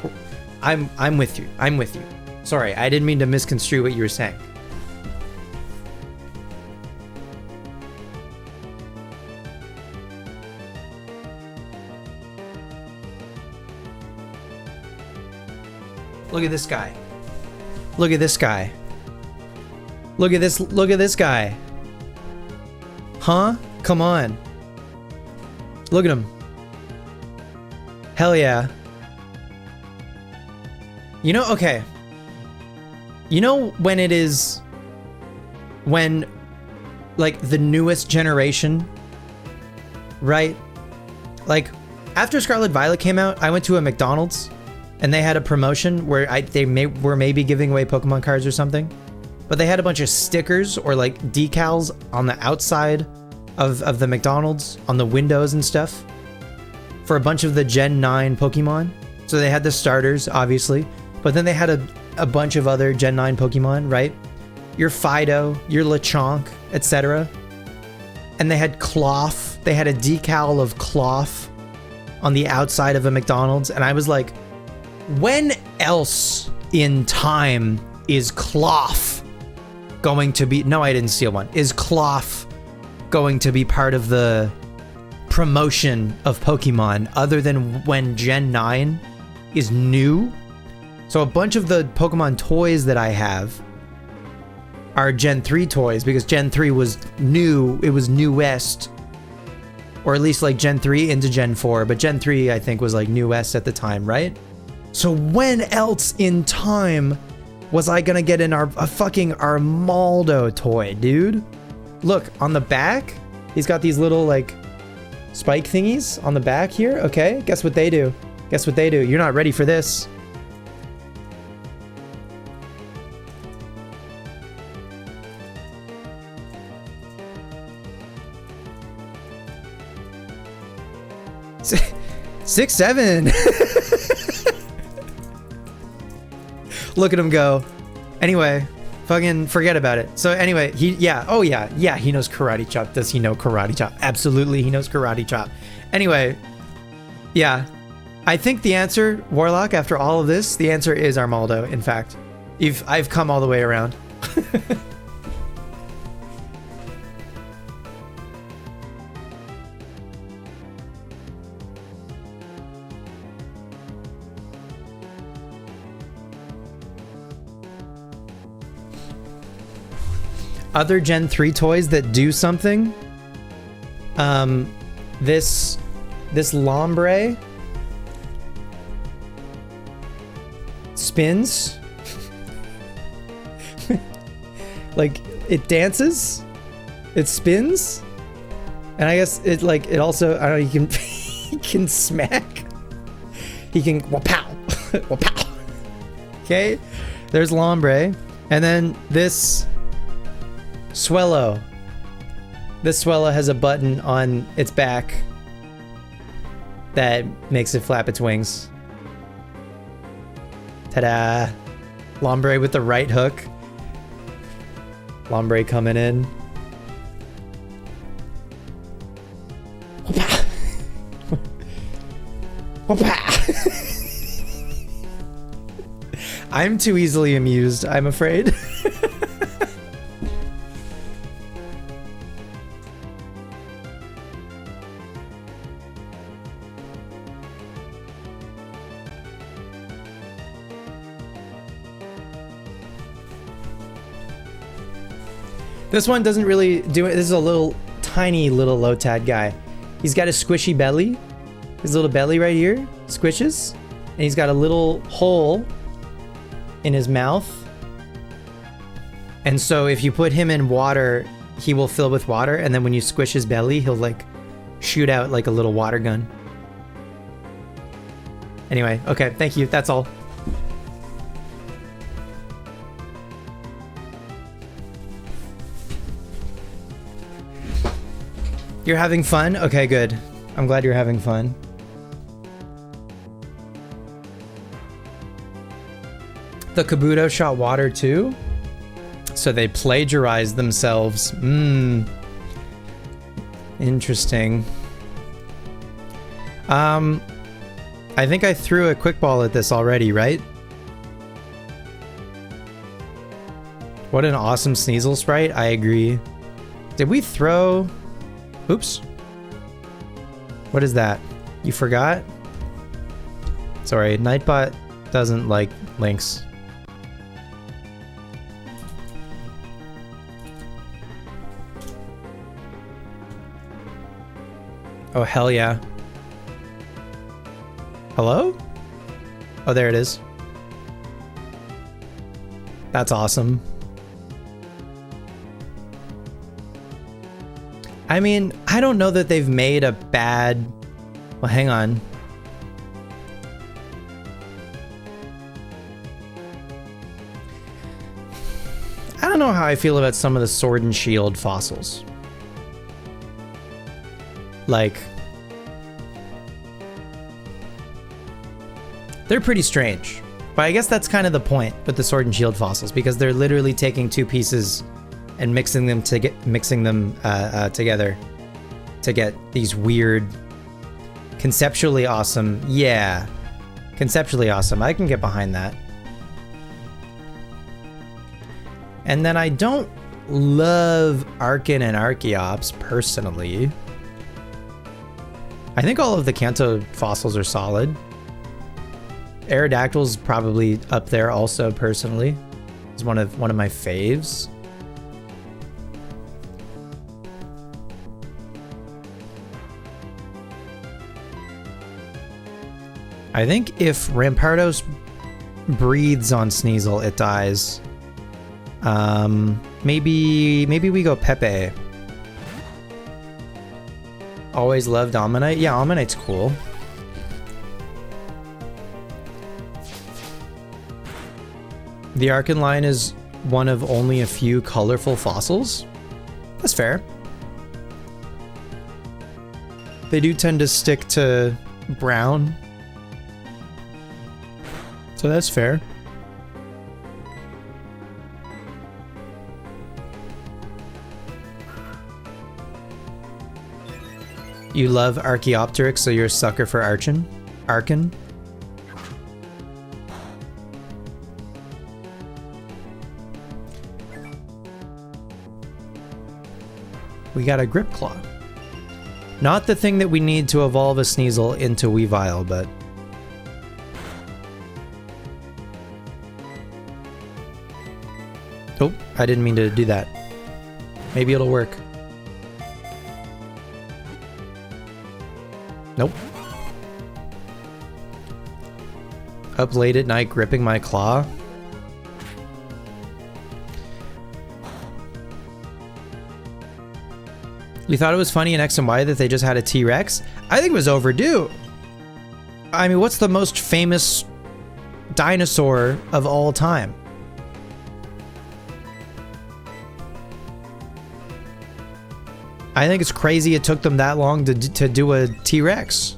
I'm with you. I'm with you. Sorry, I didn't mean to misconstrue what you were saying. Look at this guy. Look at this guy. Look at this guy. Huh? Come on. Look at him. Hell yeah. You know, okay. You know when it is, when, like, the newest generation, right? Like, after Scarlet Violet came out, I went to a McDonald's, and they had a promotion where they were maybe giving away Pokemon cards or something, but they had a bunch of stickers or, like, decals on the outside of the McDonald's, on the windows and stuff, for a bunch of the Gen 9 Pokemon. So they had the starters, obviously, but then they had a bunch of other Gen 9 Pokemon, right? Your Fido, your Lechonk, etc. And they had cloth. They had a decal of cloth on the outside of a McDonald's. And I was like, when else in time is cloth going to be... No, I didn't steal one. Is cloth going to be part of the promotion of Pokemon other than when Gen 9 is new? So a bunch of the Pokemon toys that I have are Gen 3 toys because Gen 3 was new. It was newest, or at least like Gen 3 into Gen 4, but Gen 3 I think was like newest at the time, right? So when else in time was I gonna get a fucking Armaldo toy, dude? Look, on the back, he's got these little like spike thingies on the back here. Okay, guess what they do? Guess what they do? You're not ready for this. Six, seven. Look at him go. Anyway, fucking forget about it. So anyway, he knows Karate Chop. Does he know Karate Chop? Absolutely, he knows Karate Chop. Anyway, yeah, I think the answer, Warlock, after all of this, the answer is Armaldo. In fact, I've come all the way around. Other Gen 3 toys that do something. This Lombre spins. Like, it dances, it spins, and I guess it also, I don't know, he can smack. He can wapow. Wapow. Okay, there's Lombre, and then this Swellow. This Swellow has a button on its back that makes it flap its wings. Ta-da! Lombre with the right hook. Lombre coming in. Whoop-ah. Whoop-ah. I'm too easily amused, I'm afraid. This one doesn't really do it. This is a little tiny little Lotad guy. He's got a squishy belly. His little belly right here squishes. And he's got a little hole in his mouth. And so if you put him in water, he will fill with water. And then when you squish his belly, he'll like shoot out like a little water gun. Anyway, okay, thank you. That's all. You're having fun? Okay, good. I'm glad you're having fun. The Kabuto shot water too? So they plagiarized themselves. Interesting. I think I threw a quick ball at this already, right? What an awesome Sneasel sprite. I agree. Did we throw... Oops. What is that? You forgot? Sorry, Nightbot doesn't like links. Oh, hell yeah. Hello? Oh, there it is. That's awesome. I mean, I don't know that they've made a bad... Well, hang on. I don't know how I feel about some of the Sword and Shield fossils. Like... They're pretty strange. But I guess that's kind of the point with the Sword and Shield fossils, because they're literally taking two pieces and mixing them together to get these weird, conceptually awesome. Yeah, conceptually awesome. I can get behind that. And then I don't love Arkin and Archeops personally. I think all of the Kanto fossils are solid. Aerodactyl's probably up there also personally. It's one of my faves. I think if Rampardos breathes on Sneasel, it dies. Maybe we go Pepe. Always loved Ammonite. Yeah, Ammonite's cool. The Archon line is one of only a few colorful fossils. That's fair. They do tend to stick to brown. So that's fair. You love Archaeopteryx, so you're a sucker for Archon? Archon? We got a Grip Claw. Not the thing that we need to evolve a Sneasel into Weavile, but... Oh, I didn't mean to do that. Maybe it'll work. Nope. Up late at night gripping my claw. You thought it was funny in X and Y that they just had a T-Rex? I think it was overdue. I mean, what's the most famous dinosaur of all time? I think it's crazy it took them that long to do a T-Rex.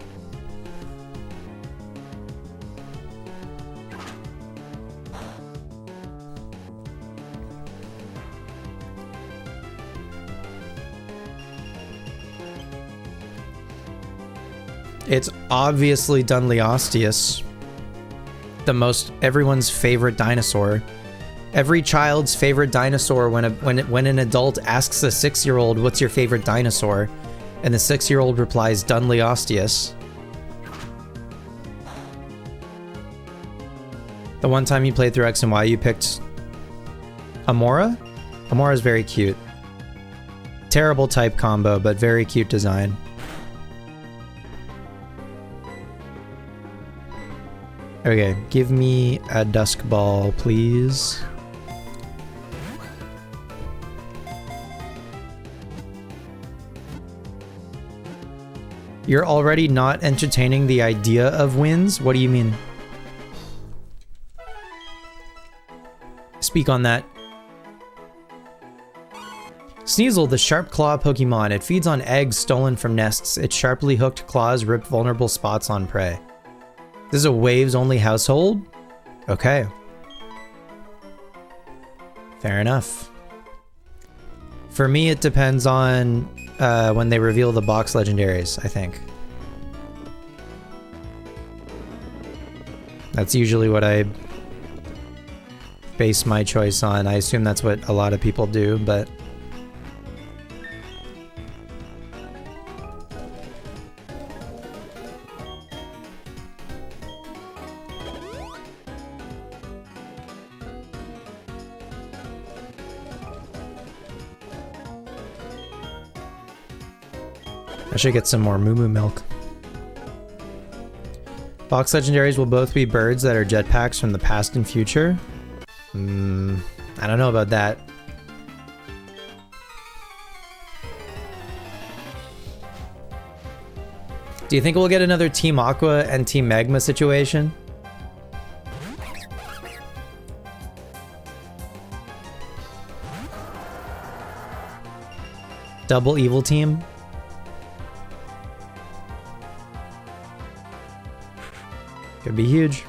It's obviously Dunleosteus, everyone's favorite dinosaur. Every child's favorite dinosaur when an adult asks a 6-year-old, "What's your favorite dinosaur?" and the 6-year-old replies, "Dunleosteus." The one time you played through X and Y, you picked Amora? Amora's very cute. Terrible type combo, but very cute design. Okay, give me a Dusk Ball, please. You're already not entertaining the idea of wins? What do you mean? Speak on that. Sneasel, the sharp claw Pokemon. It feeds on eggs stolen from nests. Its sharply hooked claws rip vulnerable spots on prey. This is a waves only household? Okay. Fair enough. For me, it depends on when they reveal the box legendaries, I think. That's usually what I base my choice on. I assume that's what a lot of people do, but... I should get some more Moo Moo milk. Box legendaries will both be birds that are jetpacks from the past and future. I don't know about that. Do you think we'll get another Team Aqua and Team Magma situation? Double evil team? Could be huge.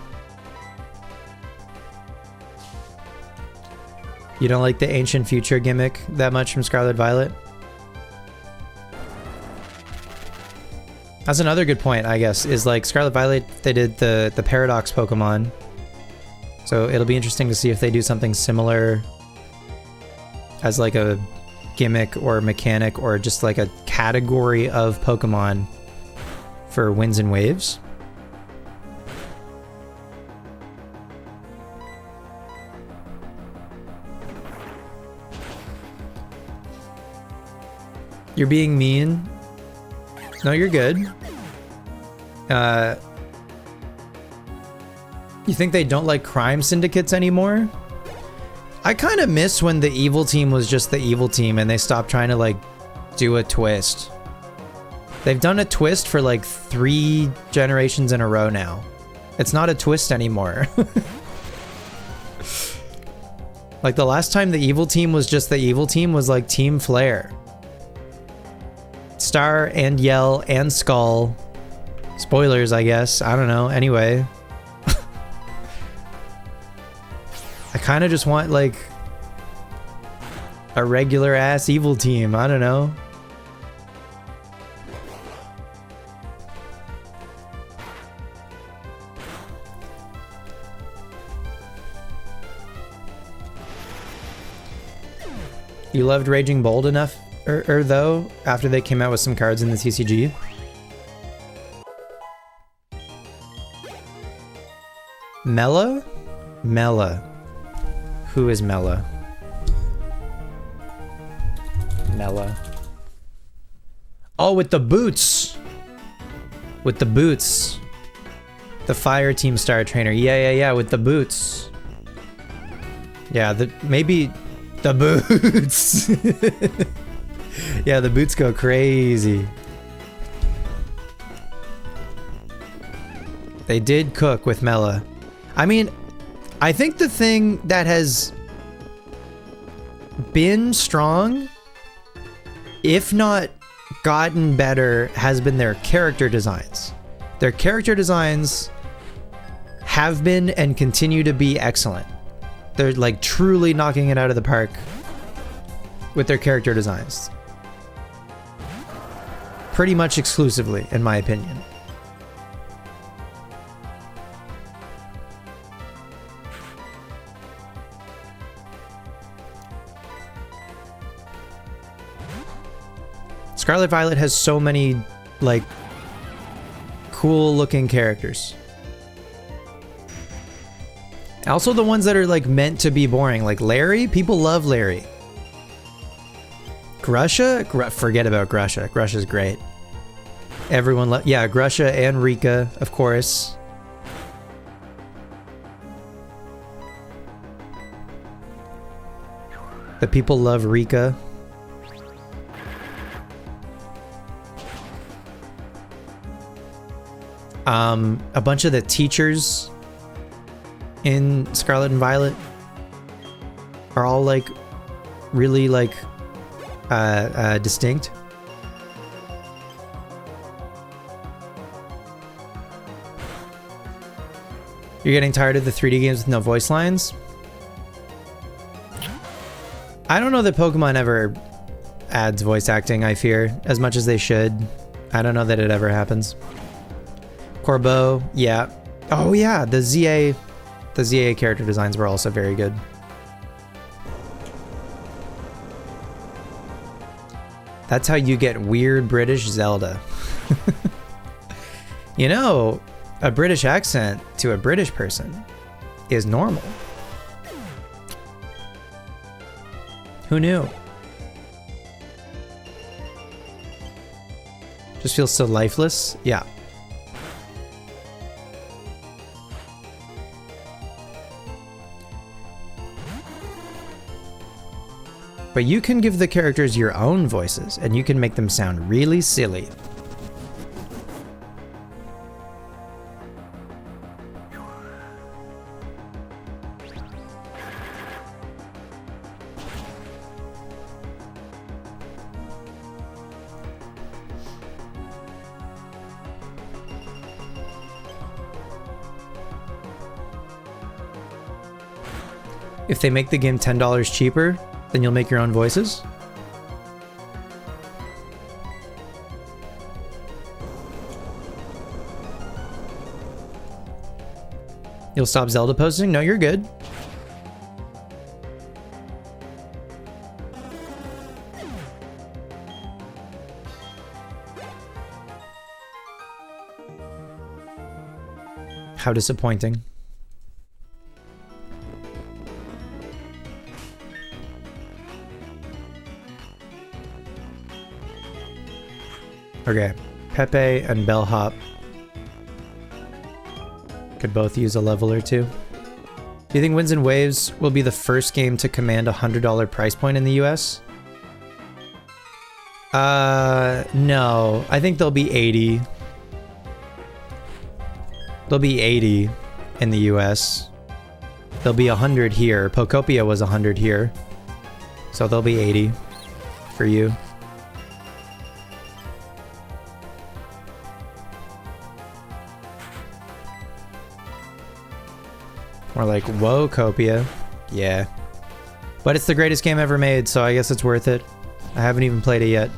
You don't like the ancient future gimmick that much from Scarlet Violet? That's another good point, I guess, is like Scarlet Violet, they did the Paradox Pokemon. So it'll be interesting to see if they do something similar as like a gimmick or mechanic or just like a category of Pokemon for Winds and Waves. You're being mean. No, you're good. You think they don't like crime syndicates anymore? I kind of miss when the evil team was just the evil team and they stopped trying to like do a twist. They've done a twist for like 3 generations in a row now. It's not a twist anymore. Like the last time the evil team was just the evil team was like Team Flare. Star and Yell and Skull. Spoilers, I guess. I don't know. Anyway. I kind of just want, like, a regular-ass evil team. I don't know. You loved Raging Bold enough? Or though, after they came out with some cards in the TCG. Mela? Mela. Who is Mela? Mela. Oh, with the boots! With the boots. The Fire Team Star Trainer. Yeah, with the boots. Yeah, maybe the boots. Yeah, the boots go crazy. They did cook with Mela. I mean, I think the thing that has been strong, if not gotten better, has been their character designs. Their character designs have been and continue to be excellent. They're like truly knocking it out of the park with their character designs. Pretty much exclusively, in my opinion. Scarlet Violet has so many, like, cool looking characters. Also the ones that are, like, meant to be boring. Like Larry, people love Larry. Grusha? Forget about Grusha. Grusha's great. Everyone yeah, Grusha and Rika, of course. The people love Rika. A bunch of the teachers in Scarlet and Violet are all like really like distinct. You're getting tired of the 3D games with no voice lines? I don't know that Pokemon ever adds voice acting, I fear, as much as they should. I don't know that it ever happens. Corbeau, yeah. Oh yeah, the ZA character designs were also very good. That's how you get weird British Zelda. You know, a British accent to a British person is normal. Who knew? Just feels so lifeless. Yeah. But you can give the characters your own voices, and you can make them sound really silly. If they make the game $10 cheaper, then you'll make your own voices? You'll stop Zelda posting? No, you're good. How disappointing. Okay, Pepe and Bellhop could both use a level or two. Do you think Winds and Waves will be the first game to command a $100 price point in the US? No. I think they'll be 80. They'll be 80 in the US. They'll be 100 here. Pokopia was 100 here. So they'll be 80 for you. More like, whoa, Copia. Yeah. But it's the greatest game ever made, so I guess it's worth it. I haven't even played it yet.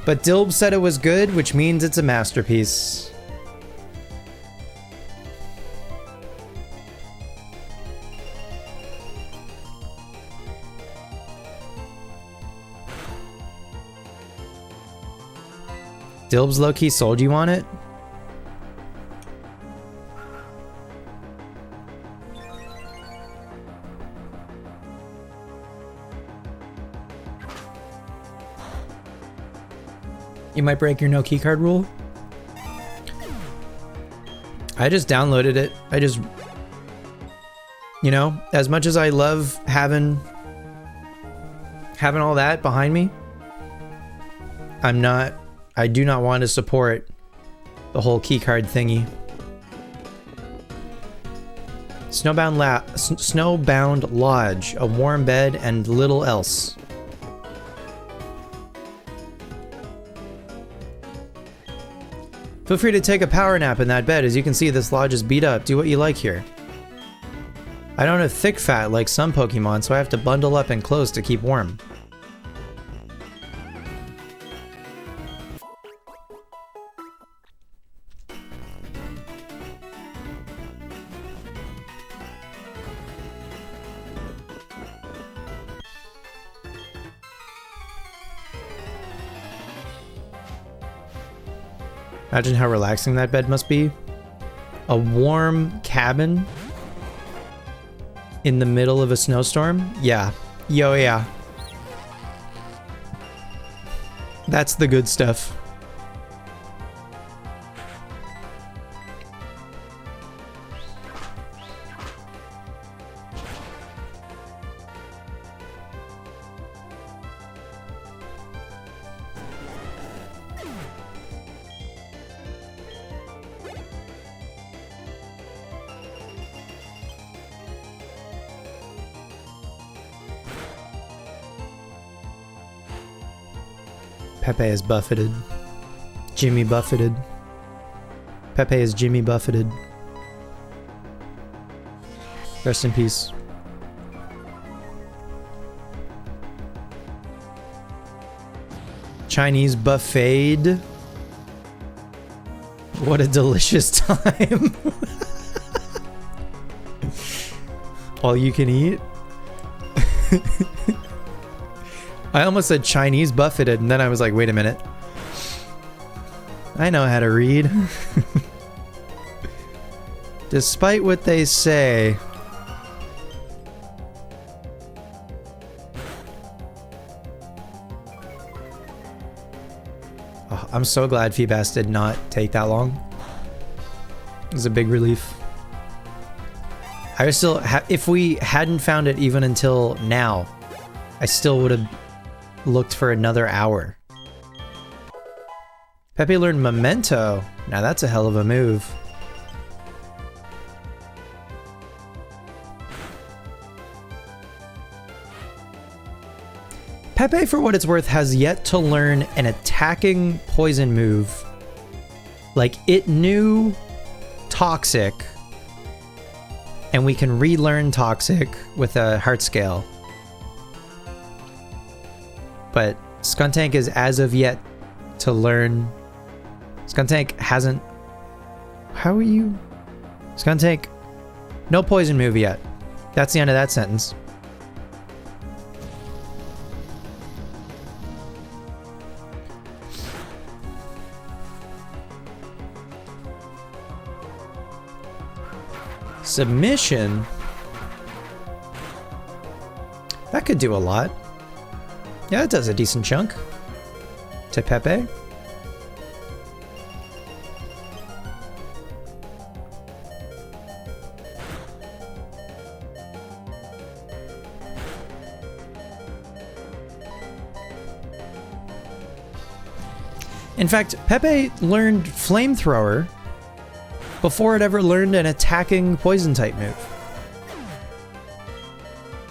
But Dilb said it was good, which means it's a masterpiece. Dilb's low-key sold you on it? You might break your no keycard rule. I just downloaded it. You know, as much as I love having all that behind me, I do not want to support the whole keycard thingy. Snowbound Lodge, a warm bed, and little else. Feel free to take a power nap in that bed. As you can see, this lodge is beat up. Do what you like here. I don't have thick fat like some Pokemon, so I have to bundle up in clothes to keep warm. Imagine how relaxing that bed must be. A warm cabin in the middle of a snowstorm? Yeah. Yo, yeah. That's the good stuff. Pepe is buffeted. Jimmy buffeted. Pepe is Jimmy buffeted. Rest in peace. Chinese buffet. What a delicious time. All you can eat? I almost said Chinese buffeted, and then I was like, wait a minute. I know how to read. Despite what they say. Oh, I'm so glad Feebas did not take that long. It was a big relief. I was still, if we hadn't found it even until now, I still would have looked for another hour. Pepe learned Memento. Now that's a hell of a move. Pepe, for what it's worth, has yet to learn an attacking poison move. Like, it knew Toxic, and we can relearn Toxic with a heart scale. But Skuntank is as of yet to learn. Skuntank hasn't. How are you? Skuntank, no poison move yet. That's the end of that sentence. Submission? That could do a lot. Yeah, it does a decent chunk. To Pepe. In fact, Pepe learned Flamethrower before it ever learned an attacking poison type move.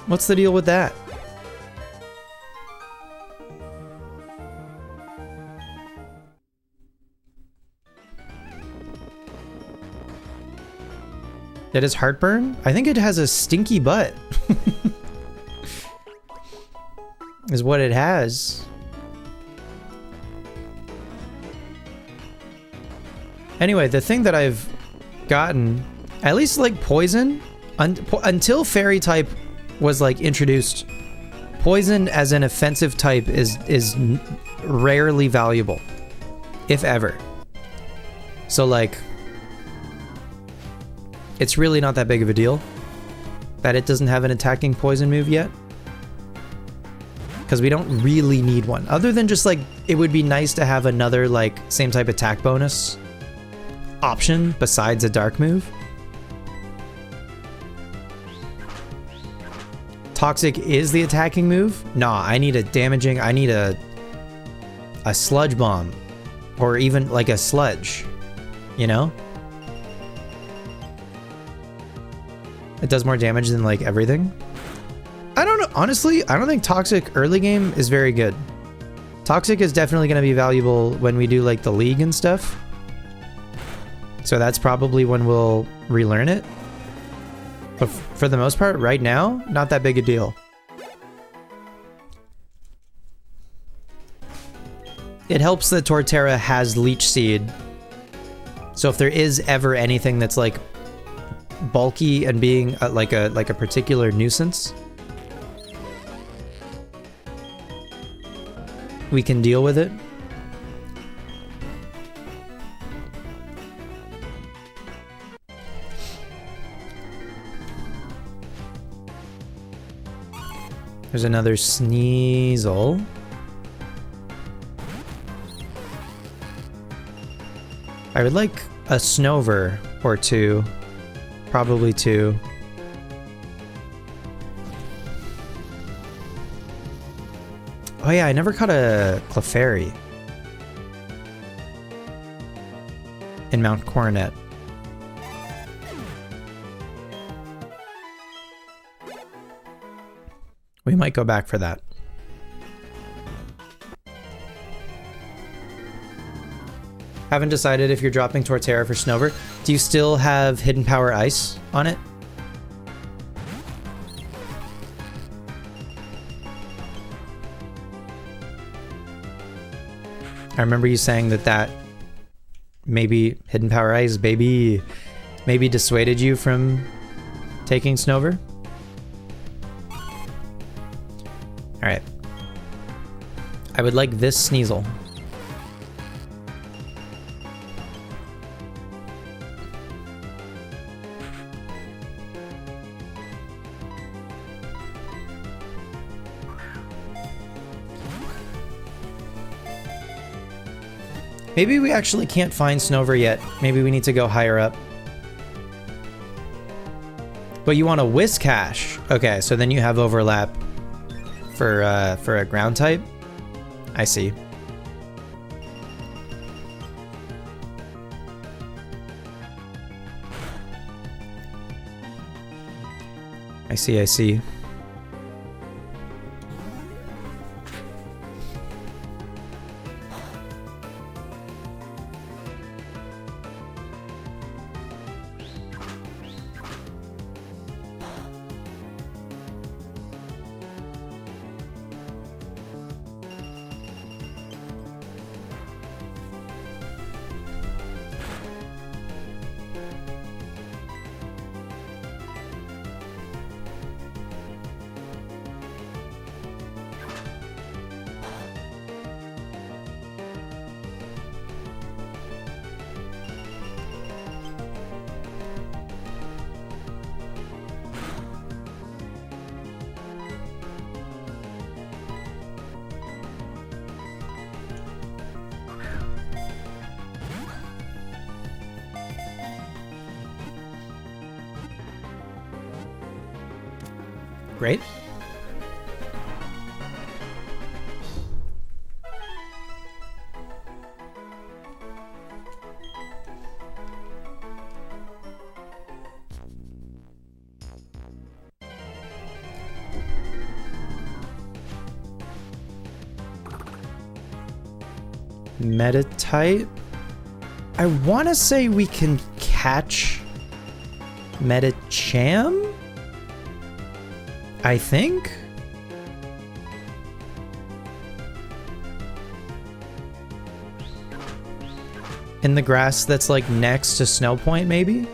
What's the deal with that? It is heartburn? I think it has a stinky butt. Is what it has. Anyway, the thing that I've gotten, at least like poison, until fairy type was like introduced, poison as an offensive type is rarely valuable, if ever. So like, it's really not that big of a deal that it doesn't have an attacking poison move yet, because we don't really need one, other than just like, it would be nice to have another like same type attack bonus option besides a dark move. Toxic is the attacking move? Nah, I need a damaging, I need a sludge bomb, or even like a sludge, you know? It does more damage than like everything. I don't know, honestly, I don't think Toxic early game is very good. Toxic is definitely going to be valuable when we do like the league and stuff. So that's probably when we'll relearn it. But for the most part, right now, not that big a deal. It helps that Torterra has Leech Seed. So if there is ever anything that's like bulky and being like a particular nuisance, we can deal with it. There's another Sneasel. I would like a Snover or two. Probably two. Oh yeah, I never caught a Clefairy in Mount Coronet. We might go back for that. Haven't decided if you're dropping Torterra for Snover. Do you still have Hidden Power Ice on it? I remember you saying that maybe Hidden Power Ice, baby, maybe dissuaded you from taking Snover. Alright. I would like this Sneasel. Maybe we actually can't find Snover yet. Maybe we need to go higher up. But you want a Whiscash. Okay, so then you have overlap for a ground type. I see. I see. Great. Metatite. I want to say we can catch Metacham? I think? In the grass that's like next to Snow Point, maybe?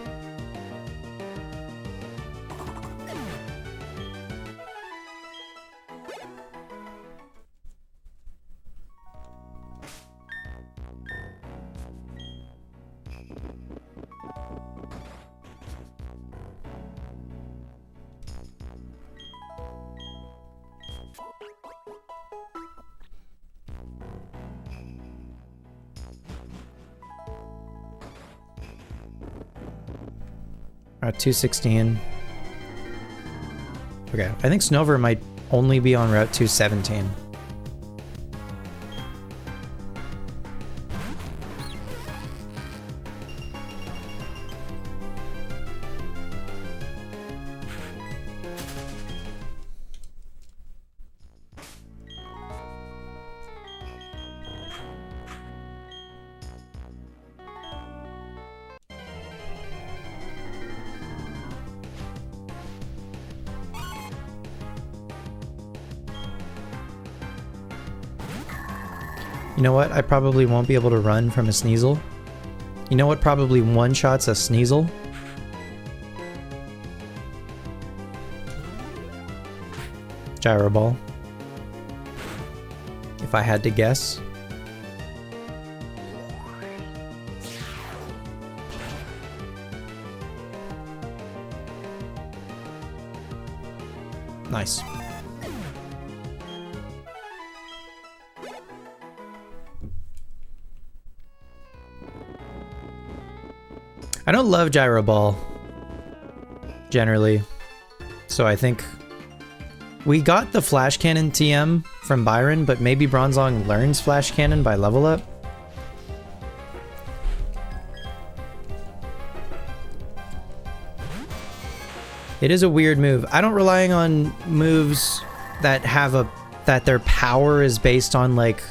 Route 216. Okay, I think Snover might only be on Route 217. You know what? I probably won't be able to run from a Sneasel. You know what probably one-shots a Sneasel? Gyro Ball. If I had to guess. Nice. I don't love Gyro Ball, generally, so I think we got the Flash Cannon TM from Byron, but maybe Bronzong learns Flash Cannon by level up. It is a weird move. I don't rely on moves that have that their power is based on like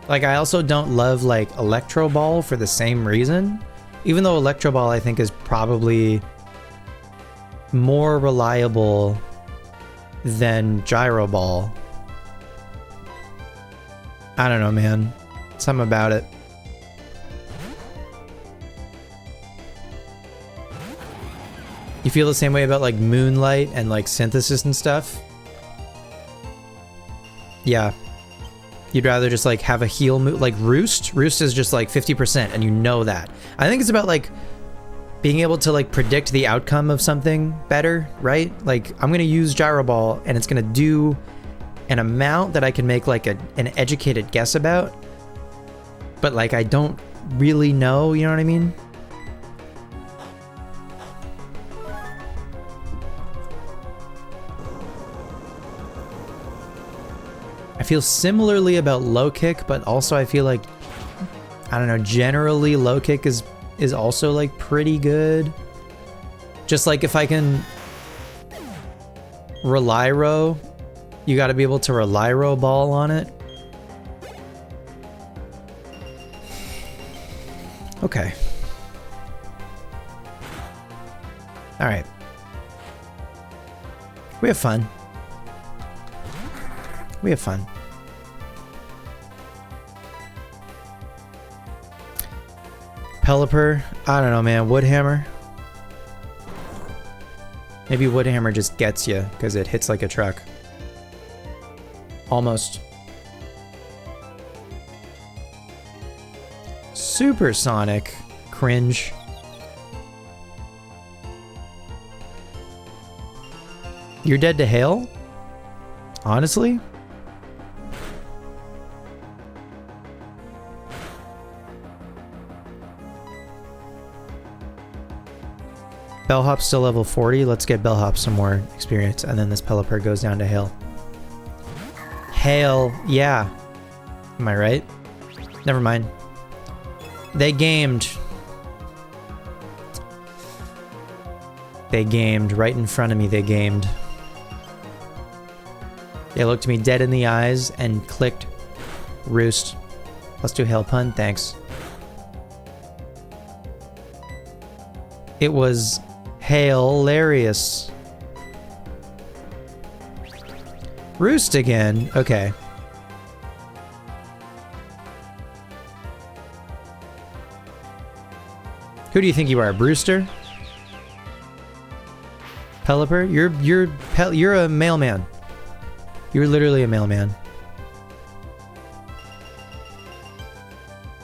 I also don't love like Electro Ball for the same reason. Even though Electro Ball, I think, is probably more reliable than Gyro Ball. I don't know, man. Something about it. You feel the same way about like Moonlight and like Synthesis and stuff? Yeah. You'd rather just like have a heal move, like Roost. Roost is just like 50% and you know that. I think it's about like being able to like predict the outcome of something better, right? Like I'm gonna use Gyro Ball and it's gonna do an amount that I can make like an educated guess about, but like I don't really know, you know what I mean? I feel similarly about low kick, but also I feel like, I don't know, generally low kick is also like pretty good. Just like if I can rely row, you got to be able to rely row ball on it. Okay. All right. We have fun. We have fun. Pelipper, I don't know, man. Woodhammer. Maybe Woodhammer just gets you because it hits like a truck. Almost. Supersonic. Cringe. You're dead to hail? Honestly? Bellhop's still level 40. Let's get Bellhop some more experience, and then this Pelipper goes down to Hail. Hail, yeah. Am I right? Never mind. They gamed. They gamed. Right in front of me, they gamed. They looked me dead in the eyes and clicked Roost. Let's do Hail Pun, thanks. It was hilarious. Roost again. Okay. Who do you think you are, Brewster? Pelipper? You're a mailman. You're literally a mailman.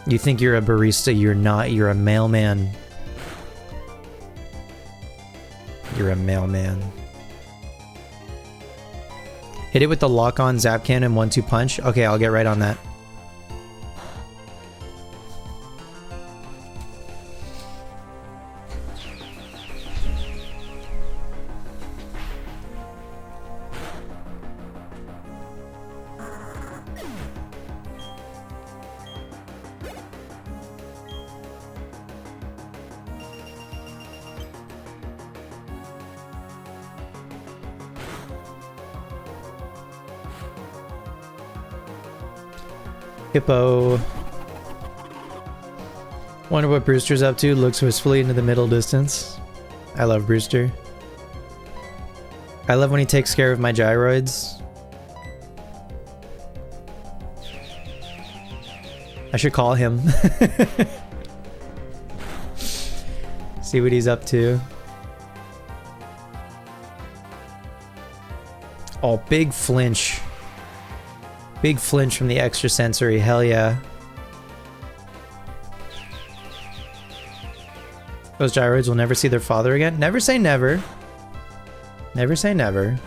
You think you're a barista? You're not. You're a mailman. You're a mailman. Hit it with the lock-on zap cannon 1-2 punch. Okay, I'll get right on that. Hippo. Wonder what Brewster's up to. Looks wistfully into the middle distance. I love Brewster. I love when he takes care of my gyroids. I should call him. See what he's up to. Oh, big flinch. Big flinch from the extrasensory, hell yeah. Those gyroids will never see their father again? Never say never. Never say never.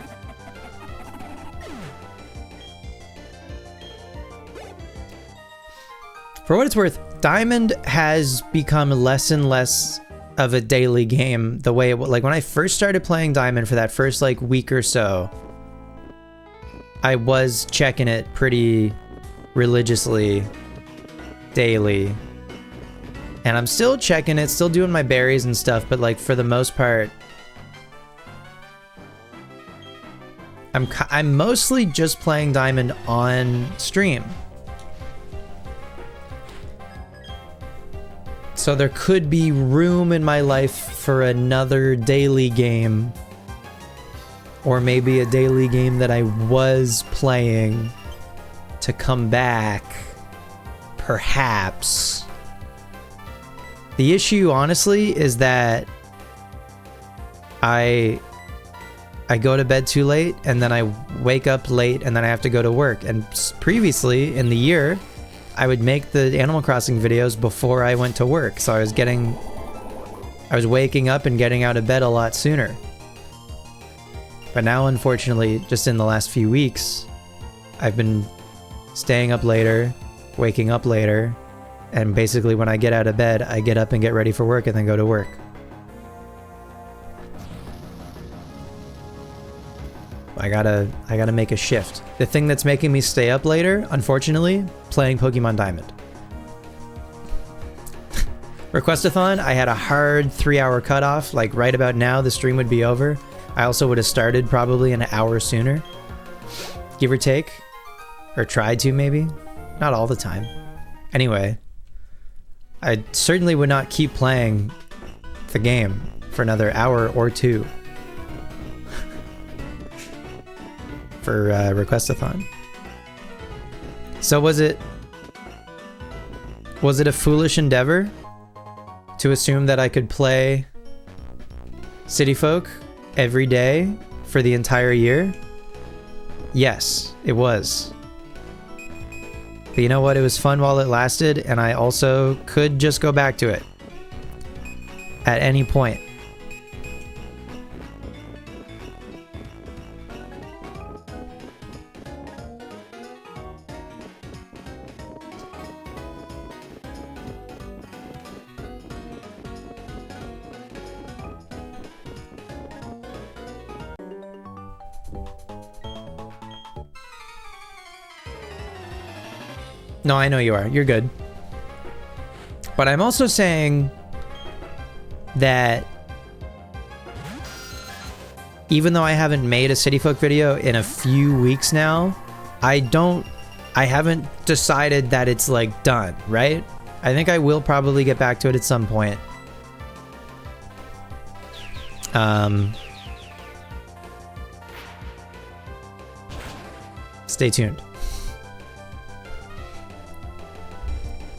For what it's worth, Diamond has become less and less of a daily game the way it, like when I first started playing Diamond for that first like week or so, I was checking it pretty religiously, daily. And I'm still checking it, still doing my berries and stuff, but like for the most part, I'm mostly just playing Diamond on stream. So there could be room in my life for another daily game. Or maybe a daily game that I was playing to come back, perhaps. The issue, honestly, is that I go to bed too late, and then I wake up late, and then I have to go to work. And previously in the year, I would make the Animal Crossing videos before I went to work, so I was waking up and getting out of bed a lot sooner. But now, unfortunately, just in the last few weeks, I've been staying up later, waking up later, and basically when I get out of bed, I get up and get ready for work and then go to work. I gotta make a shift. The thing that's making me stay up later, unfortunately, playing Pokemon Diamond. Requestathon, I had a hard 3-hour cutoff. Like right about now, the stream would be over. I also would have started probably an hour sooner, give or take, or tried to maybe, not all the time. Anyway, I certainly would not keep playing the game for another hour or two for Requestathon. So was it a foolish endeavor to assume that I could play City Folk every day for the entire year? Yes, it was. But you know what? It was fun while it lasted, and I also could just go back to it at any point. No, I know you are. You're good. But I'm also saying that even though I haven't made a City Folk video in a few weeks now, I haven't decided that it's like done, right? I think I will probably get back to it at some point. Stay tuned.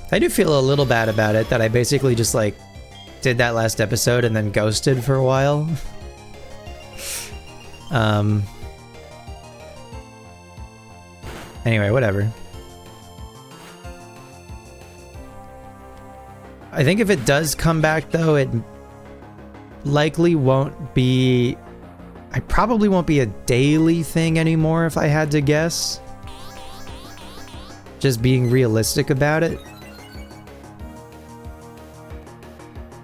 I do feel a little bad about it, that I basically just like did that last episode and then ghosted for a while. Anyway, whatever. I think if it does come back though, it likely won't be... I probably won't be a daily thing anymore if I had to guess. Just being realistic about it.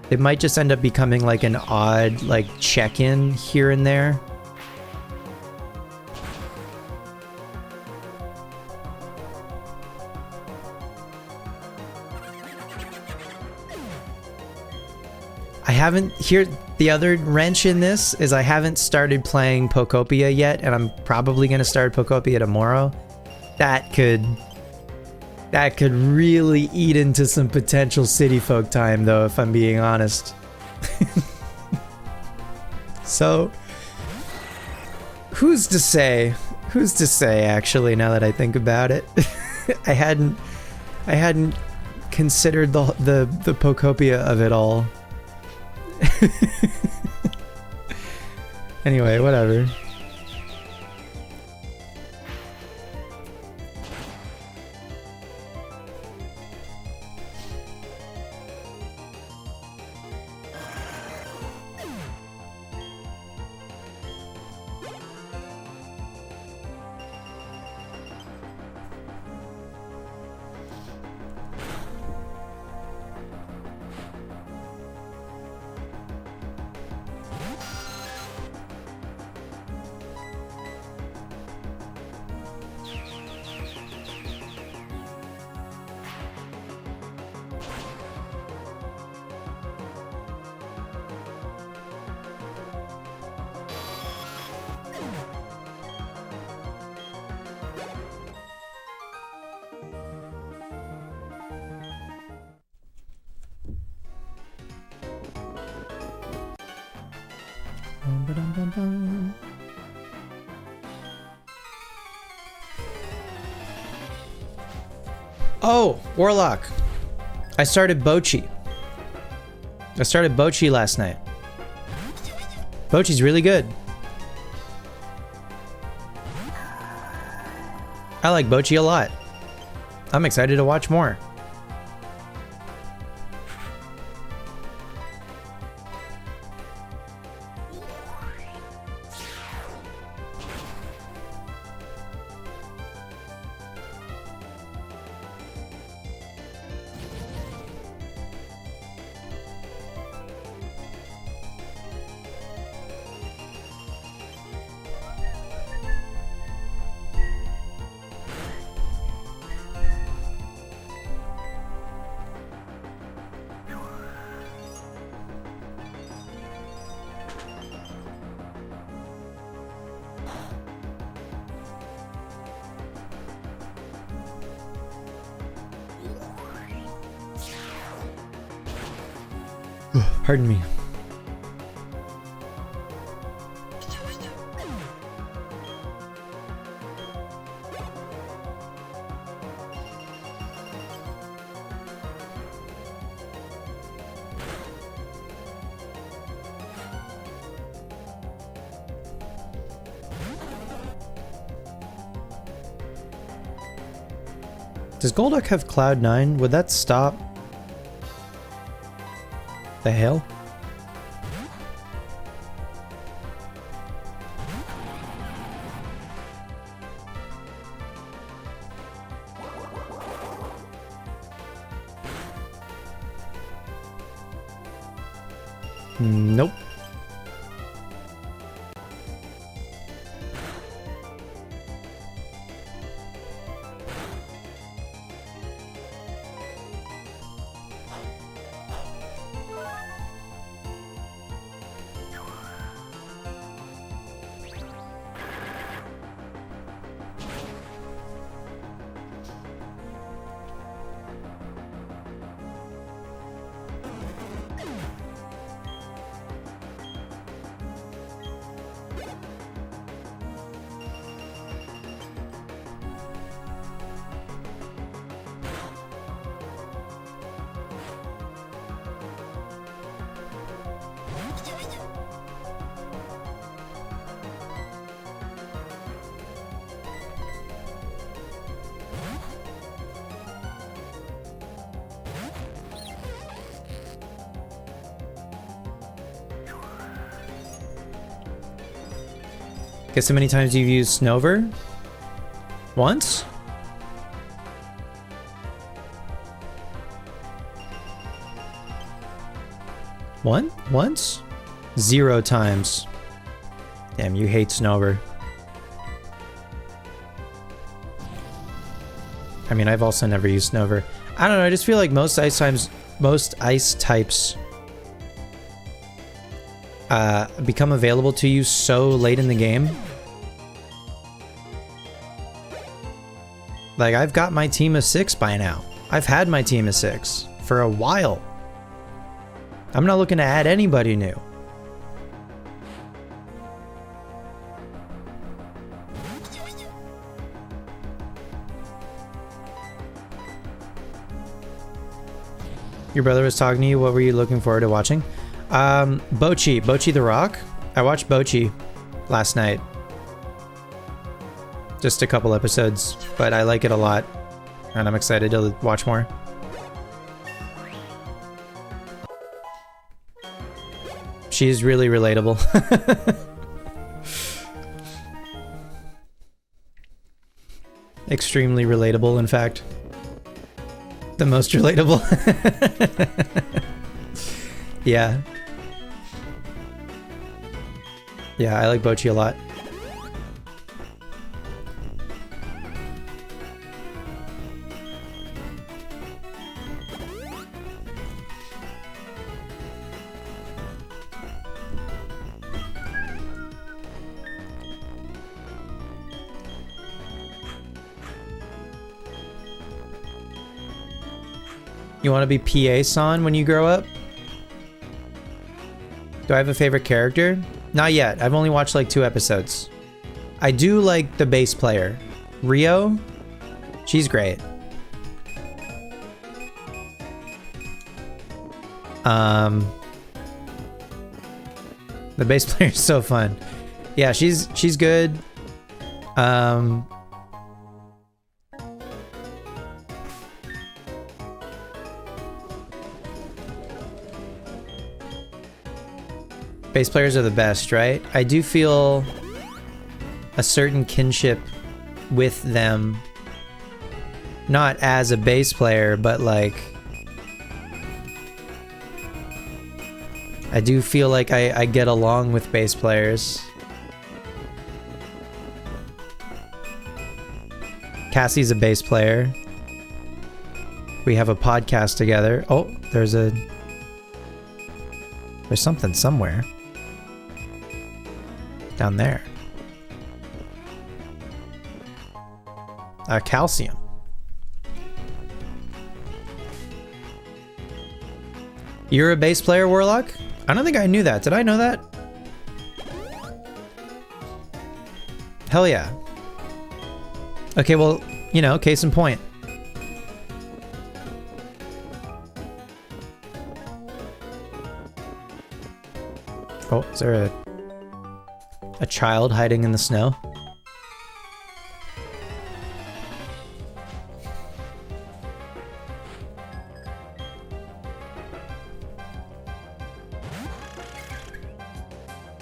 It might just end up becoming like an odd, like, check-in here and there. I haven't... Here, the other wrench in this is I haven't started playing Pokopia yet, and I'm probably going to start Pokopia tomorrow. That could really eat into some potential City Folk time, though, if I'm being honest. So, who's to say? Who's to say, actually, now that I think about it? I hadn't considered the Pokopia of it all. Anyway, whatever. Oh, Warlock. I started Bochi. I started Bochi last night. Bochi's really good. I like Bochi a lot. I'm excited to watch more. Pardon me. Does Golduck have Cloud 9? Would that stop the hail? Nope. Guess how many times you've used Snover? Once? Once? 0 times. Damn, you hate Snover. I mean, I've also never used Snover. I don't know, I just feel like most ice types become available to you so late in the game. Like, I've got my team of 6 by now. I've had my team of 6 for a while. I'm not looking to add anybody new. Your brother was talking to you. What were you looking forward to watching? Bocchi the Rock. I watched Bocchi last night. Just a couple episodes, but I like it a lot, and I'm excited to watch more. She's really relatable. Extremely relatable, in fact. The most relatable. Yeah. Yeah, I like Bocchi a lot. You want to be PA-san when you grow up? Do I have a favorite character? Not yet. I've only watched like 2 episodes. I do like the bass player. Rio? She's great. The bass player is so fun. Yeah, she's good. Bass players are the best, right? I do feel a certain kinship with them. Not as a bass player, but like... I do feel like I get along with bass players. Cassie's a bass player. We have a podcast together. Oh, there's something somewhere. Down there. Calcium. You're a bass player, Warlock? I don't think I knew that. Did I know that? Hell yeah. Okay, well, you know, case in point. Oh, is there a child hiding in the snow?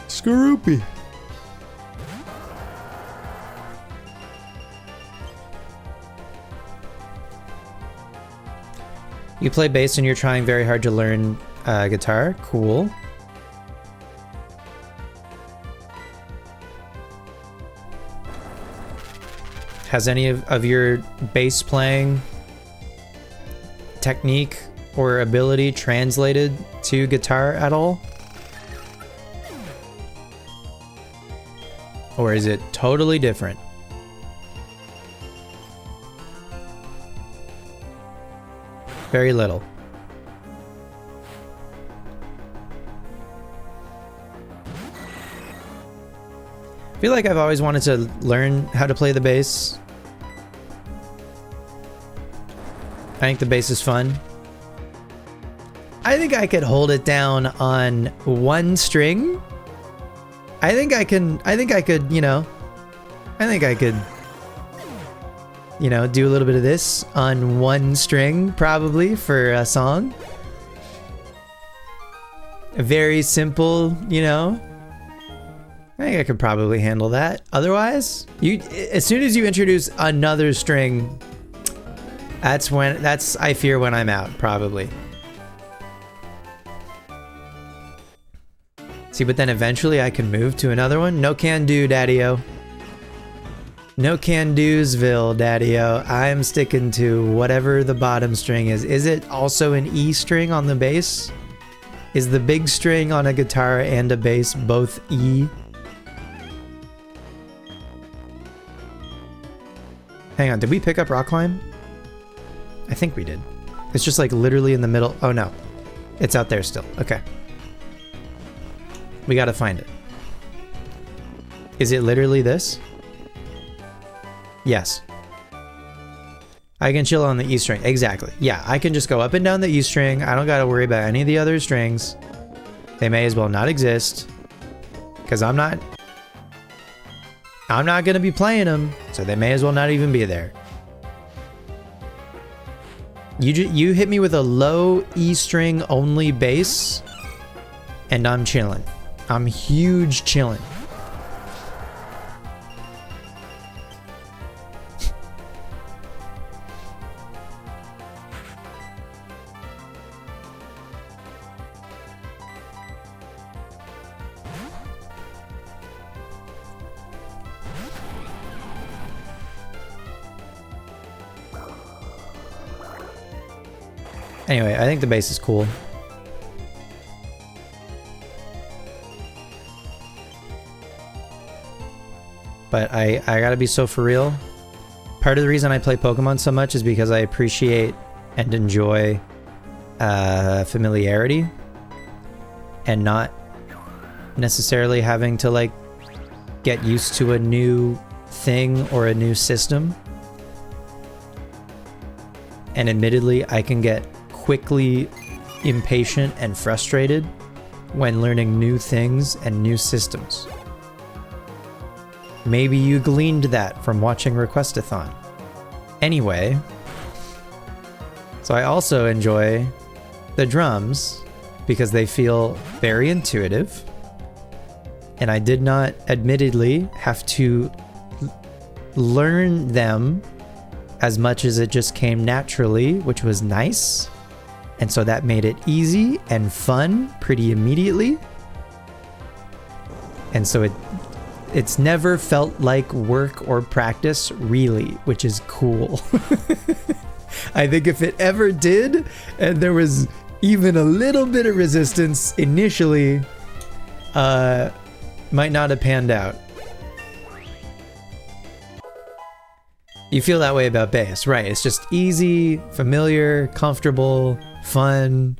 Skorupi. You play bass and you're trying very hard to learn guitar? Cool. Has any of your bass playing technique or ability translated to guitar at all? Or is it totally different? Very little. I feel like I've always wanted to learn how to play the bass. I think the bass is fun. I think I could hold it down on one string. I think I could, you know, do a little bit of this on one string, probably, for a song. Very simple, you know. I think I could probably handle that. Otherwise, as soon as you introduce another string, I fear when I'm out, probably. See, but then eventually I can move to another one. No can do, Daddy-o. No can do'sville, Daddy-o. I'm sticking to whatever the bottom string is. Is it also an E string on the bass? Is the big string on a guitar and a bass both E? Hang on, did we pick up Rock Climb? I think we did. It's just like literally in the middle. Oh no, it's out there still. Okay. We gotta find it. Is it literally this? Yes. I can chill on the E string. Exactly. Yeah, I can just go up and down the E string. I don't gotta worry about any of the other strings. They may as well not exist. Because I'm not gonna be playing them, so they may as well not even be there. You hit me with a low E string only bass, and I'm chilling. I'm huge chilling. Anyway, I think the bass is cool. But I gotta be so for real. Part of the reason I play Pokemon so much is because I appreciate and enjoy familiarity and not necessarily having to like get used to a new thing or a new system. And admittedly, I can get quickly impatient and frustrated when learning new things and new systems. Maybe you gleaned that from watching Requestathon. Anyway, so I also enjoy the drums because they feel very intuitive, and I did not admittedly have to learn them as much as it just came naturally, which was nice. And so that made it easy and fun pretty immediately. And so it's never felt like work or practice, really, which is cool. I think if it ever did, and there was even a little bit of resistance initially, might not have panned out. You feel that way about bass, right? It's just easy, familiar, comfortable, fun.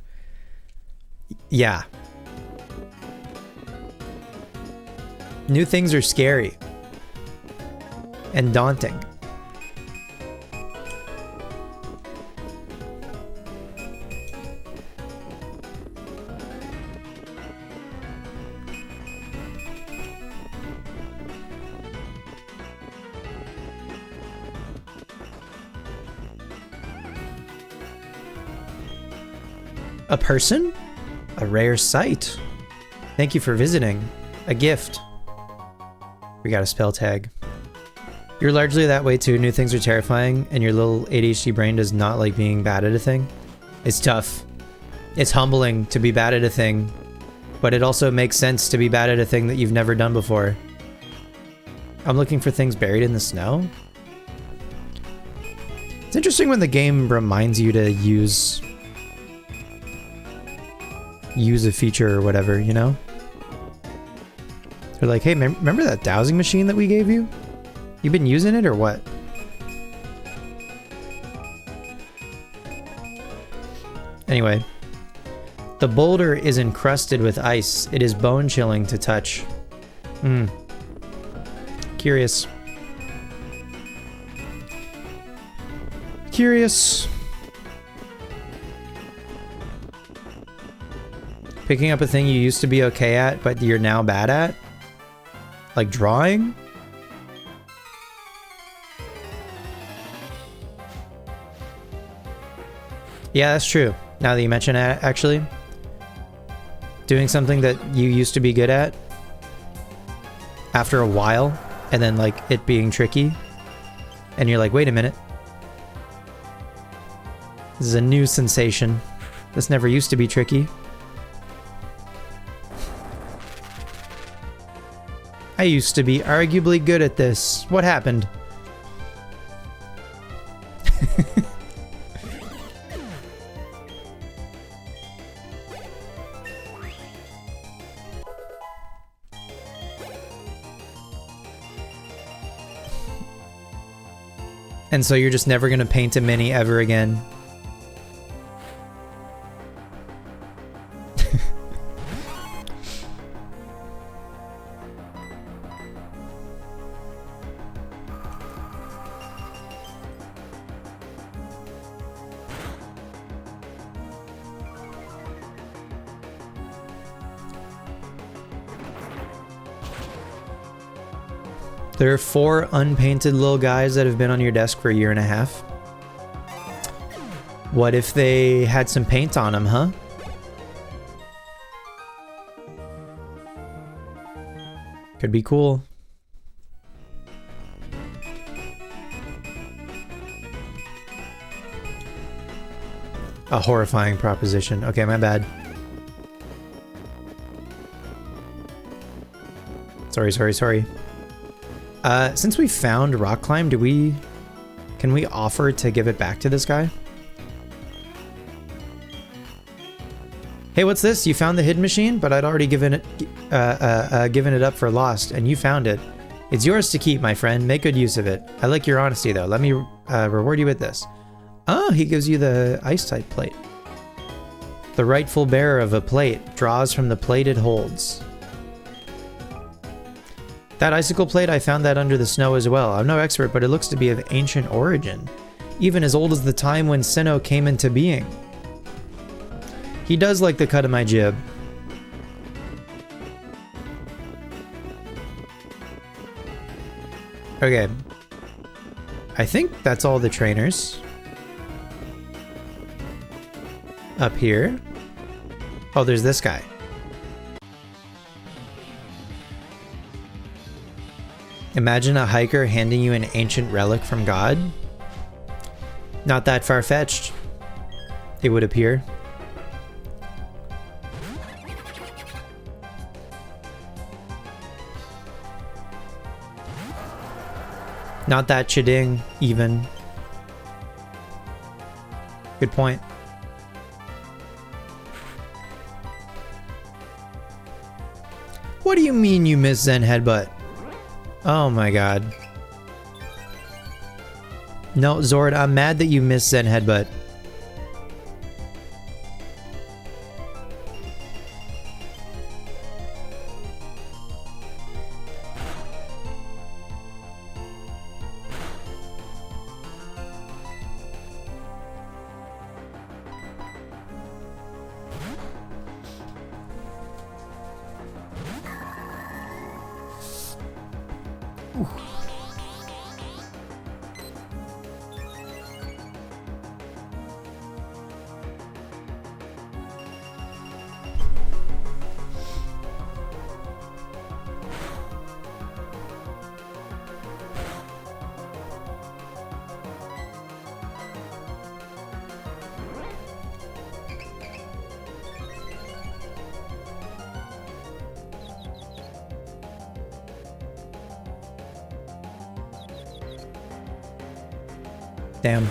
Yeah. New things are scary and daunting. A person? A rare sight. Thank you for visiting. A gift. We got a spell tag. You're largely that way too. New things are terrifying, and your little ADHD brain does not like being bad at a thing. It's tough. It's humbling to be bad at a thing, but it also makes sense to be bad at a thing that you've never done before. I'm looking for things buried in the snow. It's interesting when the game reminds you to use a feature or whatever, you know? They're like, hey, remember that dowsing machine that we gave you? You been using it or what? Anyway, the boulder is encrusted with ice. It is bone chilling to touch. Curious. Curious. Picking up a thing you used to be okay at, but you're now bad at? Like drawing? Yeah, that's true. Now that you mention it, actually. Doing something that you used to be good at after a while, and then like it being tricky, and you're like, wait a minute. This is a new sensation. This never used to be tricky. I used to be arguably good at this. What happened? And so you're just never gonna paint a mini ever again. There are 4 unpainted little guys that have been on your desk for a year and a half. What if they had some paint on them, huh? Could be cool. A horrifying proposition. Okay, my bad. Sorry. Since we found Rock Climb, can we offer to give it back to this guy? Hey, what's this? You found the hidden machine, but I'd already given it up for lost, and you found it. It's yours to keep, my friend. Make good use of it. I like your honesty, though. Let me reward you with this. Oh, he gives you the ice type plate. The rightful bearer of a plate draws from the plate it holds. That icicle plate, I found that under the snow as well. I'm no expert, but it looks to be of ancient origin, even as old as the time when Sinnoh came into being. He does like the cut of my jib. Okay. I think that's all the trainers. Up here. Oh, there's this guy. Imagine a hiker handing you an ancient relic from God. Not that far-fetched, it would appear. Not that chiding, even. Good point. What do you mean you missed Zen Headbutt? Oh my god. No, Zord, I'm mad that you missed Zen Headbutt. Damn.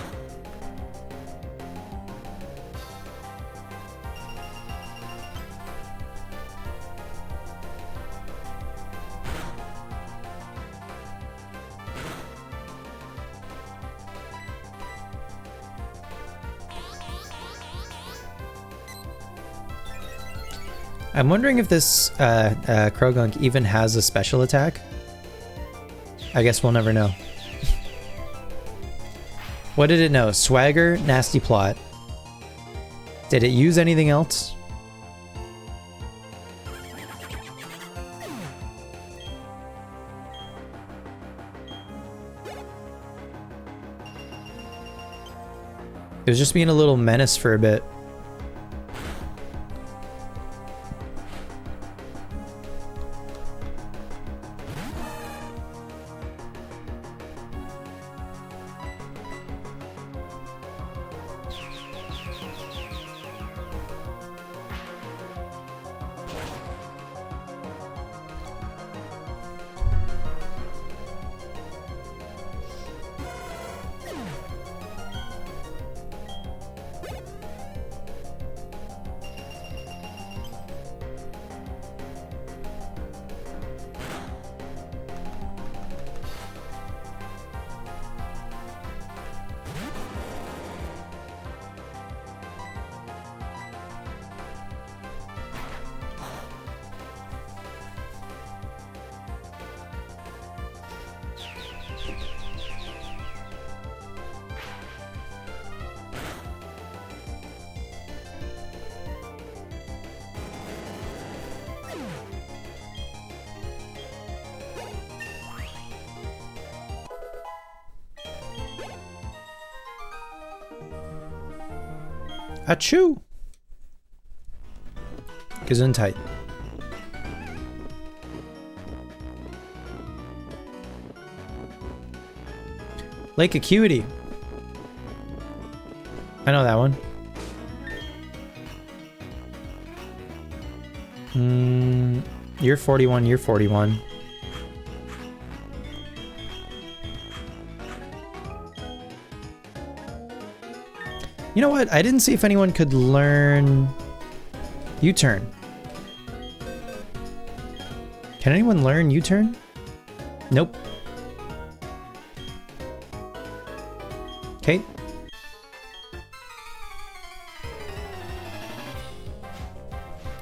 I'm wondering if this Krogunk even has a special attack. I guess we'll never know. What did it know? Swagger, Nasty Plot. Did it use anything else? It was just being a little menace for a bit. Achoo! Gesundheit. Lake Acuity. I know that one. You're 41, you're 41. You know what? I didn't see if anyone could learn U-turn. Can anyone learn U-turn? Nope. Okay.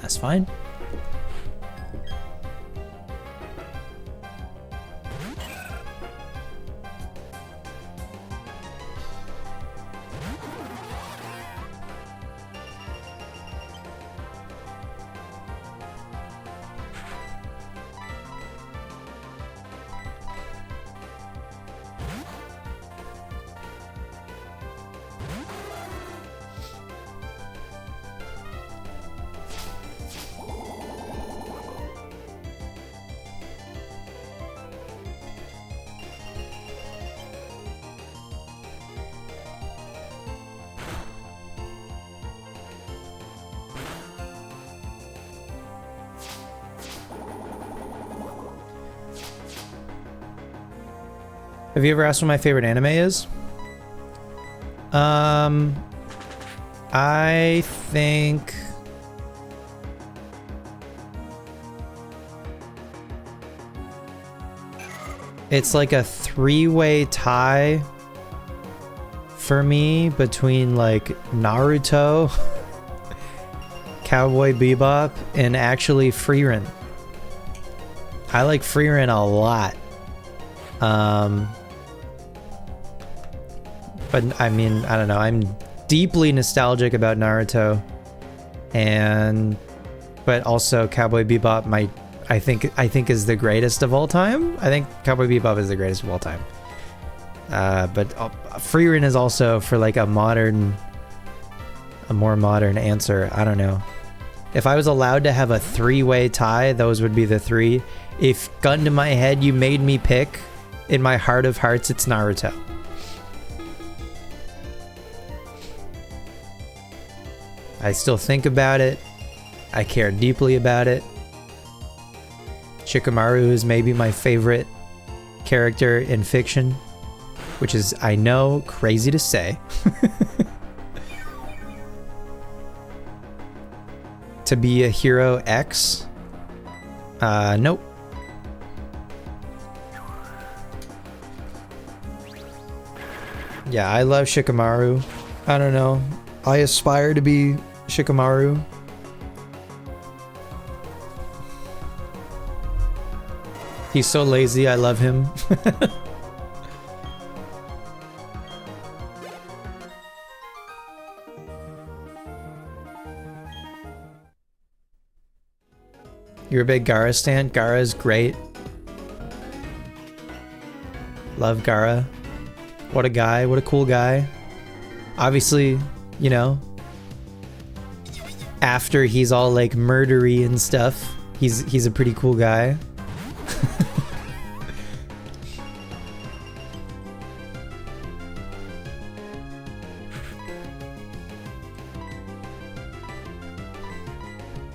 That's fine. Have you ever asked what my favorite anime is? I think it's like a three-way tie for me between like Naruto, Cowboy Bebop, and actually Frieren. I like Frieren a lot. But I mean, I don't know. I'm deeply nostalgic about Naruto, but also Cowboy Bebop. I think is the greatest of all time. I think Cowboy Bebop is the greatest of all time. But Frieren is also for like a more modern answer. I don't know. If I was allowed to have a three-way tie, those would be the three. If gun to my head, you made me pick, in my heart of hearts, it's Naruto. I still think about it. I care deeply about it. Shikamaru is maybe my favorite character in fiction, which is, I know, crazy to say. To be a hero X? Nope. Yeah, I love Shikamaru. I don't know. I aspire to be Shikamaru. He's so lazy, I love him. You're a big Gaara stan? Gaara is great. Love Gaara. What a guy, what a cool guy. Obviously, you know, after he's all like murdery and stuff, he's a pretty cool guy.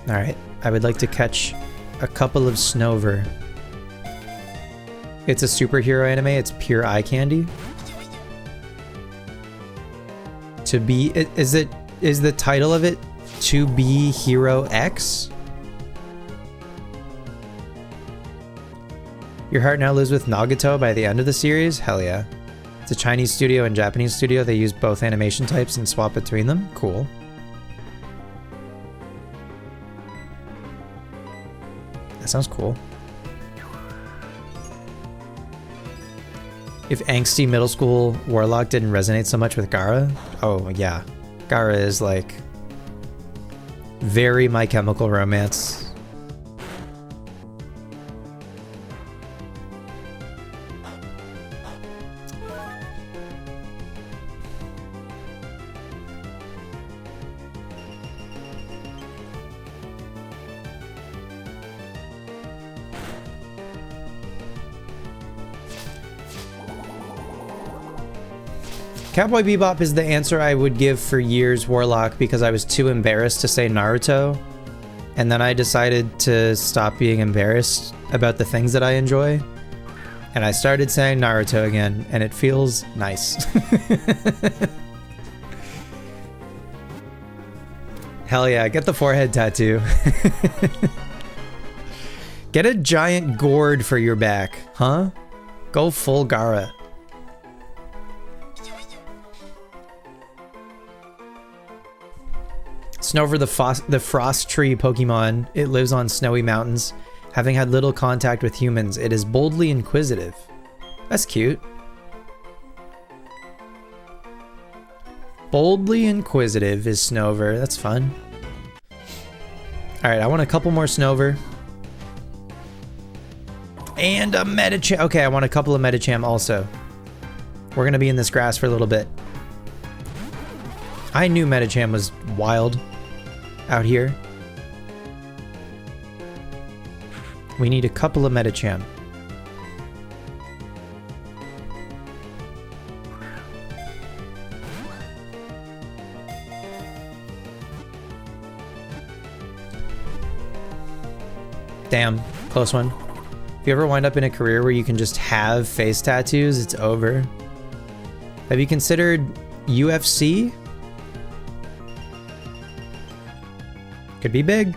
All right, I would like to catch a couple of Snover. It's a superhero anime, it's pure eye candy. To be, is the title of it To Be Hero X? Your heart now lives with Nagato by the end of the series? Hell yeah. It's a Chinese studio and Japanese studio. They use both animation types and swap between them. Cool. That sounds cool. If angsty middle school Warlock didn't resonate so much with Gaara, oh yeah. Gaara is like very My Chemical Romance. Cowboy Bebop is the answer I would give for years, Warlock, because I was too embarrassed to say Naruto. And then I decided to stop being embarrassed about the things that I enjoy. And I started saying Naruto again, and it feels nice. Hell yeah, get the forehead tattoo. Get a giant gourd for your back, huh? Go full Gaara. Snover the frost tree Pokemon. It lives on snowy mountains. Having had little contact with humans, it is boldly inquisitive. That's cute. Boldly inquisitive is Snover. That's fun. Alright, I want a couple more Snover. And a Medicham. Okay, I want a couple of Medicham also. We're gonna be in this grass for a little bit. I knew Medicham was wild out here. We need a couple of Medicham. Damn, close one. If you ever wind up in a career where you can just have face tattoos, it's over. Have you considered UFC? Could be big.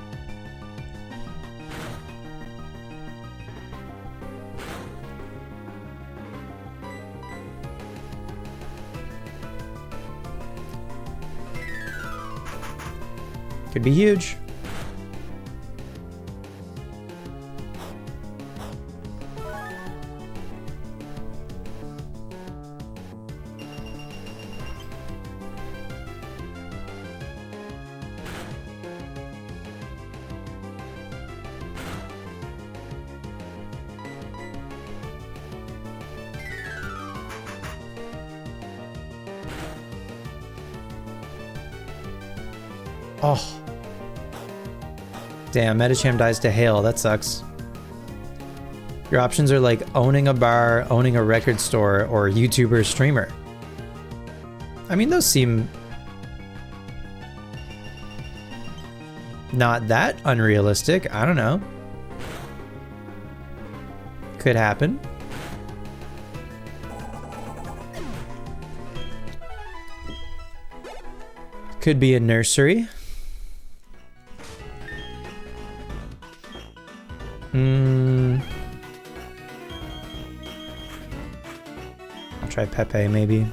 Could be huge. Oh. Damn, Metacham dies to hail. That sucks. Your options are like owning a bar, owning a record store, or YouTuber streamer. I mean, those seem not that unrealistic. I don't know. Could happen. Could be a nursery. I'll try Pepe, maybe.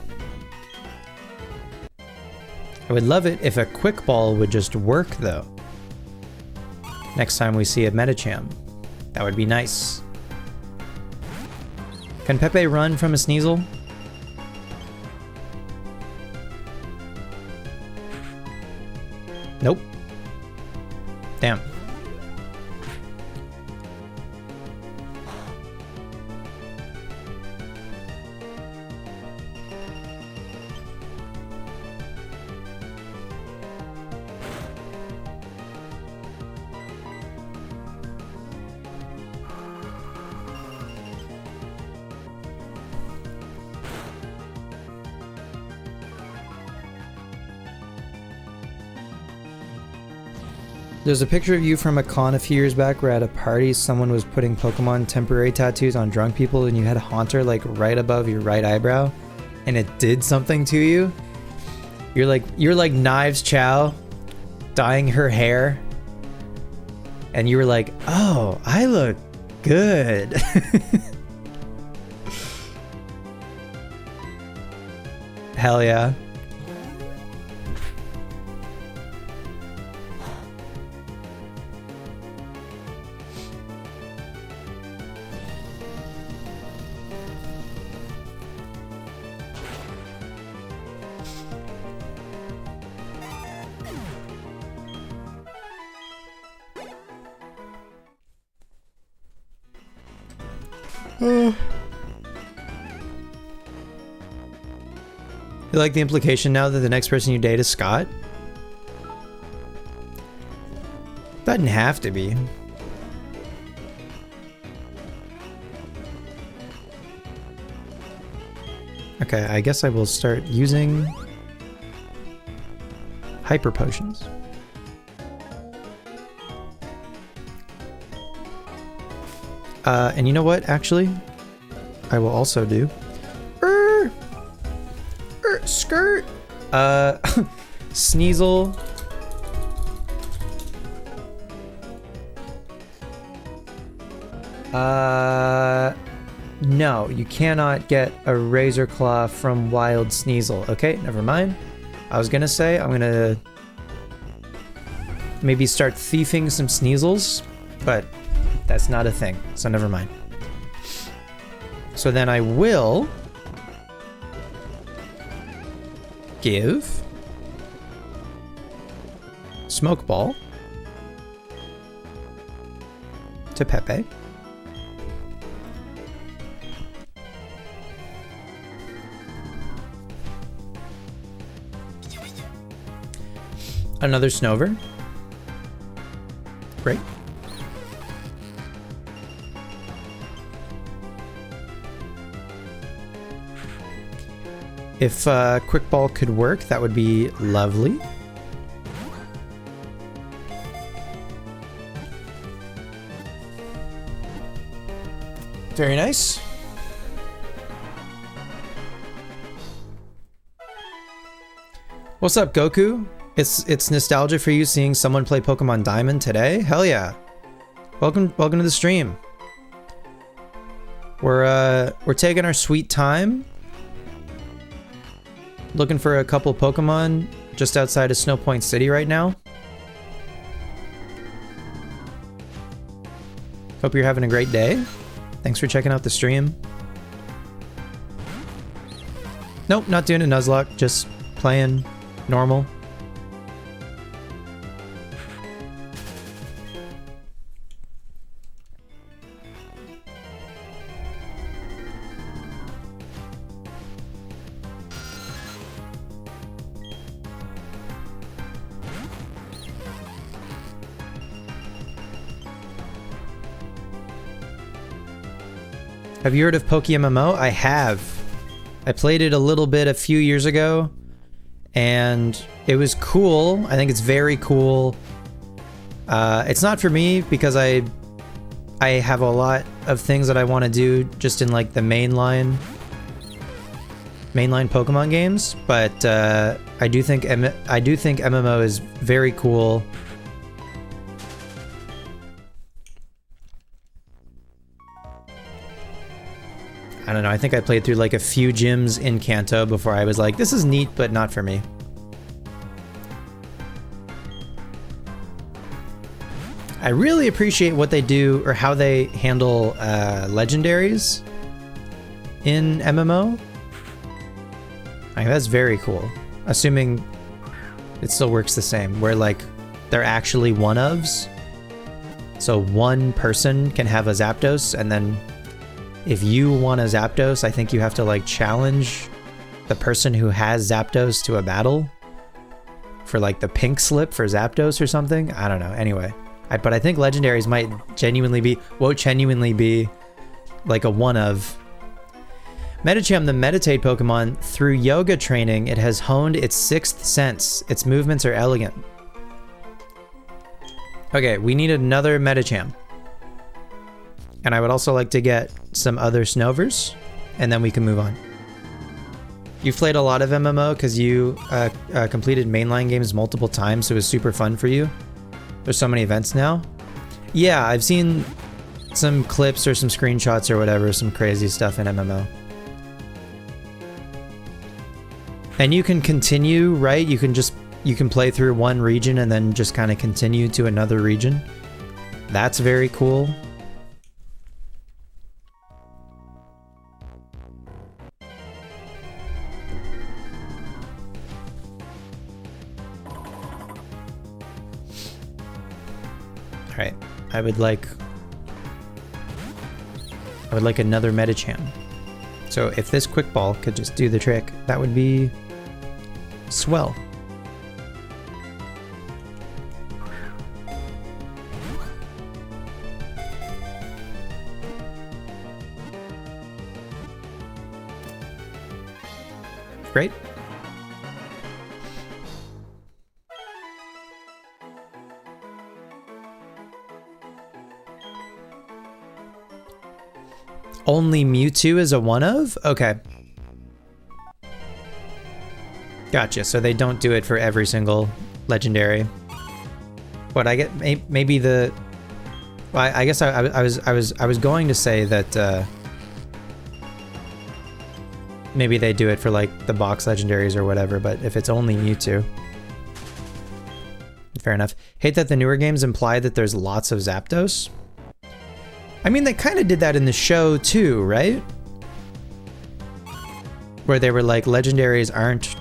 I would love it if a quick ball would just work, though. Next time we see a Metacham. That would be nice. Can Pepe run from a Sneasel? Nope. Damn. There's a picture of you from a con a few years back where at a party someone was putting Pokemon temporary tattoos on drunk people and you had a Haunter like right above your right eyebrow and it did something to you. You're like Knives Chow dyeing her hair and you were like, oh, I look good. Hell yeah. You like the implication now that the next person you date is Scott? That didn't have to be. Okay, I guess I will start using hyper potions. And you know what, actually? I will also do... skirt! Sneasel. No, you cannot get a Razor Claw from Wild Sneasel. Okay, never mind. I was gonna say, I'm gonna maybe start thieving some Sneasels, but that's not a thing, so never mind. So then I will give Smoke Ball to Pepe. Another Snover. Great. If Quick Ball could work, that would be lovely. Very nice. What's up, Goku? It's nostalgia for you seeing someone play Pokemon Diamond today? Hell yeah. Welcome to the stream. We're taking our sweet time. Looking for a couple Pokemon just outside of Snow Point City right now. Hope you're having a great day. Thanks for checking out the stream. Nope, not doing a Nuzlocke, just playing normal. Have you heard of PokeMMO? I have. I played it a little bit a few years ago, and it was cool. I think it's very cool. It's not for me because I have a lot of things that I want to do just in like the mainline Pokemon games, but I do think MMO is very cool. I don't know, I think I played through like a few gyms in Kanto before I was like, this is neat, but not for me. I really appreciate what they do or how they handle legendaries in MMO. I think that's very cool. Assuming it still works the same, where like they're actually one-ofs. So one person can have a Zapdos, and then if you want a Zapdos, I think you have to like challenge the person who has Zapdos to a battle for like the pink slip for Zapdos or something. I don't know. Anyway, but I think legendaries might genuinely be like a one of. Medicham, the meditate Pokemon, through yoga training, it has honed its sixth sense. Its movements are elegant. Okay, we need another Medicham. And I would also like to get some other Snovers, and then we can move on. You've played a lot of MMO because you completed mainline games multiple times, so it was super fun for you. There's so many events now. Yeah, I've seen some clips or some screenshots or whatever, some crazy stuff in MMO. And you can continue, right? You can play through one region and then just kind of continue to another region. That's very cool. Alright, I would like another Medicham. So if this Quick Ball could just do the trick, that would be swell. Great. Only Mewtwo is a one of? Okay. Gotcha, so they don't do it for every single legendary. What I get, maybe the... Well, I guess I was going to say that maybe they do it for like the box legendaries or whatever, but if it's only Mewtwo. Fair enough. Hate that the newer games imply that there's lots of Zapdos. I mean, they kind of did that in the show too, right? Where they were like, legendaries aren't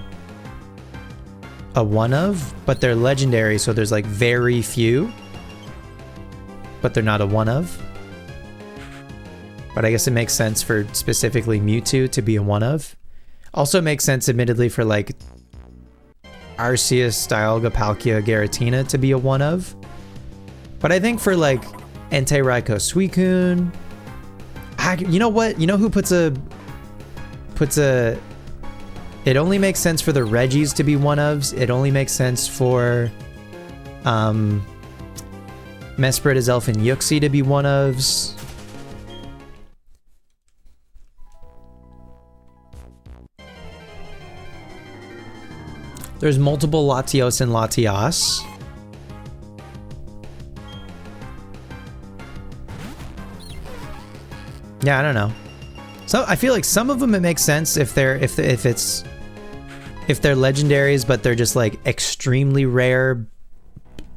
a one of, but they're legendary, so there's like very few, but they're not a one of. But I guess it makes sense for specifically Mewtwo to be a one of. Also makes sense, admittedly, for like Arceus, Dialga, Palkia, Giratina to be a one of. But I think for like Entei, Raikou, Suicune, you know what? You know who puts a... It only makes sense for the Regis to be one-ofs. It only makes sense for Mesprit, Azelf, and Yuxi to be one-ofs. There's multiple Latios and Latias. Yeah, I don't know. So I feel like some of them it makes sense if they're if they're legendaries, but they're just like extremely rare,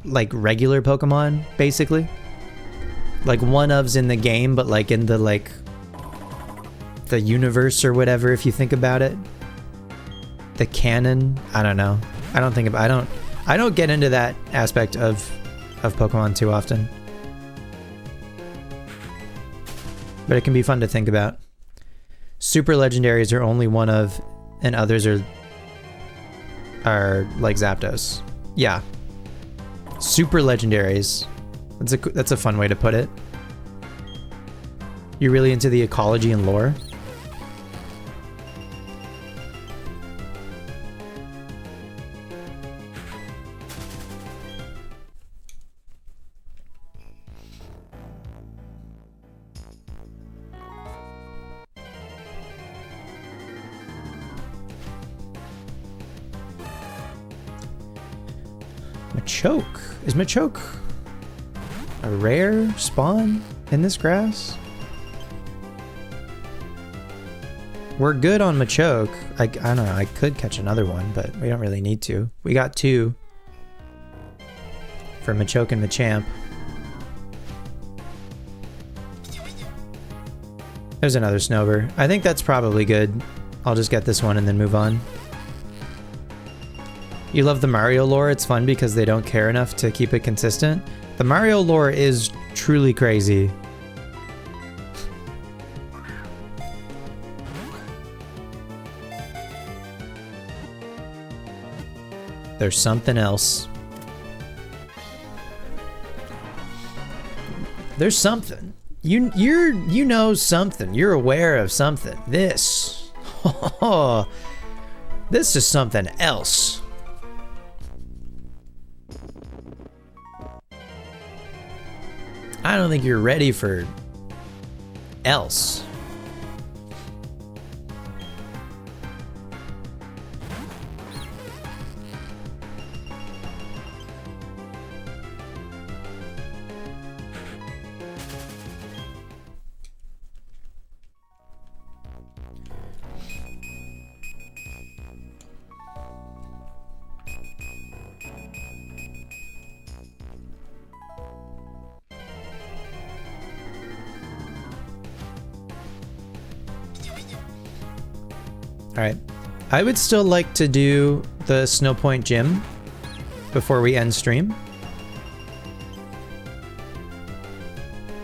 like regular Pokemon, basically. Like one-ofs in the game, but like in the the universe or whatever, if you think about it. The canon, I don't know. I don't get into that aspect of Pokemon too often. But it can be fun to think about. Super legendaries are only one of, and others are like Zapdos. Yeah. Super legendaries. That's a fun way to put it. You're really into the ecology and lore? Machoke. Is Machoke a rare spawn in this grass? We're good on Machoke. I don't know, I could catch another one, but we don't really need to. We got 2 for Machoke and Machamp. There's another Snover. I think that's probably good. I'll just get this one and then move on. You love the Mario lore? It's fun because they don't care enough to keep it consistent. The Mario lore is truly crazy. There's something else. There's something. You know something. You're aware of something. This. This is something else. I don't think you're ready for else. Alright. I would still like to do the Snowpoint Gym before we end stream.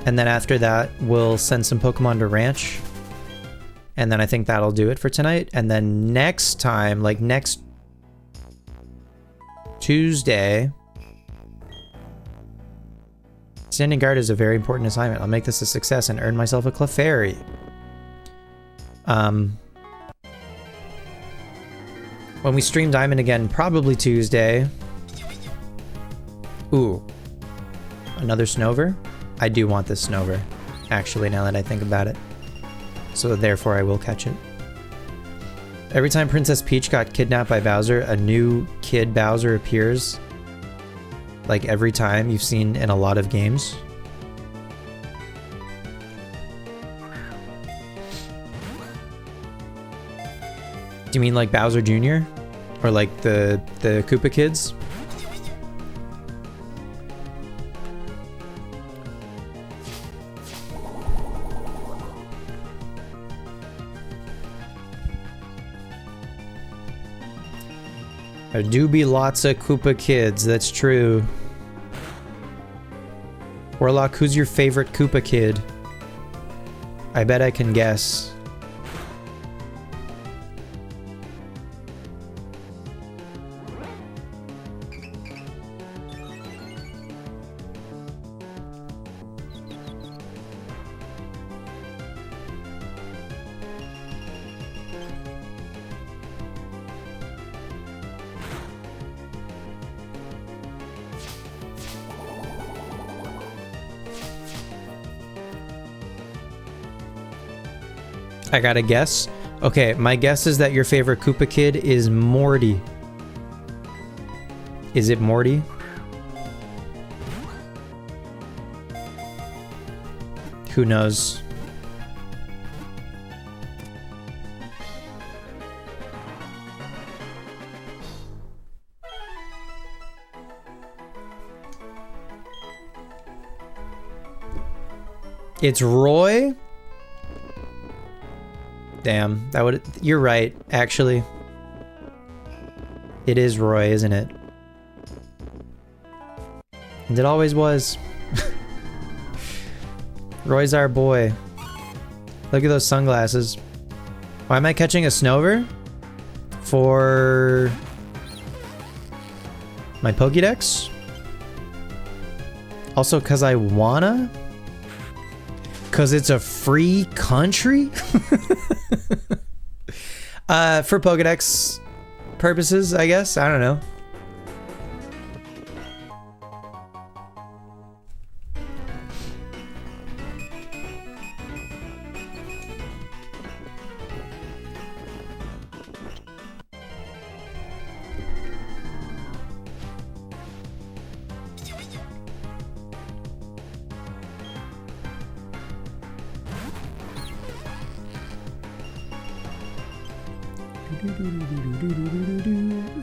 And then after that, we'll send some Pokemon to Ranch. And then I think that'll do it for tonight. And then next time, like next Tuesday, Standing Guard is a very important assignment. I'll make this a success and earn myself a Clefairy. When we stream Diamond again, probably Tuesday. Ooh. Another Snover? I do want this Snover, actually, now that I think about it. So therefore I will catch it. Every time Princess Peach got kidnapped by Bowser, a new Kid Bowser appears. Like every time you've seen in a lot of games. Do you mean like Bowser Jr.? Or like the Koopa Kids? There do be lots of Koopa Kids, that's true. Warlock, who's your favorite Koopa Kid? I bet I can guess. I got a guess. Okay, my guess is that your favorite Koopa Kid is Morty. Is it Morty? Who knows? It's Roy? Damn, that would... You're right, actually. It is Roy, isn't it? And it always was. Roy's our boy. Look at those sunglasses. Why am I catching a Snover? For... my Pokédex? Also, because I wanna? Because it's a free country? For Pokédex purposes, I guess. I don't know.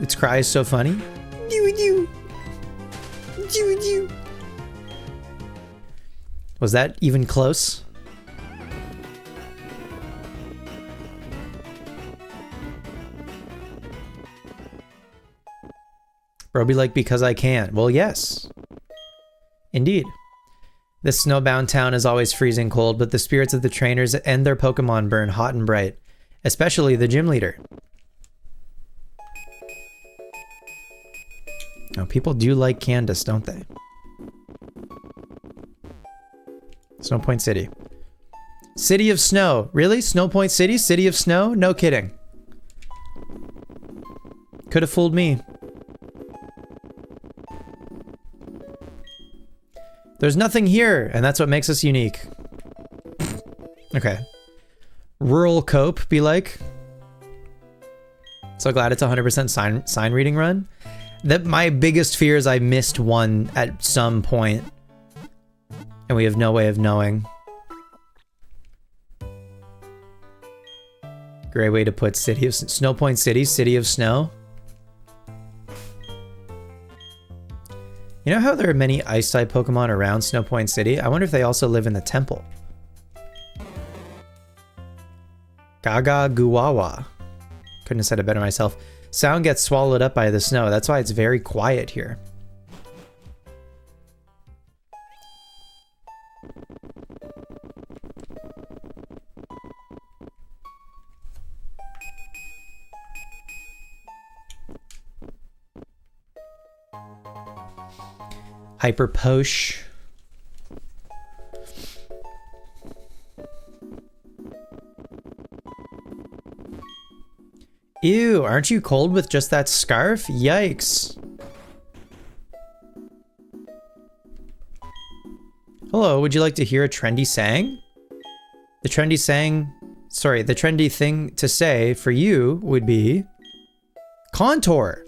Its cry is so funny. Was that even close? Bro be like, because I can. Well, yes. Indeed. This snowbound town is always freezing cold, but the spirits of the trainers and their Pokemon burn hot and bright. Especially the gym leader. Oh, people do like Candace, don't they? Snow Point City. City of Snow. Really? Snow Point City? City of Snow? No kidding. Could have fooled me. There's nothing here, and that's what makes us unique. Okay. Rural Cope, be like. So glad it's 100% sign reading run. That my biggest fear is I missed one at some point, and we have no way of knowing. Great way to put City of Snow Point City, City of Snow. You know how there are many Ice-type Pokemon around Snow Point City? I wonder if they also live in the temple. Gaga Guwawa. Couldn't have said it better myself. Sound gets swallowed up by the snow. That's why it's very quiet here. Hyper Posh. Ew, aren't you cold with just that scarf? Yikes. Hello, would you like to hear a trendy saying? The trendy thing to say for you would be contour.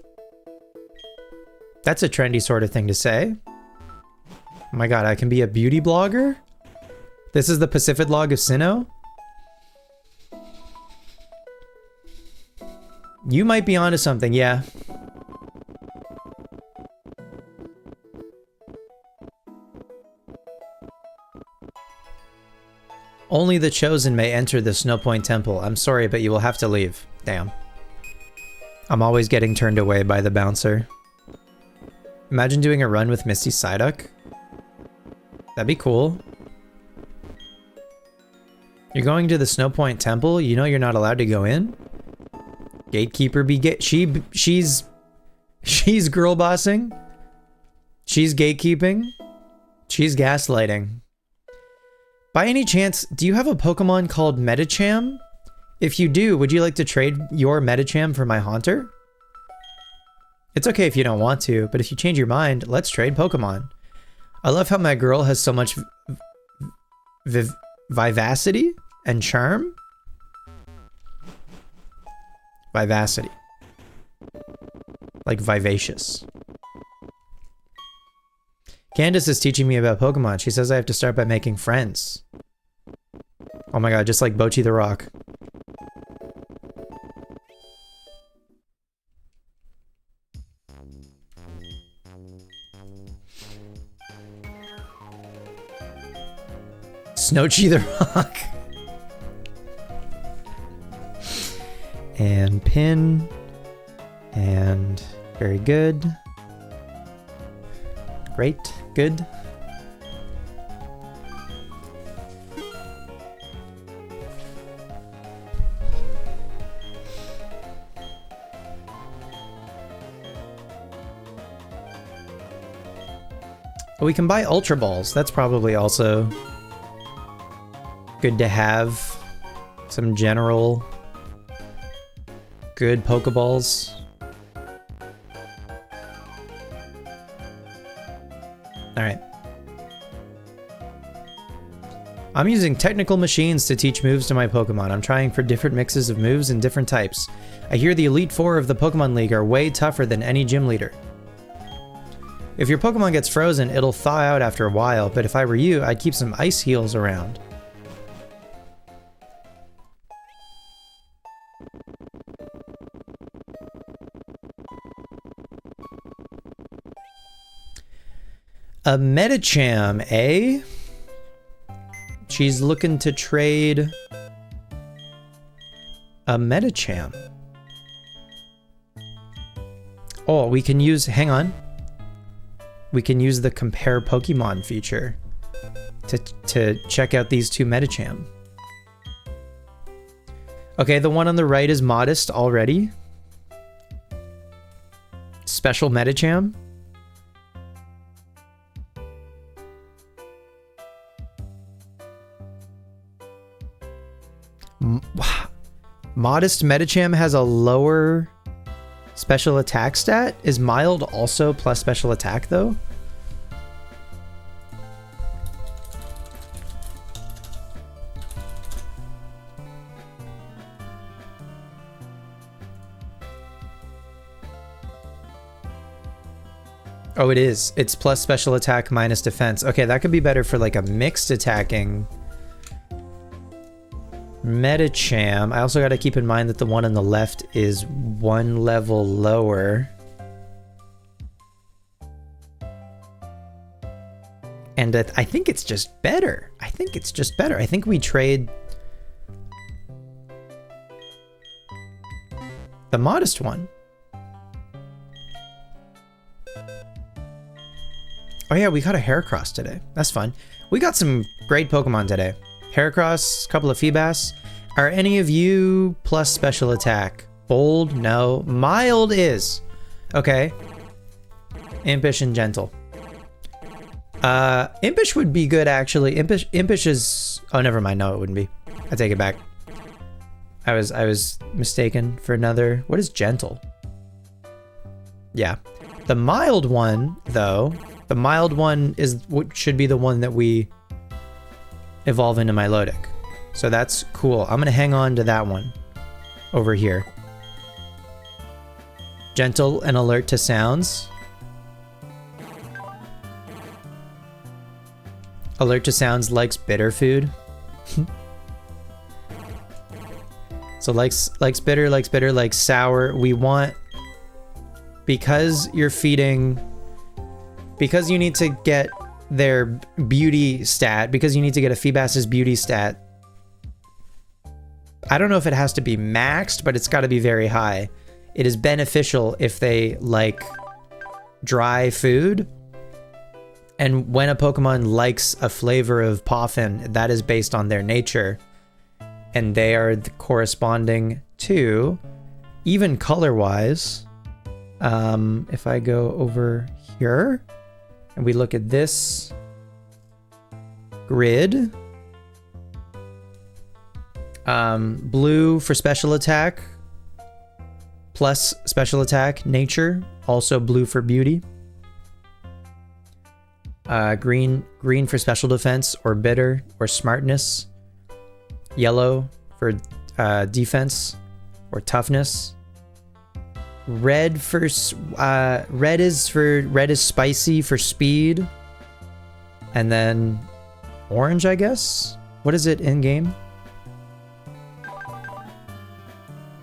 That's a trendy sort of thing to say. Oh my god, I can be a beauty blogger? This is the Pacific Log of Sinnoh? You might be onto something, yeah. Only the chosen may enter the Snow Point Temple. I'm sorry, but you will have to leave. Damn. I'm always getting turned away by the bouncer. Imagine doing a run with Misty Psyduck. That'd be cool. You're going to the Snow Point Temple? You know you're not allowed to go in? Gatekeeper she's girl bossing. She's gatekeeping. She's gaslighting. By any chance, do you have a Pokemon called Medicham? If you do, would you like to trade your Medicham for my Haunter? It's okay if you don't want to, but if you change your mind, let's trade Pokemon. I love how my girl has so much vivacity and charm. Vivacity. Like vivacious. Candace is teaching me about Pokemon. She says I have to start by making friends. Oh my god, just like Bocchi the Rock. Snowchi the Rock. And pin. And very good. Great. Good. We can buy Ultra Balls. That's probably also good to have. Some general good Pokeballs. Alright. I'm using technical machines to teach moves to my Pokemon. I'm trying for different mixes of moves and different types. I hear the Elite Four of the Pokemon League are way tougher than any gym leader. If your Pokemon gets frozen, it'll thaw out after a while, but if I were you, I'd keep some ice heals around. A Medicham, eh? She's looking to trade a Medicham. Oh, we can use, hang on. We can use the compare Pokemon feature to check out these two Medicham. Okay, the one on the right is modest already. Special Medicham. Modest Medicham has a lower special attack stat. Is mild also plus special attack though? Oh, it is. It's plus special attack minus defense. Okay, that could be better for like a mixed attacking Medicham. I also got to keep in mind that the one on the left is one level lower. And I think it's just better. I think it's just better. I think we trade the modest one. Oh yeah, we got a Heracross today. That's fun. We got some great Pokemon today. Heracross, a couple of Feebas. Are any of you plus special attack? Bold? No. Mild is. Okay. Impish and gentle. Impish would be good actually. Impish is... Oh, never mind. No, it wouldn't be. I take it back. I was mistaken for another... What is gentle? Yeah. The mild one, though... The mild one is what should be the one that we evolve into Milotic. So that's cool. I'm going to hang on to that one over here. Gentle and alert to sounds. Alert to sounds likes bitter food. So likes bitter, likes sour. We want... Because you're feeding... Because you need to get their beauty stat, because you need to get a Feebas's beauty stat, I don't know if it has to be maxed, but it's got to be very high. It is beneficial if they like dry food. And when a Pokemon likes a flavor of Poffin, that is based on their nature. And they are corresponding to, even color-wise, if I go over here, and we look at this grid, blue for special attack, plus special attack, nature, also blue for beauty. Green for special defense or bitter or smartness. Yellow for defense or toughness. Red is spicy for speed. And then orange, I guess? What is it in game?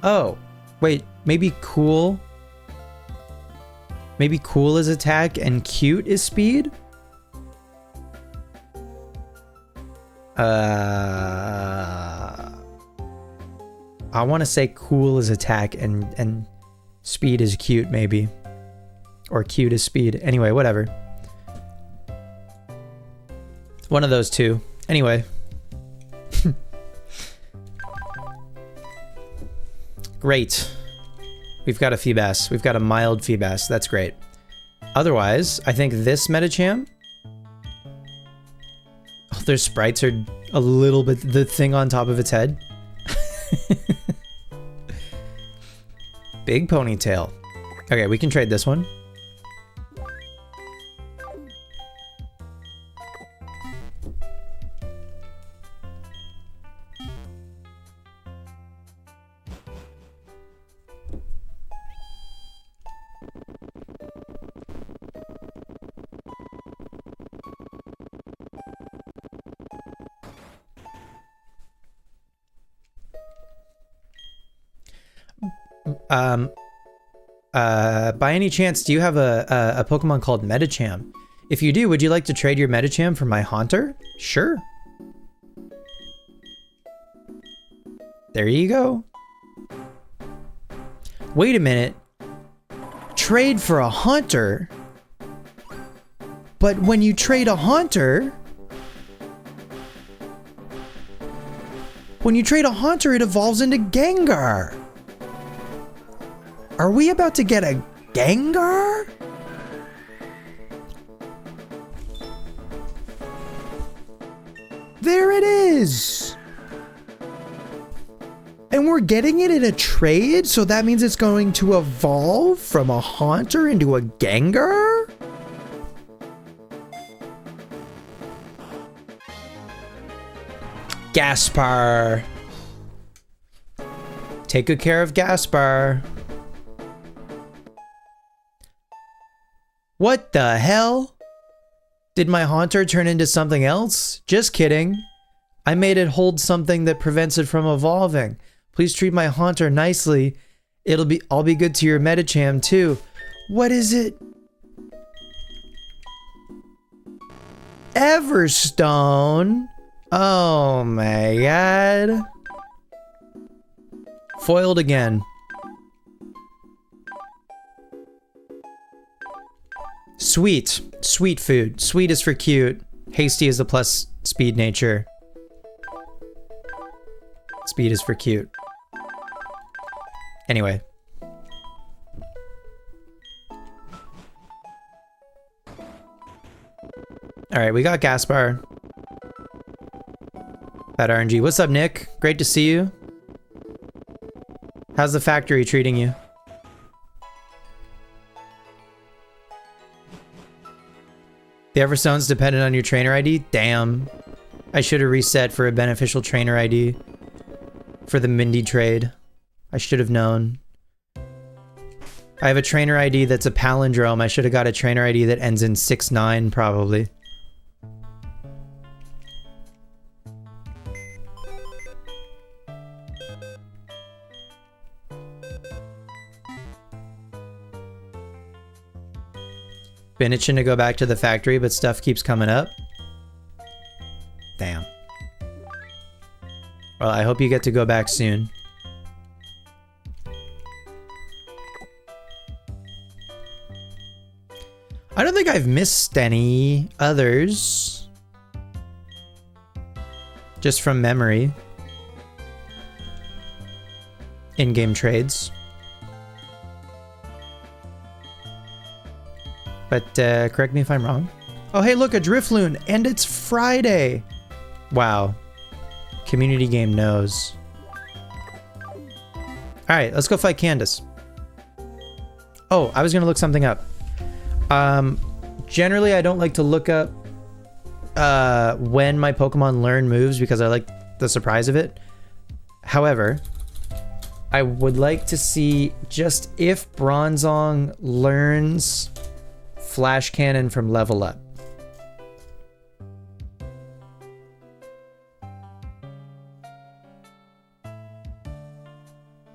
Oh, wait, maybe cool. Maybe cool is attack and cute is speed? I want to say cool is attack and speed is cute, maybe. Or cute is speed. Anyway, whatever. One of those two. Anyway. Great. We've got a Feebas. We've got a mild Feebas. That's great. Otherwise, I think this Medicham... Oh, their sprites are a little bit... The thing on top of its head. Big ponytail. Okay, we can trade this one. By any chance, do you have a Pokemon called Medicham? If you do, would you like to trade your Medicham for my Haunter? Sure. There you go. Wait a minute. Trade for a Haunter? But when you trade a Haunter... When you trade a Haunter, it evolves into Gengar. Are we about to get a Gengar? There it is! And we're getting it in a trade, so that means it's going to evolve from a Haunter into a Gengar? Gaspar! Take good care of Gaspar. What the hell? Did my Haunter turn into something else? Just kidding. I made it hold something that prevents it from evolving. Please treat my Haunter nicely. I'll be good to your Medicham too. What is it? Everstone? Oh my god. Foiled again. Sweet. Sweet food. Sweet is for cute. Hasty is the plus speed nature. Speed is for cute. Anyway. Alright, we got Gaspar. Bad RNG. What's up, Nick? Great to see you. How's the factory treating you? The Everstone's dependent on your trainer ID? Damn. I should have reset for a beneficial trainer ID for the Mindy trade. I should have known. I have a trainer ID that's a palindrome. I should have got a trainer ID that ends in 6-9 probably. Been itching to go back to the factory, but stuff keeps coming up. Damn. Well, I hope you get to go back soon. I don't think I've missed any others. Just from memory. In-game trades. But correct me if I'm wrong. Oh, hey, look, a Drifloon, and it's Friday. Wow. Community game knows. All right, let's go fight Candace. Oh, I was gonna look something up. Generally, I don't like to look up when my Pokemon learn moves because I like the surprise of it. However, I would like to see just if Bronzong learns Flash Cannon from Level Up.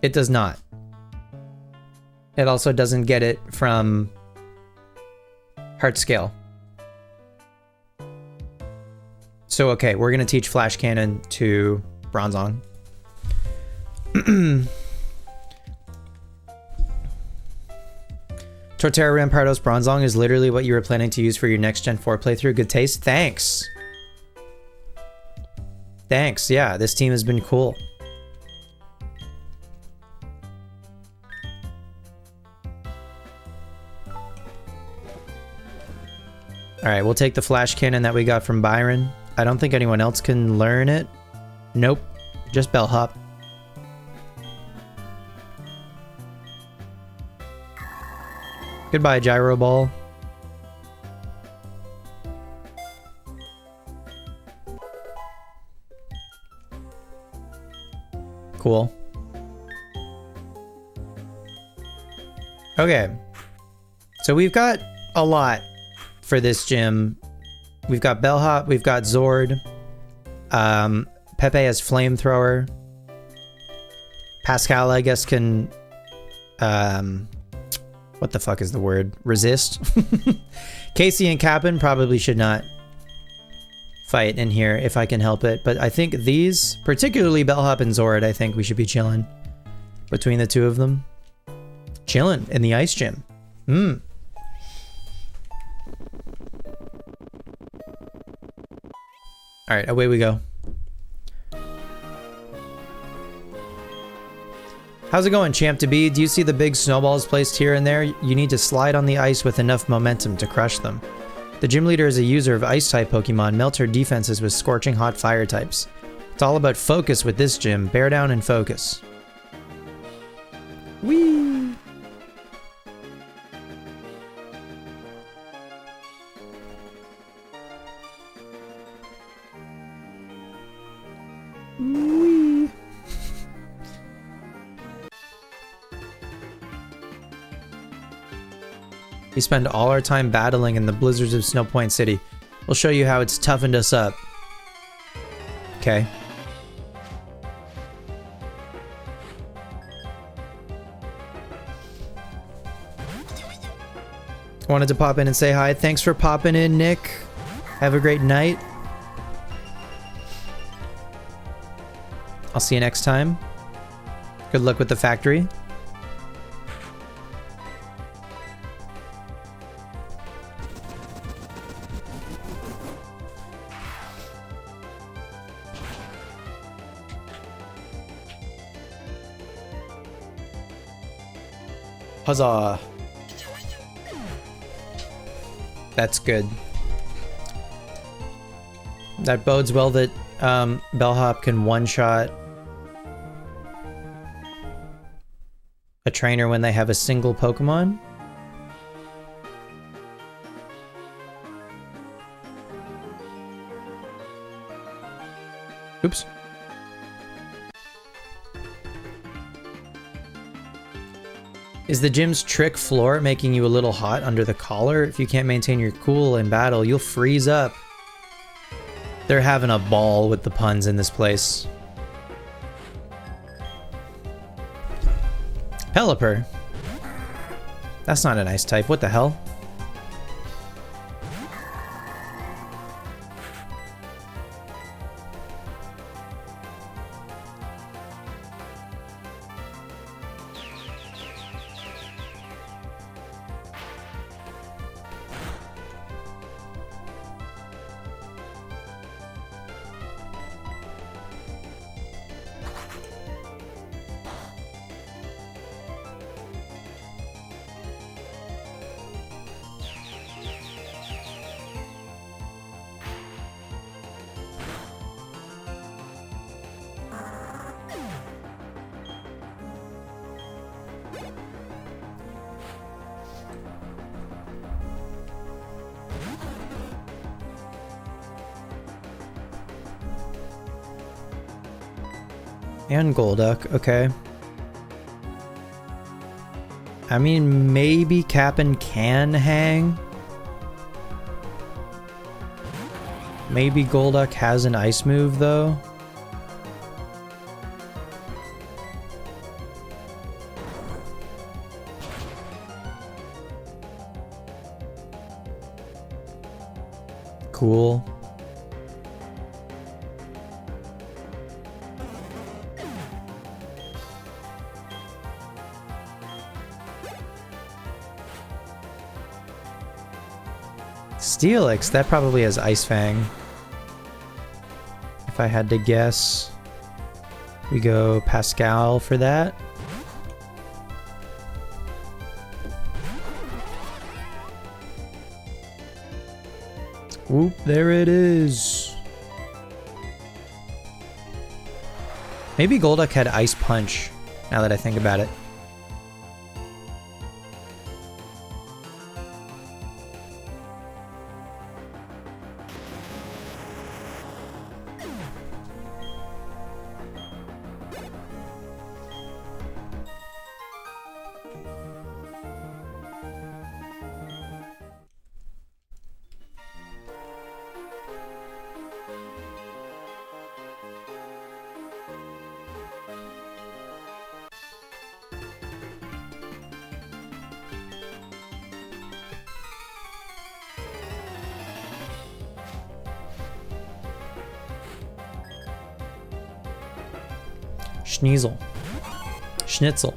It does not. It also doesn't get it from Heart Scale. So, okay, we're going to teach Flash Cannon to Bronzong. Torterra Rampardos Bronzong is literally what you were planning to use for your next Gen 4 playthrough. Good taste. Thanks. Thanks. Yeah, this team has been cool. Alright, we'll take the Flash Cannon that we got from Byron. I don't think anyone else can learn it. Nope. Just Bellhop. Goodbye, Gyro Ball. Cool. Okay. So we've got a lot for this gym. We've got Bellhop, we've got Zord. Pepe has Flamethrower. Pascal, I guess, can... what the fuck is the word? Resist? Casey and Cap'n probably should not fight in here if I can help it. But I think these, particularly Bellhop and Zord, I think we should be chilling between the two of them. Chilling in the ice gym. Alright, away we go. How's it going, Champ to be? Do you see the big snowballs placed here and there? You need to slide on the ice with enough momentum to crush them. The gym leader is a user of ice-type Pokemon, melts her defenses with scorching hot fire types. It's all about focus with this gym. Bear down and focus. Whee! Whee! We spend all our time battling in the blizzards of Snow Point City. We'll show you how it's toughened us up. Okay. Wanted to pop in and say hi. Thanks for popping in, Nick. Have a great night. I'll see you next time. Good luck with the factory. Huzzah. That's good. That bodes well that Bellhop can one-shot a trainer when they have a single Pokemon. Oops. Is the gym's trick floor making you a little hot under the collar? If you can't maintain your cool in battle, you'll freeze up. They're having a ball with the puns in this place. Pelipper? That's not a nice type. What the hell? And Golduck, okay. I mean, maybe Cap'n can hang. Maybe Golduck has an ice move, though. Cool. Steelix, that probably has Ice Fang. If I had to guess, we go Pascal for that. Whoop, there it is. Maybe Golduck had Ice Punch, now that I think about it. Schneasel. Schnitzel.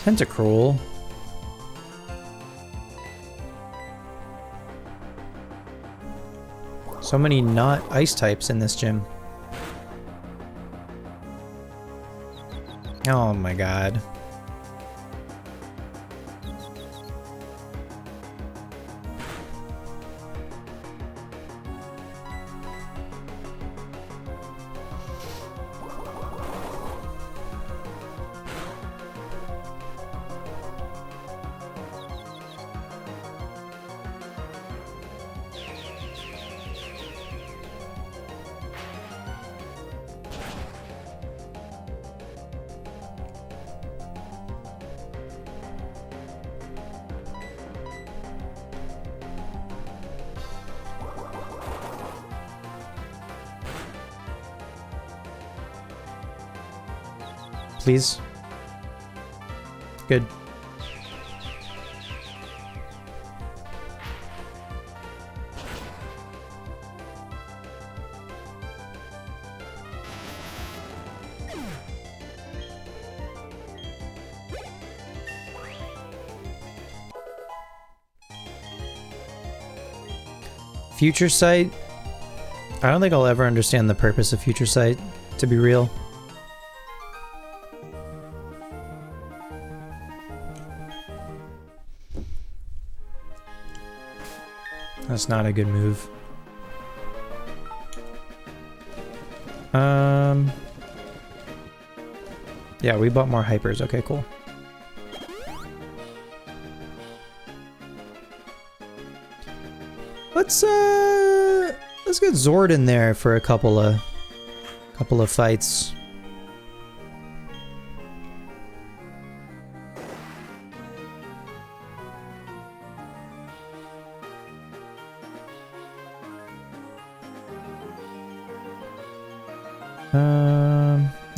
Tentacruel. So many not ice types in this gym. Oh my god. Please. Good. Future Sight? I don't think I'll ever understand the purpose of Future Sight, to be real. That's not a good move. Yeah, we bought more hypers. Okay, cool. Let's get Zord in there for a couple of fights.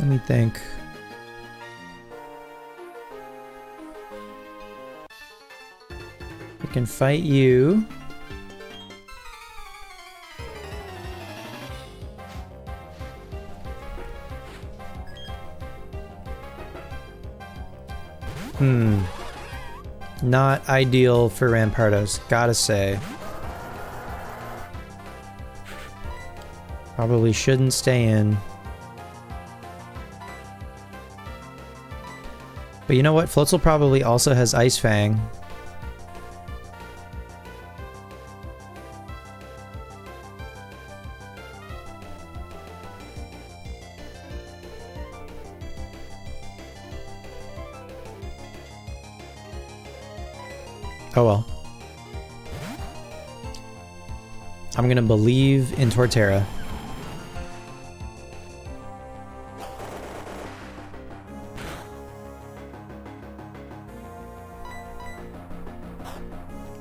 Let me think. I can fight you. Not ideal for Rampardos, gotta say. Probably shouldn't stay in. But you know what? Floatzel probably also has Ice Fang. Oh well. I'm gonna believe in Torterra.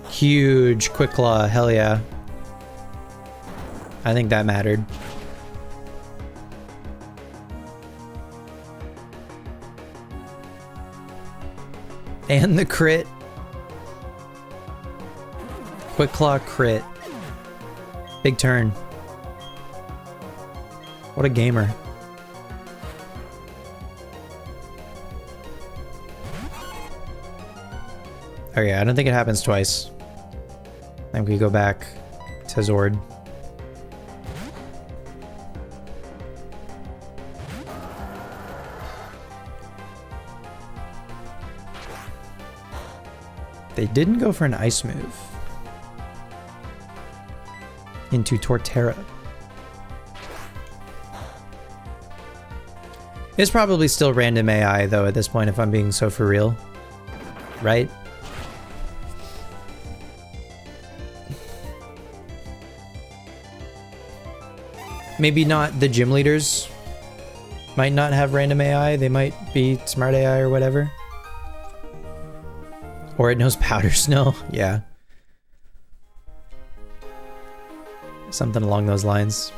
Huge Quick Claw, hell yeah. I think that mattered. And the crit. Quick Claw crit. Big turn. What a gamer. Okay, I don't think it happens twice. I think we go back to Zord. They didn't go for an ice move. Into Torterra. It's probably still random AI though at this point if I'm being so for real. Right? Maybe not the gym leaders. Might not have random AI. They might be smart AI or whatever. Or it knows powder snow. Yeah. Something along those lines.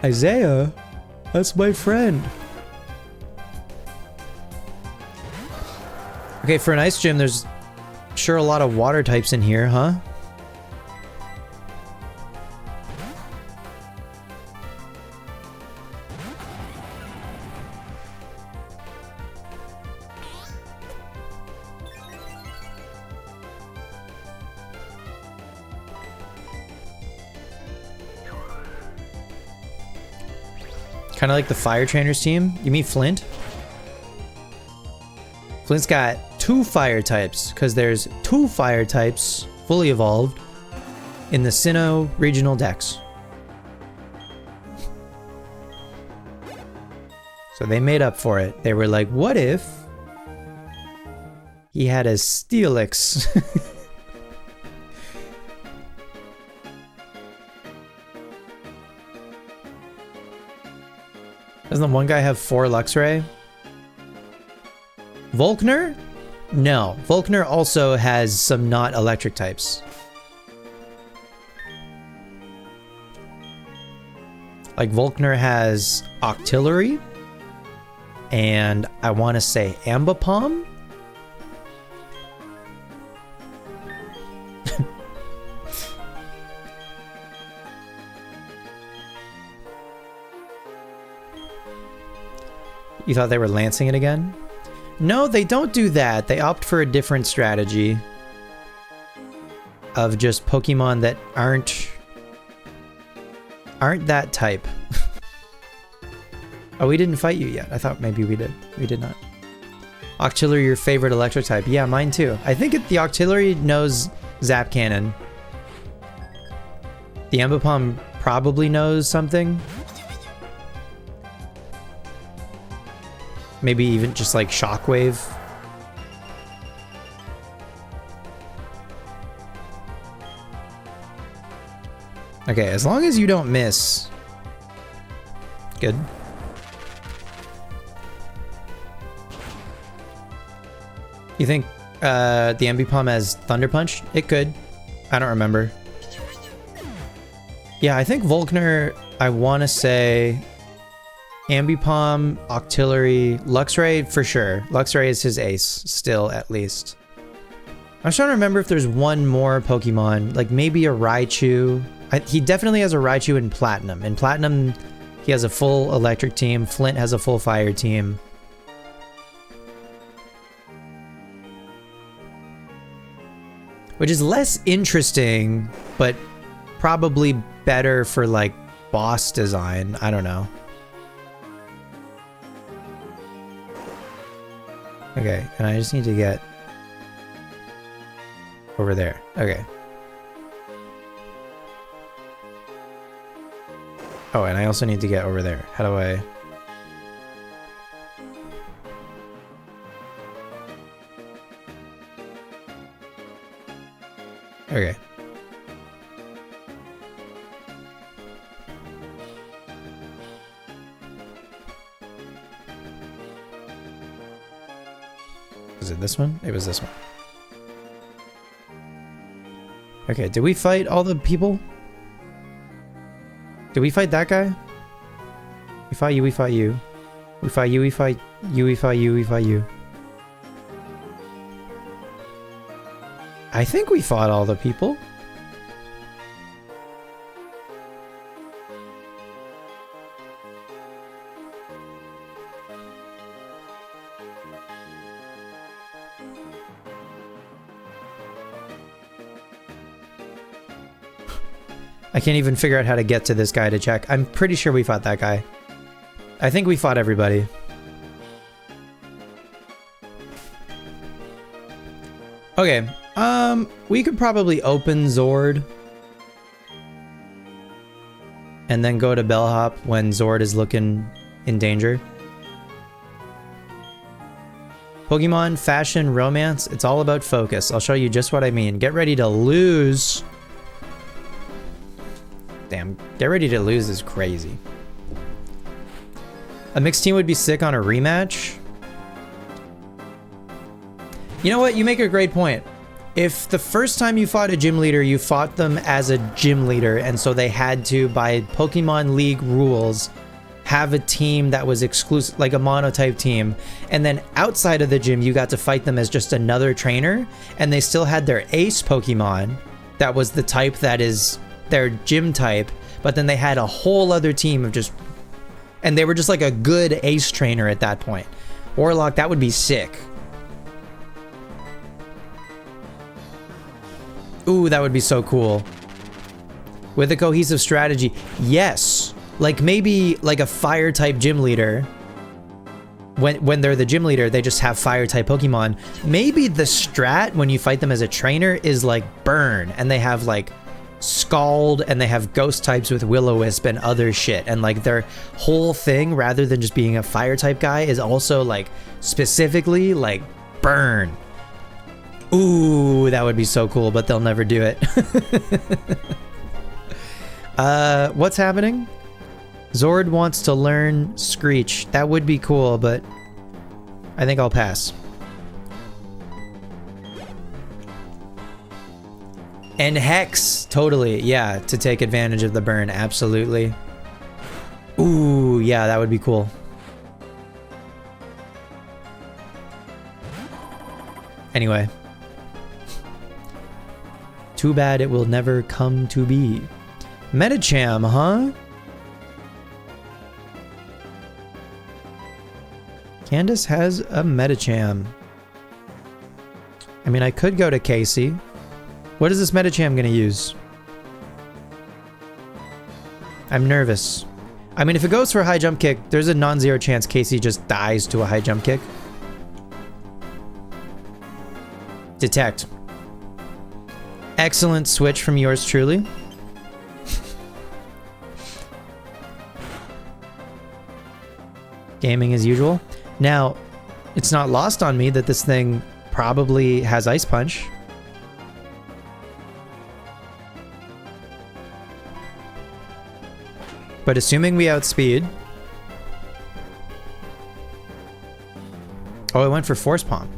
Isaiah? That's my friend. Okay, for an ice gym, there's sure a lot of water types in here, huh? Kind of like the Fire Trainers team. You mean Flint? Flint's got 2 fire types, because there's 2 fire types fully evolved in the Sinnoh regional dex. So they made up for it. They were like, what if he had a Steelix? Doesn't the one guy have 4 Luxray? Volkner? No. Volkner also has some not electric types. Like Volkner has Octillery. And I want to say Ambipom? You thought they were lancing it again? No, they don't do that. They opt for a different strategy of just Pokemon that aren't that type. Oh, we didn't fight you yet. I thought maybe we did. We did not. Octillery, your favorite electric type. Yeah, mine too. I think the Octillery knows Zap Cannon. The Ambipom probably knows something. Maybe even just like Shockwave. Okay, as long as you don't miss. Good. You think the Ambipom has Thunder Punch? It could. I don't remember. Yeah, I think Volkner, I want to say Ambipom, Octillery, Luxray for sure. Luxray is his ace, still at least. I'm trying to remember if there's one more Pokemon, like maybe a Raichu. He definitely has a Raichu in Platinum. In Platinum, he has a full electric team. Flint has a full fire team. Which is less interesting, but probably better for like boss design. I don't know. Okay, and I just need to get Over there. Okay. Oh, and I also need to get over there. How do I... Okay. Was it this one? It was this one. Okay, did we fight all the people? Did we fight that guy? We fought you, we fought you. We fought you, we fight you, we fought you, we fought you. I think we fought all the people. I can't even figure out how to get to this guy to check. I'm pretty sure we fought that guy. I think we fought everybody. Okay, we could probably open Zord and then go to Bellhop when Zord is looking in danger. Pokemon, fashion, romance, it's all about focus. I'll show you just what I mean. Get ready to lose. Damn, get ready to lose is crazy. A mixed team would be sick on a rematch. You know what? You make a great point. If the first time you fought a gym leader, you fought them as a gym leader, and so they had to, by Pokemon League rules, have a team that was exclusive, like a monotype team, and then outside of the gym, you got to fight them as just another trainer, and they still had their ace Pokemon that was the type that is their gym type, but then they had a whole other team of just, and they were just like a good ace trainer at that point. Warlock, that would be sick. Ooh, that would be so cool. With a cohesive strategy, yes. Like maybe like a fire type gym leader. When they're the gym leader, they just have fire type Pokemon. Maybe the strat when you fight them as a trainer is like burn, and they have like Scald, and they have ghost types with Will-O-Wisp and other shit, and like their whole thing, rather than just being a fire type guy, is also like specifically like burn. Ooh, that would be so cool, but they'll never do it. What's happening? Zord wants to learn Screech. That would be cool, but I think I'll pass. And Hex, totally, yeah, to take advantage of the burn, absolutely. Ooh, yeah, that would be cool. Anyway. Too bad it will never come to be. Medicham, huh? Candace has a Medicham. I mean, I could go to Casey. What is this Medicham gonna use? I'm nervous. I mean, if it goes for a high jump kick, there's a non-zero chance Casey just dies to a high jump kick. Detect. Excellent switch from yours truly. Gaming as usual. Now, it's not lost on me that this thing probably has Ice Punch. But assuming we outspeed... Oh, I went for Force Palm.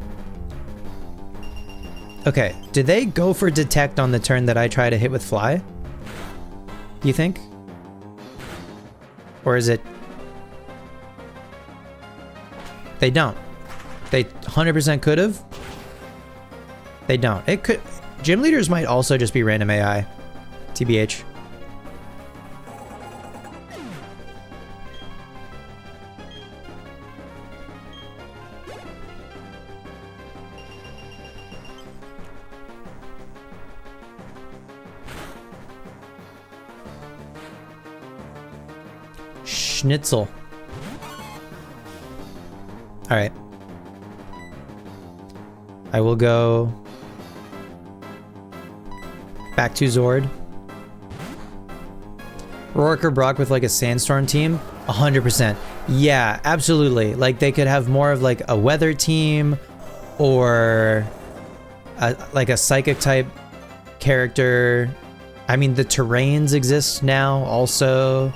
Okay, did they go for Detect on the turn that I try to hit with Fly? Do you think? Or is it... They don't. They 100% could have. They don't. It could... Gym leaders might also just be random AI. TBH. Schnitzel. Alright. I will go Back to Zord. Rourke or Brock with like a Sandstorm team? 100%. Yeah, absolutely. Like they could have more of like a weather team or like a psychic type character. I mean, the terrains exist now also,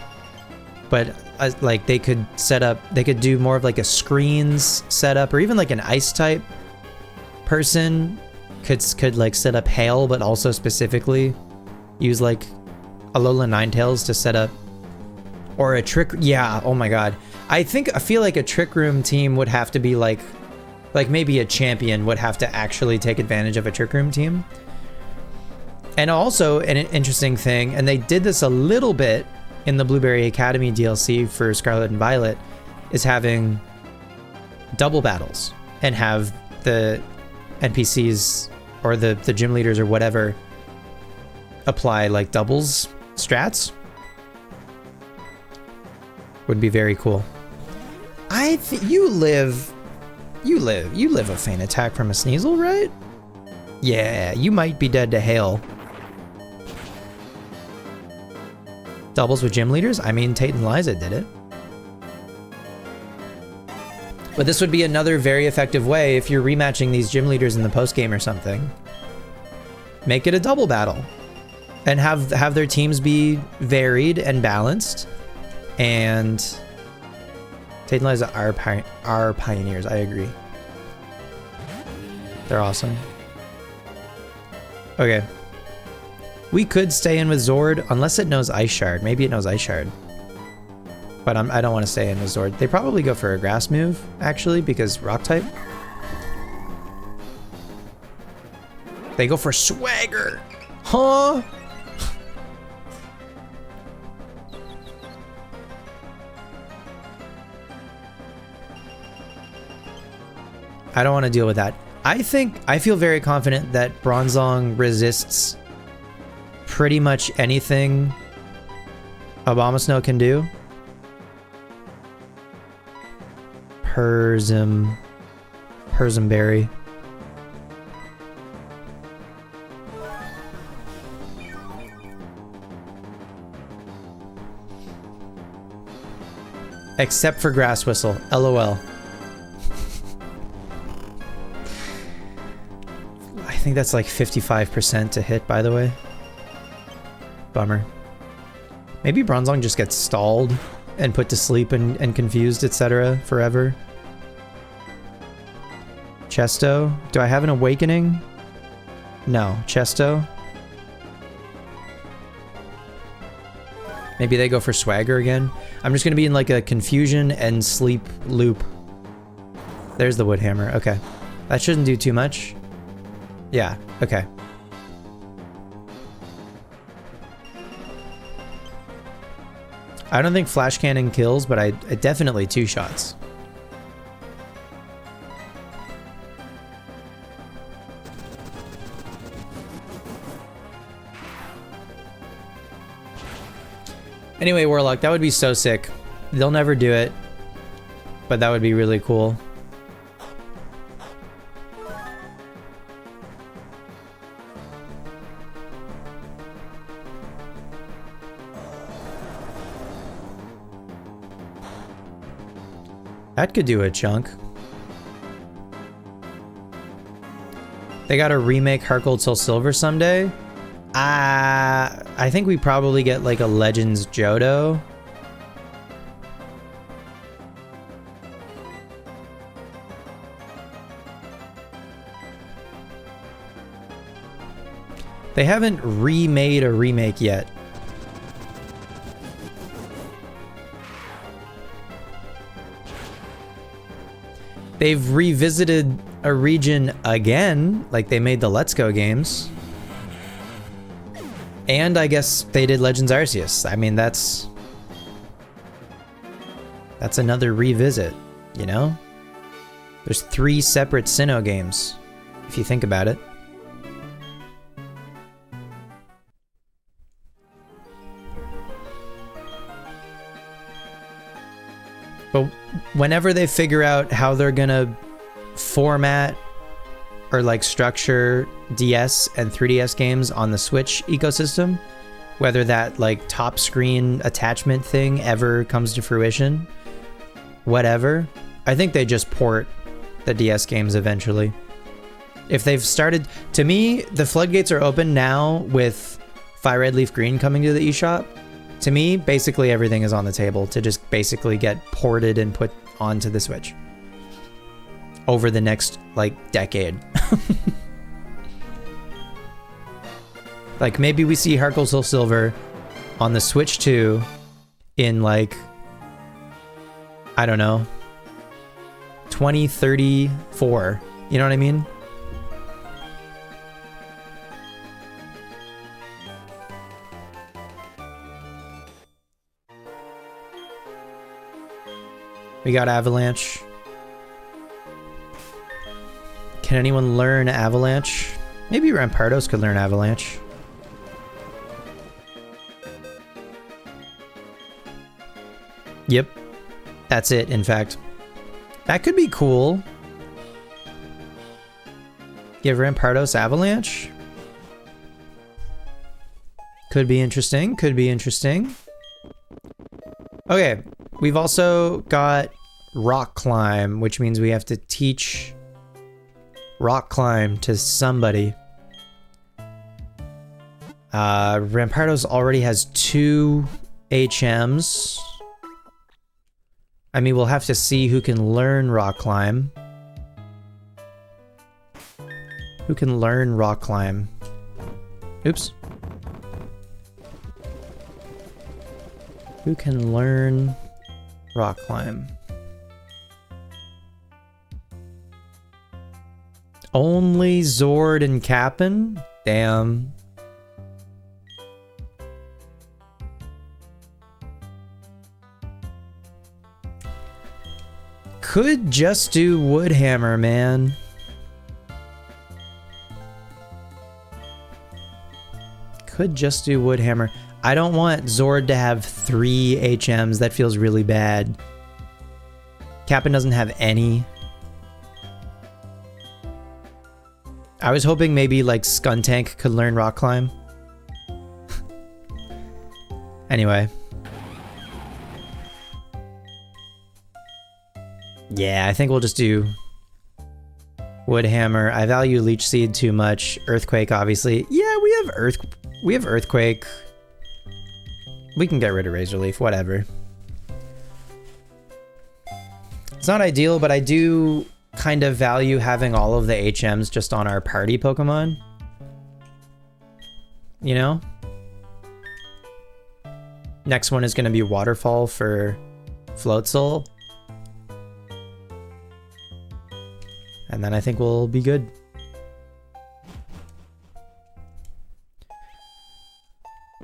but like they could set up, they could do more of like a screens setup, or even like an ice type person could like set up hail, but also specifically use like Alola Ninetales to set up, or a trick. Yeah, oh my god. I feel like a Trick Room team would have to be like maybe a champion would have to actually take advantage of a Trick Room team. And also an interesting thing, and they did this a little bit in the Blueberry Academy DLC for Scarlet and Violet, is having double battles and have the NPCs or the gym leaders or whatever apply like doubles strats. Would be very cool. You live a feint attack from a Sneasel, right? Yeah, you might be dead to hail. Doubles with gym leaders? I mean, Tate and Liza did it. But this would be another very effective way if you're rematching these gym leaders in the postgame or something. Make it a double battle. And have their teams be varied and balanced. And Tate and Liza are pioneers, I agree. They're awesome. Okay. We could stay in with Zord, unless it knows Ice Shard. Maybe it knows Ice Shard. But I don't want to stay in with Zord. They probably go for a grass move, actually, because rock type. They go for Swagger. Huh? I don't want to deal with that. I feel very confident that Bronzong resists pretty much anything Abomasnow can do. Persimberry. Except for Grass Whistle. LOL. I think that's like 55% to hit, by the way. Bummer. Maybe Bronzong just gets stalled and put to sleep and confused, etc. forever. Chesto. Do I have an awakening? No. Chesto. Maybe they go for Swagger again. I'm just going to be in like a confusion and sleep loop. There's the Woodhammer. Okay. That shouldn't do too much. Yeah. Okay. I don't think Flash Cannon kills, but I definitely two shots. Anyway, Warlock, that would be so sick. They'll never do it, but that would be really cool. That could do a chunk. They gotta remake Heart Gold Soul Silver someday. I think we probably get like a Legends Johto. They haven't remade a remake yet. They've revisited a region again, like they made the Let's Go games. And I guess they did Legends Arceus. I mean, that's another revisit, you know? There's 3 separate Sinnoh games, if you think about it. But whenever they figure out how they're gonna format or like structure DS and 3DS games on the Switch ecosystem, whether that like top screen attachment thing ever comes to fruition, whatever, I think they just port the DS games eventually. If they've started, to me, the floodgates are open now with Fire Red Leaf Green coming to the eShop. To me, basically everything is on the table to just basically get ported and put onto the Switch over the next like decade. Like maybe we see Heart Gold Soul Silver on the Switch 2 in like, I don't know, 2034. You know what I mean? We got Avalanche. Can anyone learn Avalanche? Maybe Rampardos could learn Avalanche. Yep. That's it, in fact. That could be cool. Give Rampardos Avalanche. Could be interesting. Could be interesting. Okay. We've also got Rock Climb, which means we have to teach Rock Climb to somebody. Rampardos already has 2 HMs. I mean, we'll have to see who can learn Rock Climb. Who can learn Rock Climb? Oops. Who can learn Rock Climb? Only Zord and Kapp'n? Damn. Could just do Woodhammer, man. Could just do Woodhammer. I don't want Zord to have 3 HMs. That feels really bad. Kapp'n doesn't have any. I was hoping maybe like Skuntank could learn Rock Climb. Anyway. Yeah, I think we'll just do Woodhammer. I value Leech Seed too much. Earthquake, obviously. Yeah, we have Earthquake. We can get rid of Razor Leaf, whatever. It's not ideal, but I do kind of value having all of the HMs just on our party Pokemon. You know? Next one is going to be Waterfall for Floatzel. And then I think we'll be good.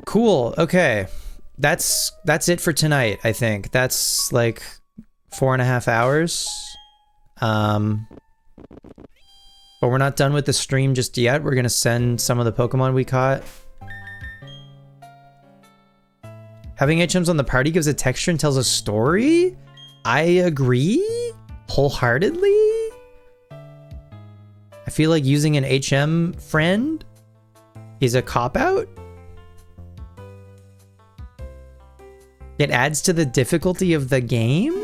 Cool, okay. That's it for tonight, I think. That's like 4.5 hours. But we're not done with the stream just yet. We're gonna send some of the Pokemon we caught. Having HMs on the party gives a texture and tells a story? I agree wholeheartedly. I feel like using an HM friend is a cop-out. It adds to the difficulty of the game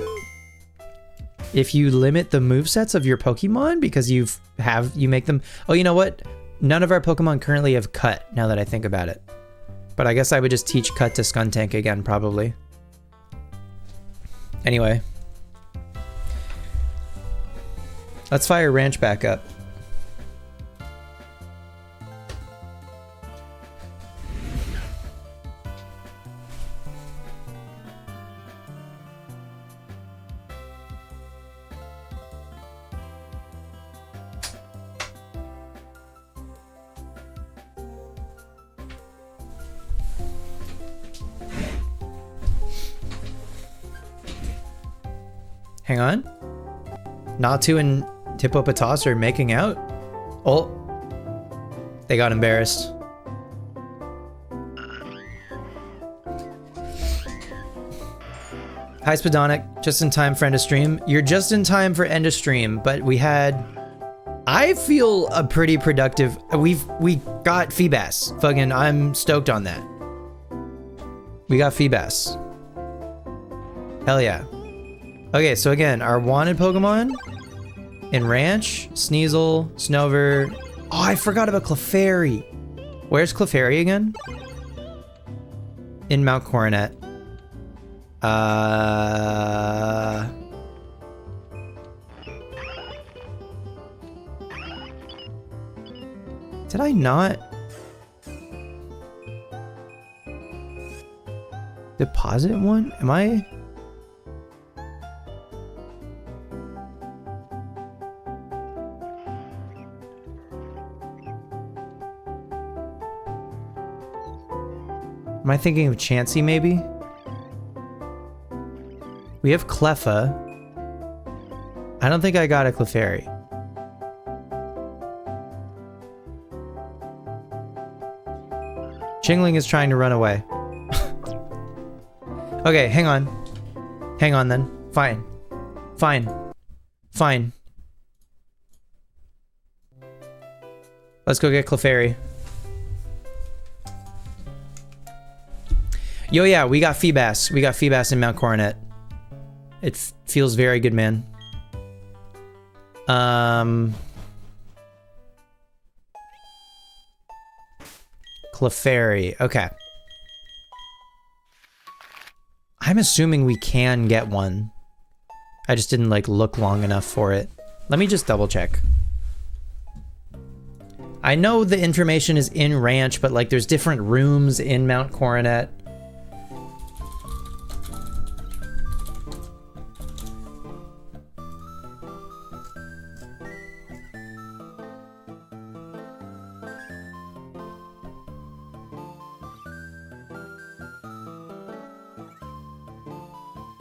if you limit the movesets of your Pokemon because you make them... Oh, you know what? None of our Pokemon currently have Cut, now that I think about it. But I guess I would just teach Cut to Skuntank again, probably. Anyway. Let's fire Ranch back up. Hang on. Natu and Hippopotas are making out? Oh. They got embarrassed. Hi, Spadonic. Just in time for end of stream. You're just in time for end of stream, but we had I feel a pretty productive. We got Feebas. Fucking, I'm stoked on that. We got Feebas. Hell yeah. Okay, so again, our wanted Pokemon in Ranch, Sneasel, Snover. Oh, I forgot about Clefairy. Where's Clefairy again? In Mount Coronet. Did I not deposit one? Am I? Am I thinking of Chansey, maybe? We have Cleffa. I don't think I got a Clefairy. Chingling is trying to run away. Okay, hang on. Hang on then. Fine. Fine. Fine. Let's go get Clefairy. Yo, yeah, we got Feebas. We got Feebas in Mount Coronet. It feels very good, man. Clefairy. Okay. I'm assuming we can get one. I just didn't, like, look long enough for it. Let me just double check. I know the information is in Ranch, but, like, there's different rooms in Mount Coronet.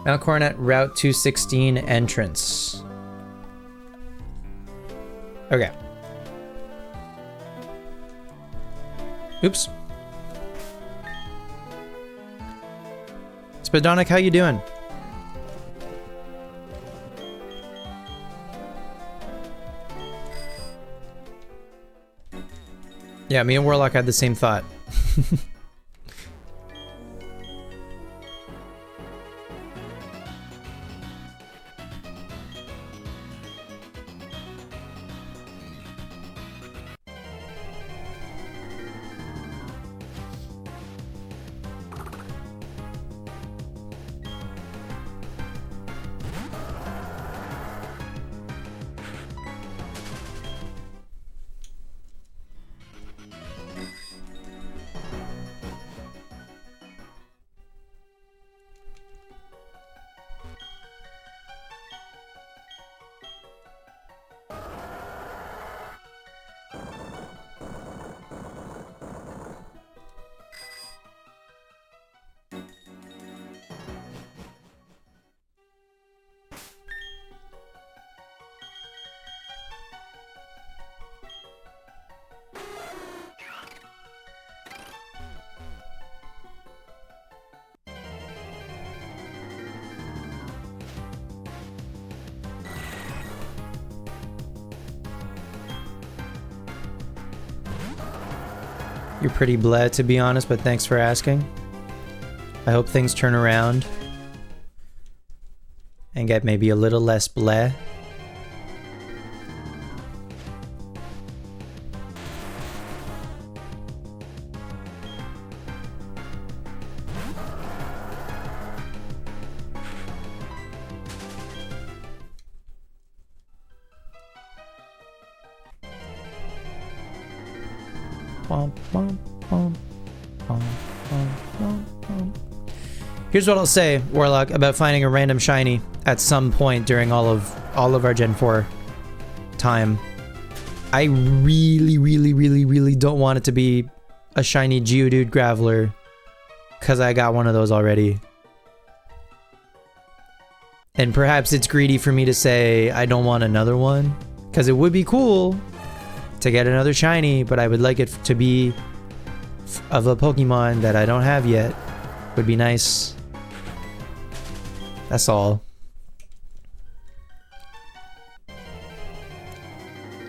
Mount Coronet Route 216 entrance. Okay. Oops. Spadonic, how you doing? Yeah, me and Warlock had the same thought. You're pretty bleh, to be honest, but thanks for asking. I hope things turn around and get maybe a little less bleh. Here's what I'll say, Warlock, about finding a random shiny at some point during all of our Gen 4 time. I really don't want it to be a shiny Geodude Graveler, because I got one of those already. And perhaps it's greedy for me to say I don't want another one, because it would be cool to get another shiny, but I would like it to be of a Pokemon that I don't have yet. Would be nice. That's all.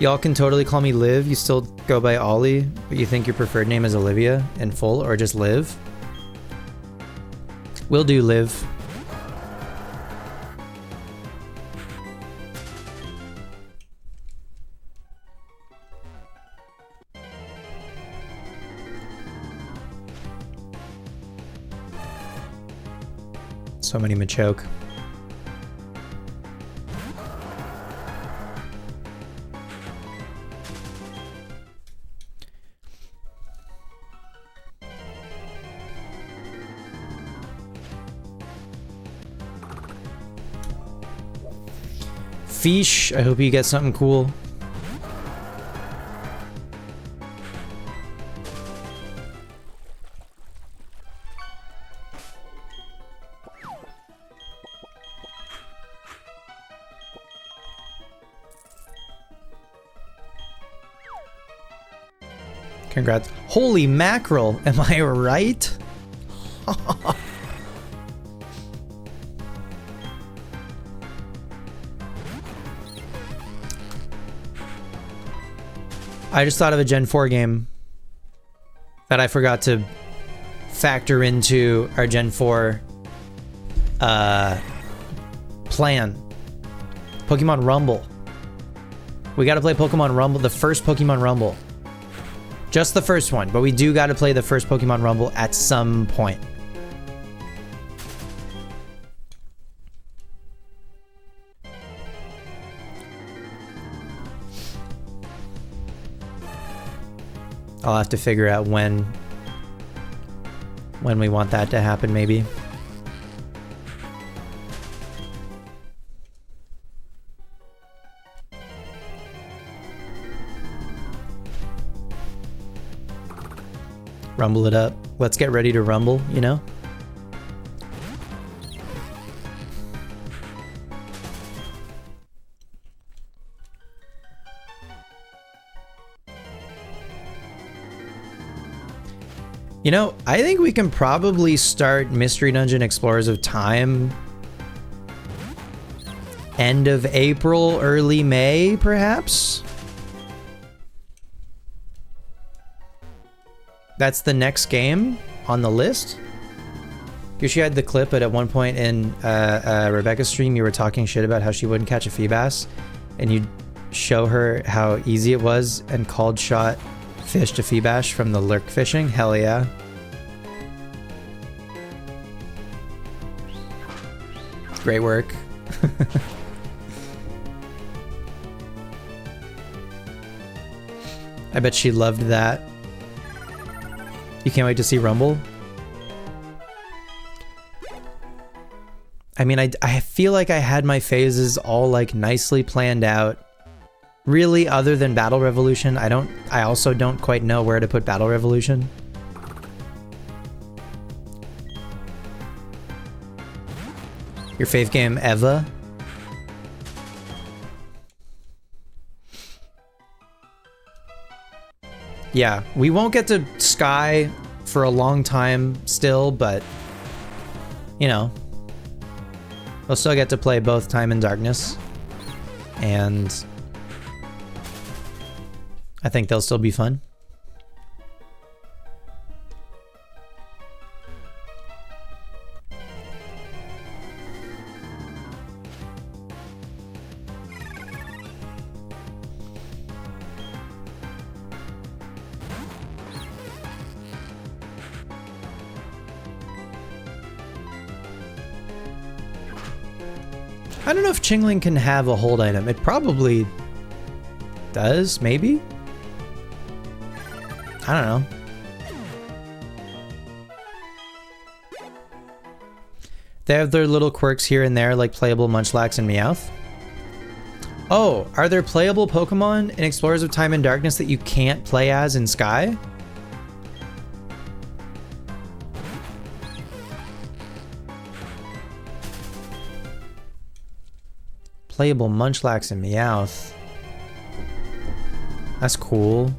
Y'all can totally call me Liv. You still go by Ollie, but you think your preferred name is Olivia in full, or just Liv? We'll do Liv. So many Machoke. Fish, I hope you get something cool. Congrats. Holy mackerel, am I right? I just thought of a Gen 4 game that I forgot to factor into our Gen 4 plan. Pokemon Rumble. We gotta play Pokemon Rumble, the first Pokemon Rumble. Just the first one, but we do gotta play the first Pokemon Rumble at some point. I'll have to figure out when we want that to happen, maybe. Rumble it up. Let's get ready to rumble, you know? You know, I think we can probably start Mystery Dungeon Explorers of Time end of April, early May, perhaps? That's the next game on the list. You had the clip, but at one point in Rebecca's stream, you were talking shit about how she wouldn't catch a Feebas, and you'd show her how easy it was and called shot fish to Feebash from the lurk fishing. Hell yeah. Great work. I bet she loved that. You can't wait to see Rumble? I mean, I feel like I had my phases all like nicely planned out. Really, other than Battle Revolution, I also don't quite know where to put Battle Revolution. Your fave game, Eva? Yeah, we won't get to Sky for a long time still, but, you know, we'll still get to play both Time and Darkness, and I think they'll still be fun. I don't know if Chingling can have a hold item. It probably does, maybe? I don't know. They have their little quirks here and there, like playable Munchlax and Meowth. Oh, are there playable Pokemon in Explorers of Time and Darkness that you can't play as in Sky? Playable Munchlax and Meowth. That's cool.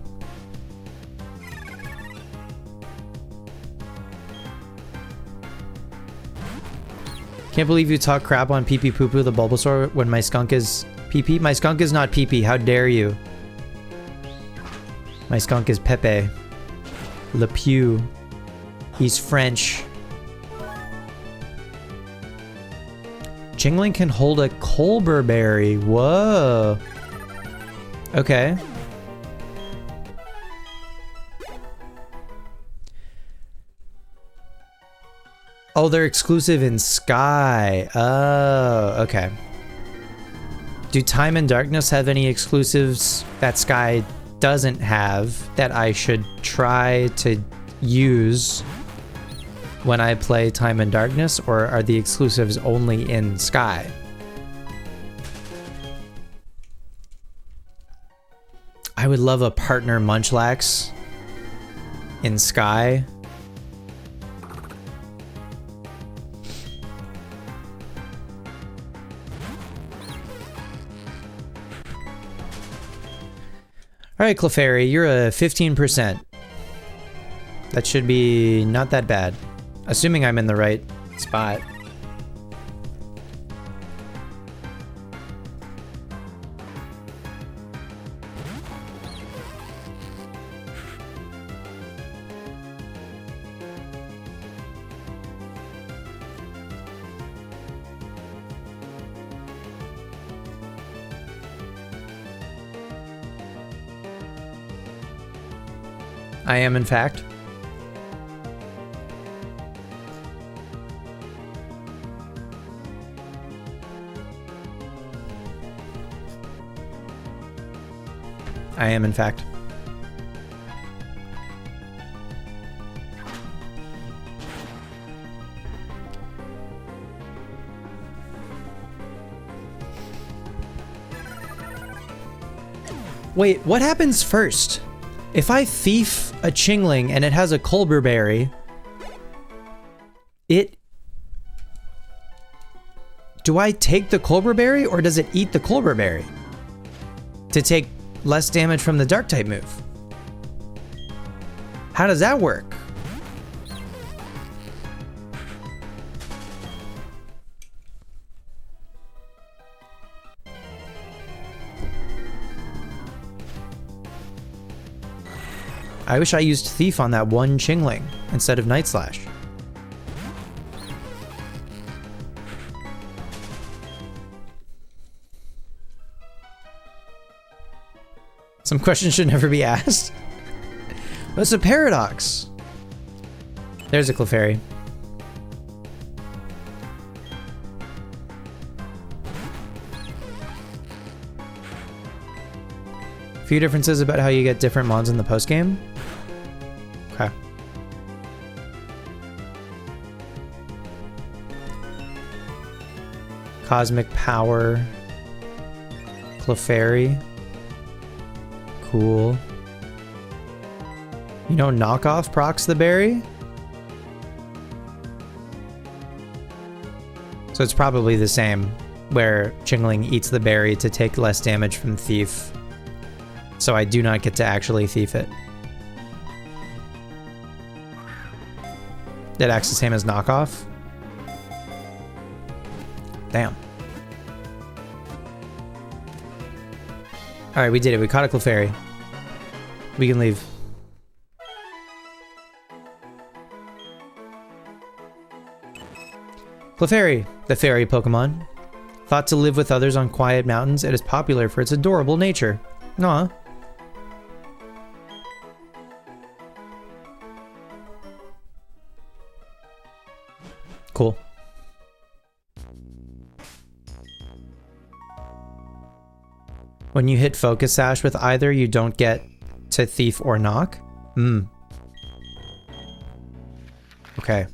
Can't believe you talk crap on Pee Pee Poo Poo the Bulbasaur when my skunk is Pee Pee. My skunk is not Pee Pee. How dare you? My skunk is Pepe. Le Pew. He's French. Chingling can hold a Colbur berry. Whoa. Okay. Oh, they're exclusive in Sky. Oh, okay. Do Time and Darkness have any exclusives that Sky doesn't have that I should try to use when I play Time and Darkness, or are the exclusives only in Sky? I would love a partner Munchlax in Sky. All right, Clefairy, you're a 15%. That should be not that bad. Assuming I'm in the right spot. I am, in fact. I am, in fact. Wait, what happens first? If I thief a Chingling and it has a Colbur berry, do I take the Colbur berry or does it eat the Colbur berry to take less damage from the dark type move? How does that work? I wish I used Thief on that one Chingling instead of Night Slash. Some questions should never be asked. What's a paradox? There's a Clefairy. Few differences about how you get different mons in the postgame. Okay. Cosmic Power. Clefairy. Cool. You know, Knockoff procs the berry? So it's probably the same, where Chingling eats the berry to take less damage from Thief. So I do not get to actually Thief it. It acts the same as Knockoff? Damn. Alright, we did it. We caught a Clefairy. We can leave. Clefairy, the fairy Pokemon. Thought to live with others on quiet mountains, it is popular for its adorable nature. Aw. Cool. When you hit Focus Sash with either, you don't get to Thief or Knock? Okay.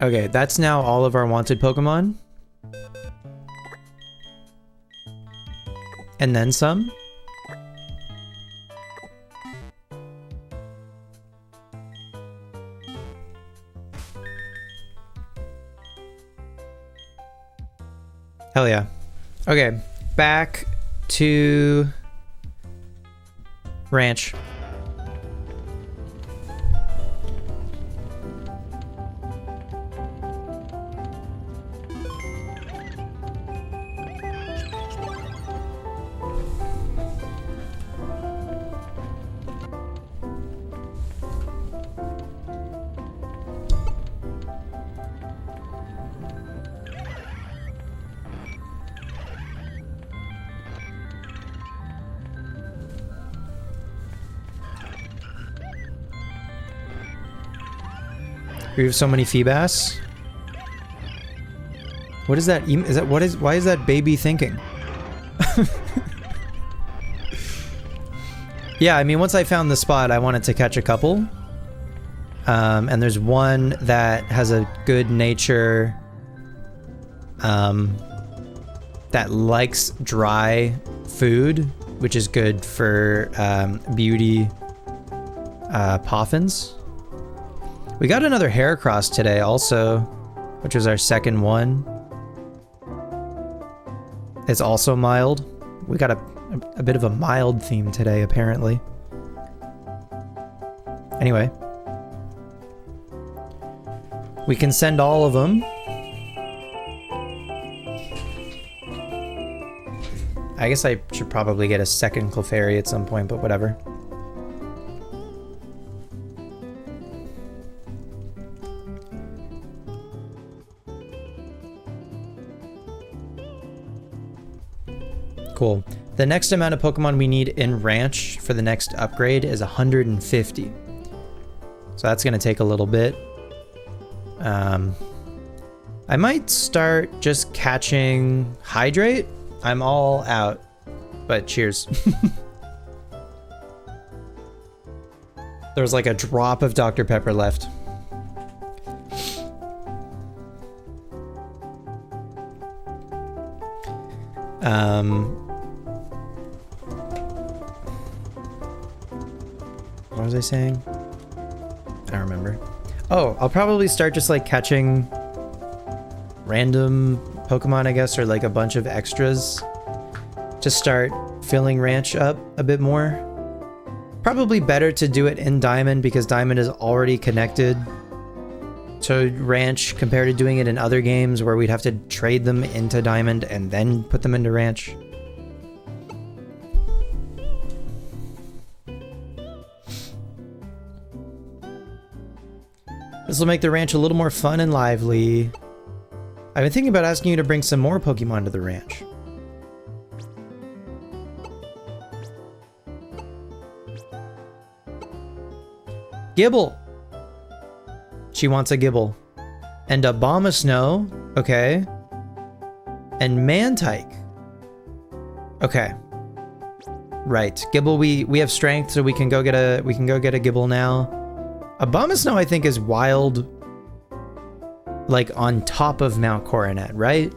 Okay, that's now all of our wanted Pokemon. And then some. Hell yeah. Okay, back to ranch. We have so many Feebas. What is that? Why is that baby thinking? Yeah, I mean, once I found the spot, I wanted to catch a couple. And there's one that has a good nature, that likes dry food, which is good for, beauty, poffins. We got another Heracross today also, which was our second one. It's also mild. We got a bit of a mild theme today, apparently. Anyway. We can send all of them. I guess I should probably get a second Clefairy at some point, but whatever. Cool. The next amount of Pokemon we need in Ranch for the next upgrade is 150. So that's going to take a little bit. I might start just catching Hydrate. I'm all out, but cheers. There was like a drop of Dr. Pepper left. What was I saying? I don't remember. Oh, I'll probably start just like catching random Pokemon, I guess, or like a bunch of extras to start filling Ranch up a bit more. Probably better to do it in Diamond because Diamond is already connected to Ranch compared to doing it in other games where we'd have to trade them into Diamond and then put them into Ranch. This will make the ranch a little more fun and lively. I've been thinking about asking you to bring some more Pokemon to the ranch. Gibble! She wants a Gibble. And a Abomasnow. Okay. And Mantike. Okay. Right. Gibble, we have strength, so we can go get a Gibble now. Abomasnow, I think, is wild, like on top of Mount Coronet, right?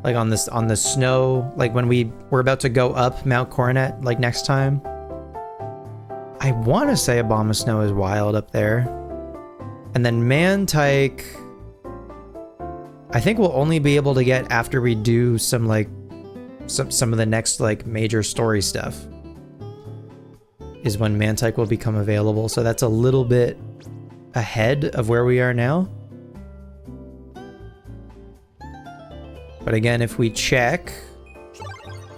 Like on the snow, like when we're about to go up Mount Coronet, like next time. I want to say Abomasnow is wild up there. And then Mantike, I think we'll only be able to get after we do some like some of the next like major story stuff. Is when Mantike will become available, so that's a little bit ahead of where we are now. But again, if we check,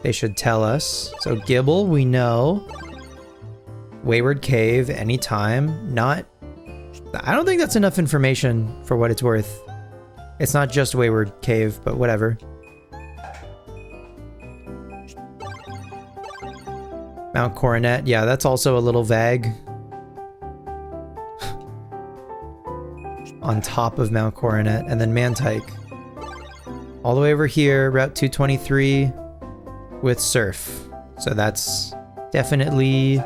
they should tell us. So Gibble, we know. Wayward Cave, anytime. I don't think that's enough information for what it's worth. It's not just Wayward Cave, but whatever. Mount Coronet, yeah, that's also a little vague. On top of Mount Coronet, and then Mantike. All the way over here, Route 223 with Surf. So that's definitely...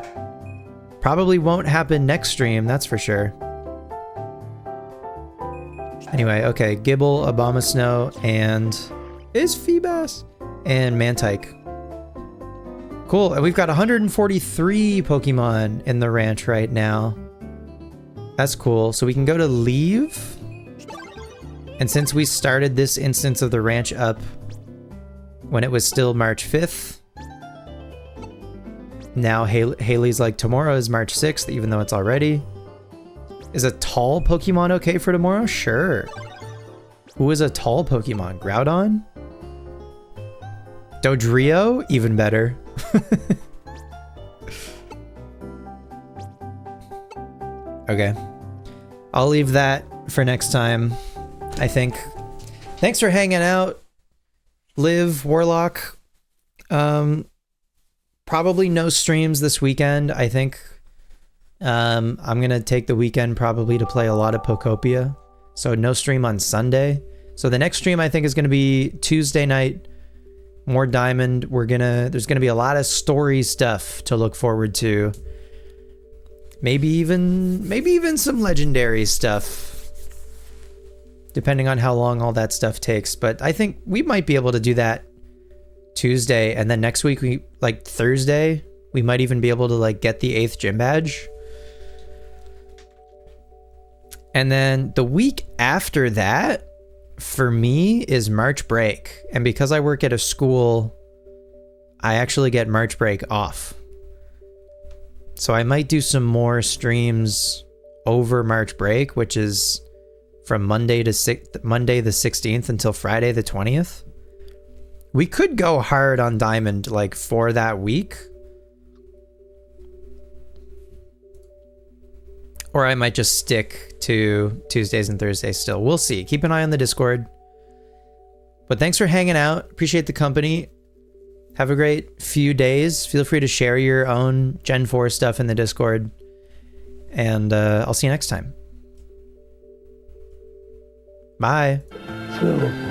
probably won't happen next stream, that's for sure. Anyway, okay, Gibble, Abomasnow, and... is Feebas? And Mantike. Cool, and we've got 143 Pokemon in the ranch right now. That's cool. So we can go to leave. And since we started this instance of the ranch up when it was still March 5th, Now Haley's like, tomorrow is March 6th, even though it's already. Is a tall Pokemon okay for tomorrow? Sure. Who is a tall Pokemon? Groudon? Dodrio? Even better. Okay. I'll leave that for next time, I think. Thanks for hanging out, Liv, Warlock. Probably no streams this weekend, I think. I'm gonna take the weekend probably to play a lot of Pokopia. So no stream on Sunday. So the next stream I think is gonna be Tuesday night. More Diamond. There's gonna be a lot of story stuff to look forward to. Maybe even some legendary stuff. Depending on how long all that stuff takes. But I think we might be able to do that Tuesday, and then next week, like Thursday, we might even be able to like get the 8th gym badge. And then the week after that, for me, is March break. And because I work at a school, I actually get March break off. So I might do some more streams over March break, which is from Monday the 16th until Friday the 20th. We could go hard on Diamond like for that week. Or I might just stick to Tuesdays and Thursdays still. We'll see. Keep an eye on the Discord. But thanks for hanging out. Appreciate the company. Have a great few days. Feel free to share your own Gen 4 stuff in the Discord. And I'll see you next time. Bye. So